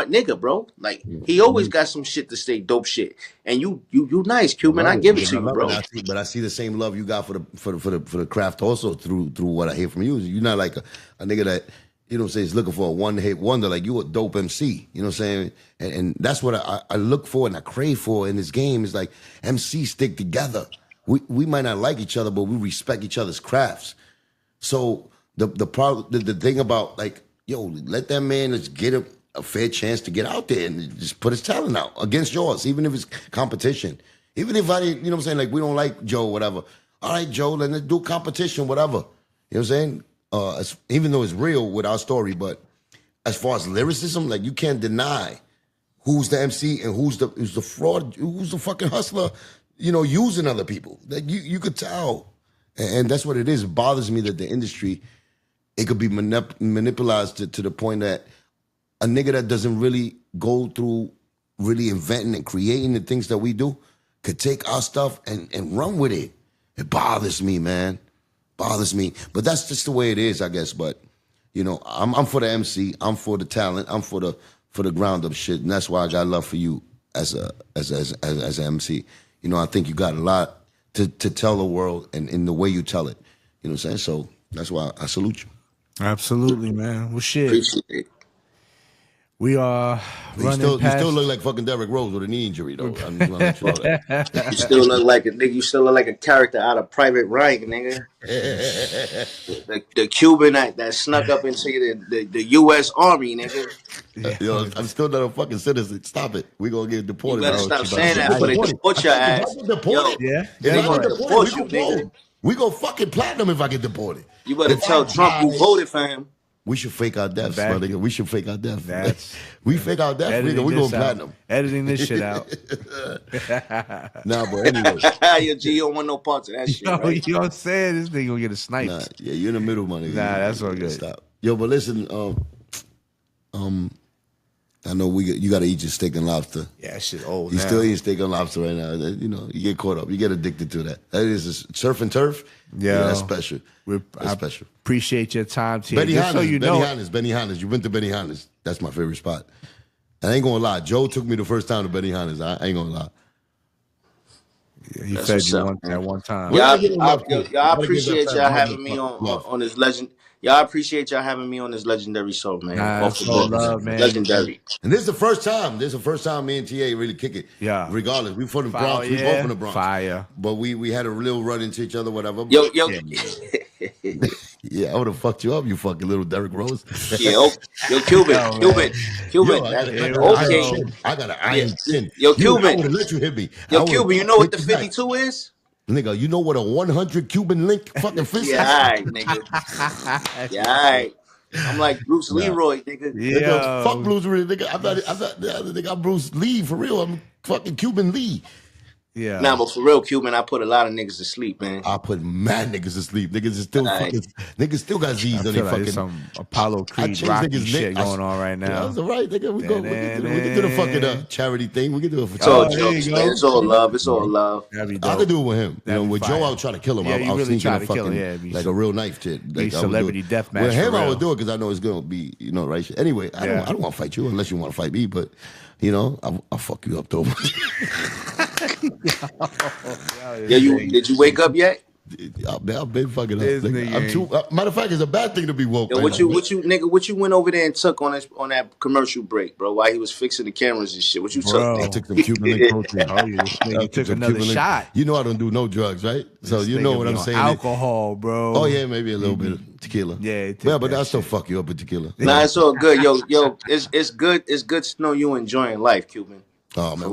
nigga, bro. Like, he always got some shit to say, dope shit. And you nice, Cuban. I give it to you, bro. But I see the same love you got for the craft also through what I hear from you. You're not like a nigga that, you know what I'm saying, is looking for a one-hit wonder. Like, you a dope MC. You know what I'm saying? And that's what I look for and I crave for in this game, is like MCs stick together. We might not like each other, but we respect each other's crafts. So the thing about, like, yo, let that man just get a fair chance to get out there and just put his talent out against yours, even if it's competition. Even if I didn't, you know what I'm saying, like, we don't like Joe or whatever. all right, Joe, let's do competition, whatever. You know what I'm saying? Even though it's real with our story, but as far as lyricism, like you can't deny who's the MC and who's the fraud, who's the fucking hustler, using other people. Like you could tell. And that's what it is. It bothers me that the industry, it could be manipulated to the point that a nigga that doesn't really go through really inventing and creating the things that we do could take our stuff and run with it. It bothers me, man. Bothers me. But that's just the way it is, I guess. But, I'm for the MC. I'm for the talent. I'm for the ground up shit. And that's why I got love for you as an MC. I think you got a lot to tell the world and in the way you tell it. You know what I'm saying? So that's why I salute you. Absolutely, man. Well, shit. Appreciate it. We are running You past... still look like fucking Derrick Rose with a knee injury, though. I'm just want to let you know that. You still look like a nigga. You still look like a character out of Private Ryan, nigga. the Cuban that snuck up into the U.S. Army, nigga. Yo, I'm still not a fucking citizen. Stop it. We gonna get deported. You better stop saying that before they deport your ass. Yo, yeah. If I get deport you, deported, nigga. we go fucking platinum if I get deported. You better tell Trump you voted for him. We should fake our deaths, my nigga. We should fake our deaths. We fake our deaths, nigga. We go platinum. Editing this shit out. Nah, but anyway. Yo, G, you don't want no parts of that shit, right? You know what I'm saying? This nigga gonna get a snipe. Nah, yeah, you're in the middle, my nigga. Nah, that's all good. Stop. Yo, but listen, I know you got to eat your steak and lobster. Yeah, that shit old. You still eat steak and lobster right now. You get caught up. You get addicted to that. That is surf and turf. Yeah, that's special. That's special. Appreciate your time, T. Benny Hannes. You went to Benny Hannes. That's my favorite spot. And I ain't gonna lie. Joe took me the first time to Benny Hannes. I ain't gonna lie. Yeah, he fed you at one time. Yeah, I appreciate y'all having me on this legend. Y'all appreciate y'all having me on this legendary show, man. Off the book, love, man. Legendary. And this is the first time. Me and TA really kick it. Yeah. Regardless, we from the Bronx. We both from the Bronx. Fire. But we had a little run into each other, whatever. Yo. Yeah, I would have fucked you up, you fucking little Derrick Rose. Yo, Cuban. Yo, I got an iron chin. Yo, Cuban. I would have let you hit me. Yo, Cuban, you know what the 52 is? Nigga, you know what a 100 Cuban link fucking fist is? Yeah, all right, nigga. Yeah, all right. I'm like Bruce Leroy, nigga. Yeah. Nigga, fuck Bruce Leroy, nigga. I'm not the other nigga. I'm Bruce Lee, for real. I'm fucking Cuban Lee. Yeah. Nah, but for real, Cuban, I put a lot of niggas to sleep, man. I put mad niggas to sleep. Niggas is still fucking. Niggas still got Z's on their like fucking. Some Apollo Creed Rocky shit going on right now. That's all right, nigga. We can do the fucking charity thing. We can do it for it's all jokes, man. It's all love. It's all love. I could do it with him. With Joe, I would try to kill him. Yeah, I was really thinking of fucking like a real knife shit. Like celebrity death match. With him, I would do it because I know it's gonna be right. Anyway, I don't want to fight you unless you want to fight me, but I'll fuck you up though. Did you wake up yet? I've been fucking up. I'm too. Matter of fact, it's a bad thing to be woke. Yo, what you went over there and took on that commercial break, bro? While he was fixing the cameras and shit. What you took? I took some Cuban Link protein. You took another shot. You know I don't do no drugs, right? So you know what I'm saying. Alcohol, bro. Oh yeah, maybe a little bit of tequila. Yeah, but I still fuck you up with tequila. Nah, it's all good. Yo, it's good. It's good to know you enjoying life, Cuban. Oh man,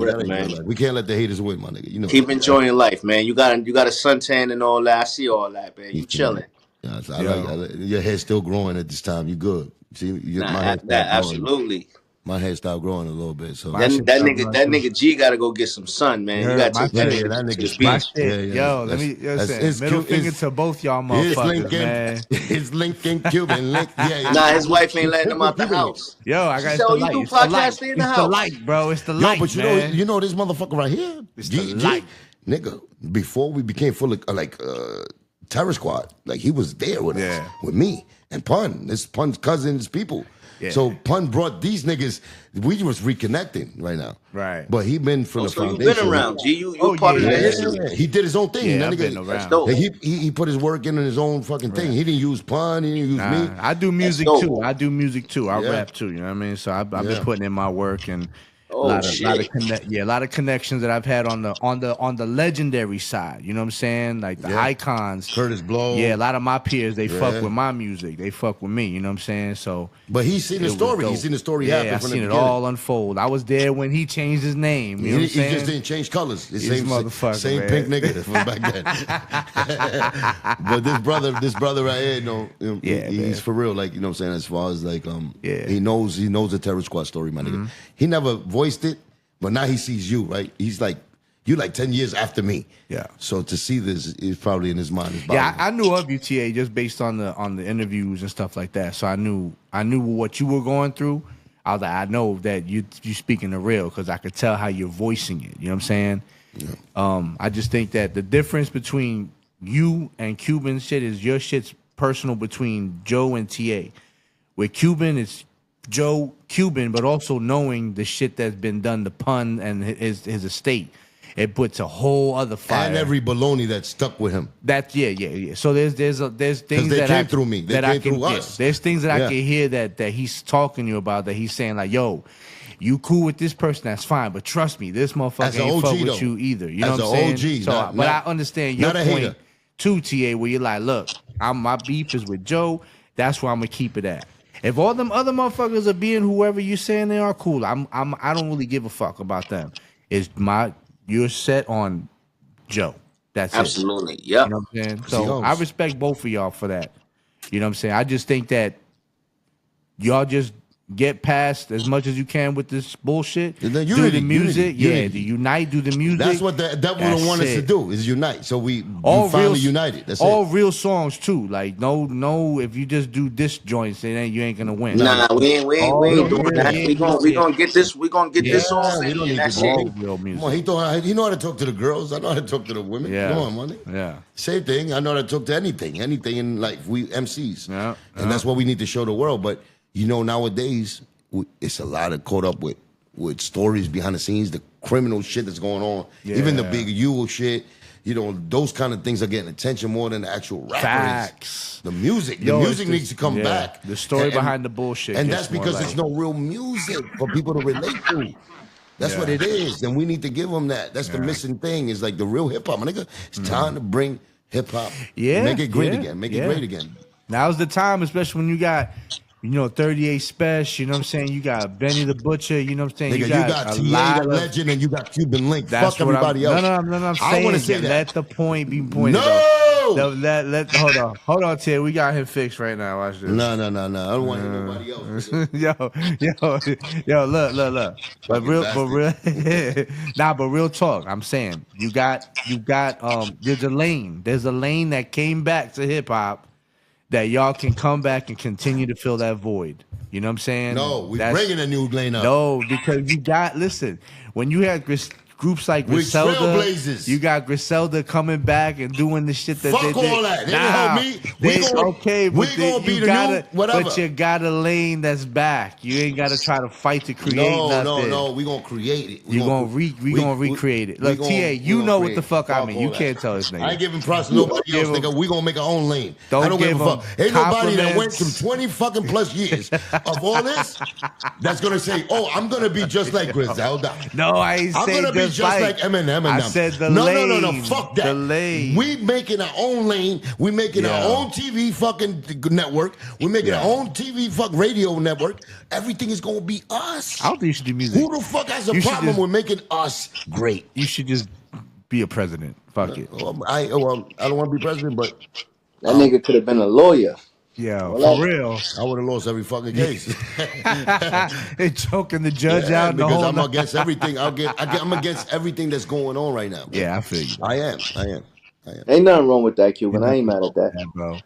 we can't let the haters win, my nigga. Keep enjoying life, man. You got a suntan and all that. I see all that, man. You chilling. Yeah, I like your hair's still growing at this time. You good? See, my hair absolutely. My hair stopped growing a little bit. So that nigga G got to go get some sun, man. You got to take that nigga to the beach. Yo, let me say middle finger to both y'all motherfuckers, man. His Lincoln Cuban link. Yeah. Nah, his wife ain't letting him out the house. Yo, I got the light. You do podcasting in the house. It's the light, bro. It's the light. Yo, but you know this motherfucker right here. It's the light, nigga. Before we became full of Terror Squad, like he was there with us, with me and Pun. This Pun's cousins, people. Yeah. So Pun brought these niggas. We was reconnecting right now. Right. But he been from the foundation. You been around, G. You part of the history. Yeah. He did his own thing. Yeah, that been nigga, around. Dope. He put his work in his own fucking thing. He didn't use Pun. He didn't use me. I do music too. I rap too. You know what I mean? So I've been putting in my work and Oh shit. A lot of connections that I've had on the legendary side. You know what I'm saying? Like the icons. Curtis Blow. Yeah, a lot of my peers, they fuck with my music. They fuck with me. You know what I'm saying? So, but he's seen the story. He's seen the story happen. Yeah, from I seen the it all unfold. I was there when he changed his name. You know what I'm saying? He just didn't change colors. He's same motherfucker, same man. pink nigga from back then. But this brother right here, he's for real. Like, you know what I'm saying? As far as like, he knows the Terror Squad story, my nigga. He never voiced it, but now he sees you, right? He's like, you like 10 years after me. Yeah. So to see this is probably in his mind. Yeah, I knew of you, TA, just based on the interviews and stuff like that. So I knew what you were going through. I was like, I know that you speaking the real because I could tell how you're voicing it. You know what I'm saying? Yeah. I just think that the difference between you and Cuban shit is your shit's personal between Joe and TA. With Cuban, it's Joe Cuban, but also knowing the shit that's been done to Pun and his estate. It puts a whole other fire. And every baloney that stuck with him. That's yeah. So there's things they that came through me. They came through us. There's things that I can hear that he's talking to you about, that he's saying like, yo, you cool with this person, that's fine, but trust me, this motherfucker ain't fuck with you either. You know what I'm saying? OG, so, but I understand your point too, TA, where you're like, look, my beef is with Joe. That's where I'm gonna keep it at. If all them other motherfuckers are being whoever you're saying they are, cool. I don't really give a fuck about them. You're set on Joe. That's absolutely. It. Yeah. You know what I'm saying? So I respect both of y'all for that. You know what I'm saying? I just think that y'all just get past as much as you can with this bullshit. Do the music. Unite, do the music. That's what the devil don't want us to do, is unite. So we finally united. That's all real songs too. Like no, if you just do this joints, you ain't gonna win. Nah, we ain't doing that. We gonna get this. We gonna get this on. We don't need that's all it. real music. Come on, he know how to talk to the girls. I know how to talk to the women. Yeah. Come on, money. Yeah. Same thing. I know how to talk to anything in life. We MCs. Yeah. And that's what we need to show the world. But nowadays, it's a lot of caught up with stories behind the scenes, the criminal shit that's going on, even the big Yule shit. Those kind of things are getting attention more than the actual rappers. Facts. The music needs to come back. The story behind the bullshit. And that's because there's no real music for people to relate to. That's what it is. And we need to give them that. That's the missing thing, is like the real hip hop. My nigga, it's time to bring hip hop. Yeah. Make it great again. Make it great again. Now's the time, especially when you got 38 Special, you know what I'm saying? You got Benny the Butcher, you know what I'm saying? Nigga, you got TA the Legend, and you got Cuban Link. Fuck everybody else. No, I'm saying, I want to say that. Let the point be pointed out. Hold on, Ted. We got him fixed right now. Watch this. No. I don't want to hear nobody else. yo, look. But real talk. I'm saying you got there's a lane that came back to hip hop that y'all can come back and continue to fill that void. You know what I'm saying? No, we're bringing a new lane up. No, because listen, when you had groups like Griselda, you got Griselda coming back and doing the shit that they did. Fuck all that. They help me. We gonna be the new whatever. But you got a lane that's back. You ain't got to try to fight to create nothing. No. We gonna create it. We gonna recreate it. Look, TA, you know what the fuck I mean. You can't tell this nigga. I ain't giving props to nobody else, nigga. We gonna make our own lane. I don't give a fuck. Ain't nobody that went from 20 fucking plus years of all this that's gonna say, oh, I'm gonna be just like Griselda. No, I ain't saying just like Eminem and I them. said the lane. No, fuck that. The lane. We making our own lane. We making our own TV fucking network. We making our own TV radio network. Everything is gonna be us. I don't think you should do music. Who the fuck has a problem with making us great? You should just be a president. Fuck it. I don't want to be president, but that nigga could have been a lawyer. Yeah, for real. I would have lost every fucking case. They choking the judge out. Because I'm against everything. I'm against everything that's going on right now. Bro. Yeah, I feel you. I am. Ain't nothing wrong with that, Cuban. I ain't mad at that. Yeah, bro.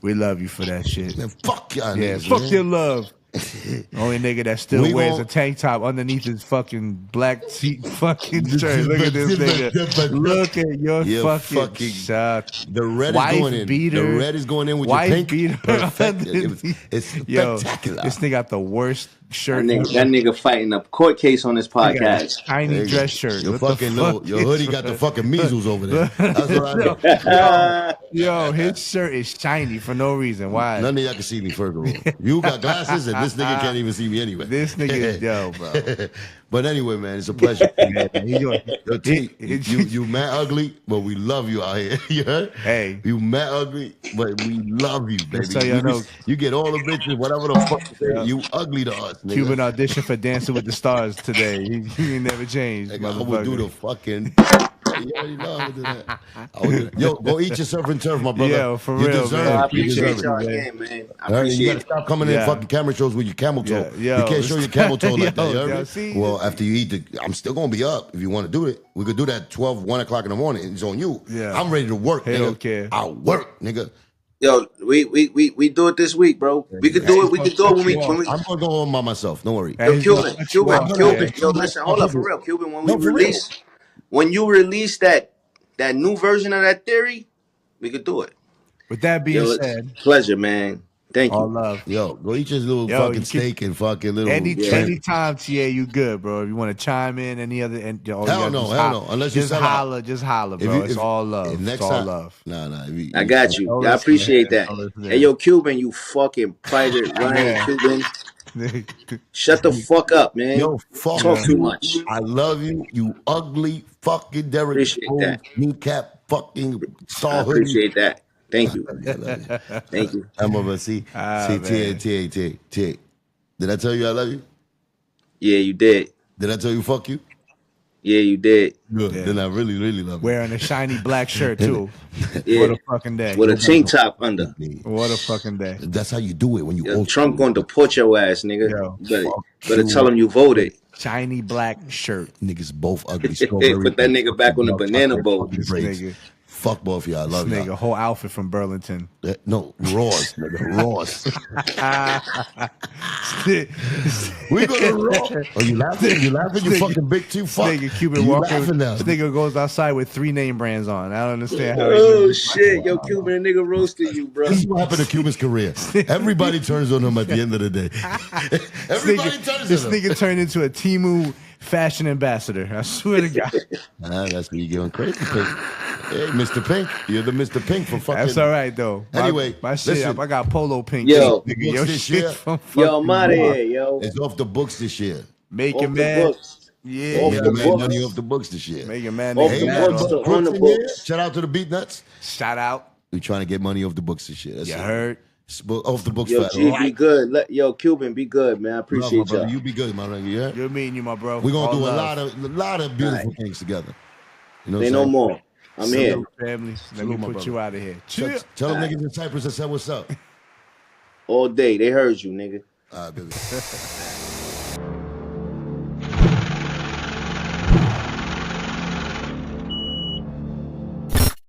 We love you for that shit. Man, fuck y'all niggas, fuck man. your love. Only nigga that still wears a tank top underneath his fucking black fucking shirt. Look at this nigga. Look at your fucking shot. The red is going in. Beater, the red is going in with your pink. Beater. It's spectacular. This nigga got the worst shirt. That nigga fighting a court case on this podcast. Tiny dress shirt. Your fucking your hoodie got the fucking measles over there. That's what I Yo, his shirt is shiny for no reason. Why? None of y'all can see me, first of all. You got glasses and This nigga can't even see me anyway. This nigga, yo, bro. But anyway, man, it's a pleasure. Yo, You mad ugly, but we love you out here. You heard? Hey. You mad ugly, but we love you, baby. so y'all know. You get all the bitches, whatever the fuck you say. You ugly to us, nigga. Cuban audition for Dancing with the Stars today. He ain't never changed. Nigga, I would do the fucking. You already know I would do that. Yo, go eat your surf and turf, my brother. Yo, for you real, deserve man. it. I appreciate you y'all deserve it. again, man. I You appreciate gotta it. stop coming in fucking camera shows with your camel toe. Yo. You can't show your camel toe like that. You Yo, heard me? see? Well, after you eat I'm still gonna be up if you want to do it. We could do that 1 o'clock in the morning. It's on you. Yeah. I'm ready to work, He nigga. don't care. I'll work, nigga. Yo, we do it this week, bro. We could do it. We could do it when we. I'm gonna go home by myself. Don't worry. Hey, Yo, he's Cuban. gonna cut you Yo, off. listen, hold up for real, Cuban. No, for real. When you release that new version of that theory, we could do it. With that being Yo, said, pleasure, man. Thank all you. love. Yo, go eat your little Yo, fucking you can- steak and fucking little. Anytime, TA, you good, bro. If you want to chime in, any other, Hell no. Unless you just sell out. holler, just holler, bro. It's all love. Next It's all time, love. Nah. I got you. Don't I listen appreciate there. that. Don't listen there. Hey, yo, Cuban, you fucking private Ryan Cuban. Shut the fuck up, man. Yo, fuck Talk you. too much. I love you, you ugly fucking Derek Appreciate that. kneecap fucking I star hoodie. appreciate that. Thank you. I love you. Thank you. I'm over. See, T. Did I tell you I love you? Yeah, you did. Did I tell you fuck you? Yeah, you did. Good. Yeah. Then I really, really love you. Wearing a shiny black shirt, too. Yeah. What a fucking day. With a tank top under. What a fucking day. That's how you do it when you Yo, old Trump going to put your ass, nigga. Yo, better tell him you voted. Shiny black shirt. Niggas both ugly. Put that nigga back on the banana boat. This nigga. Fuck both of y'all. I love This y'all. nigga, whole outfit from Burlington. No, Ross, nigga. Ross. We go to Ross. Oh, you laughing? You laughing? You fucking big too fuck. This nigga Cuban You walking. laughing now? This nigga goes outside with 3 name brands on. I don't understand how. Oh shit, yo, Cuban, a nigga roasted you, bro. This is what happened to Cuban's career. Everybody turns on him at the end of the day. Everybody turns This on him. nigga turned into a Temu fashion ambassador. I swear to God. That's me going crazy. Pink. Hey, Mr. Pink. You're the Mr. Pink for fucking. That's all right though. Anyway, my shit. listen. I got polo pink. Yo. The Nigga, books this year. Yo, I'm out of here, yo. It's off the books this year. Making Off the man. books. Yeah. Off Making the man books. money off the books this year. Making man. Off nigga the mad books on. to on Crooks the in here. books. Shout out to the Beat Nuts. Shout out. We trying to get money off the books this year. That's You it. heard? Off the books Yo, for G, be good. Yo, Cuban, be good, man. I Love, appreciate my brother. y'all. You be good, my nigga. Yeah. Good meeting you, my bro. We're gonna All do love. a lot of beautiful things together. You know what Say I'm no saying? more. I'm here. Salute, family. Let Salute, me my put brother. you out of here. Tell them niggas in Cyprus I said what's up. All day. They heard you, nigga. All right, baby.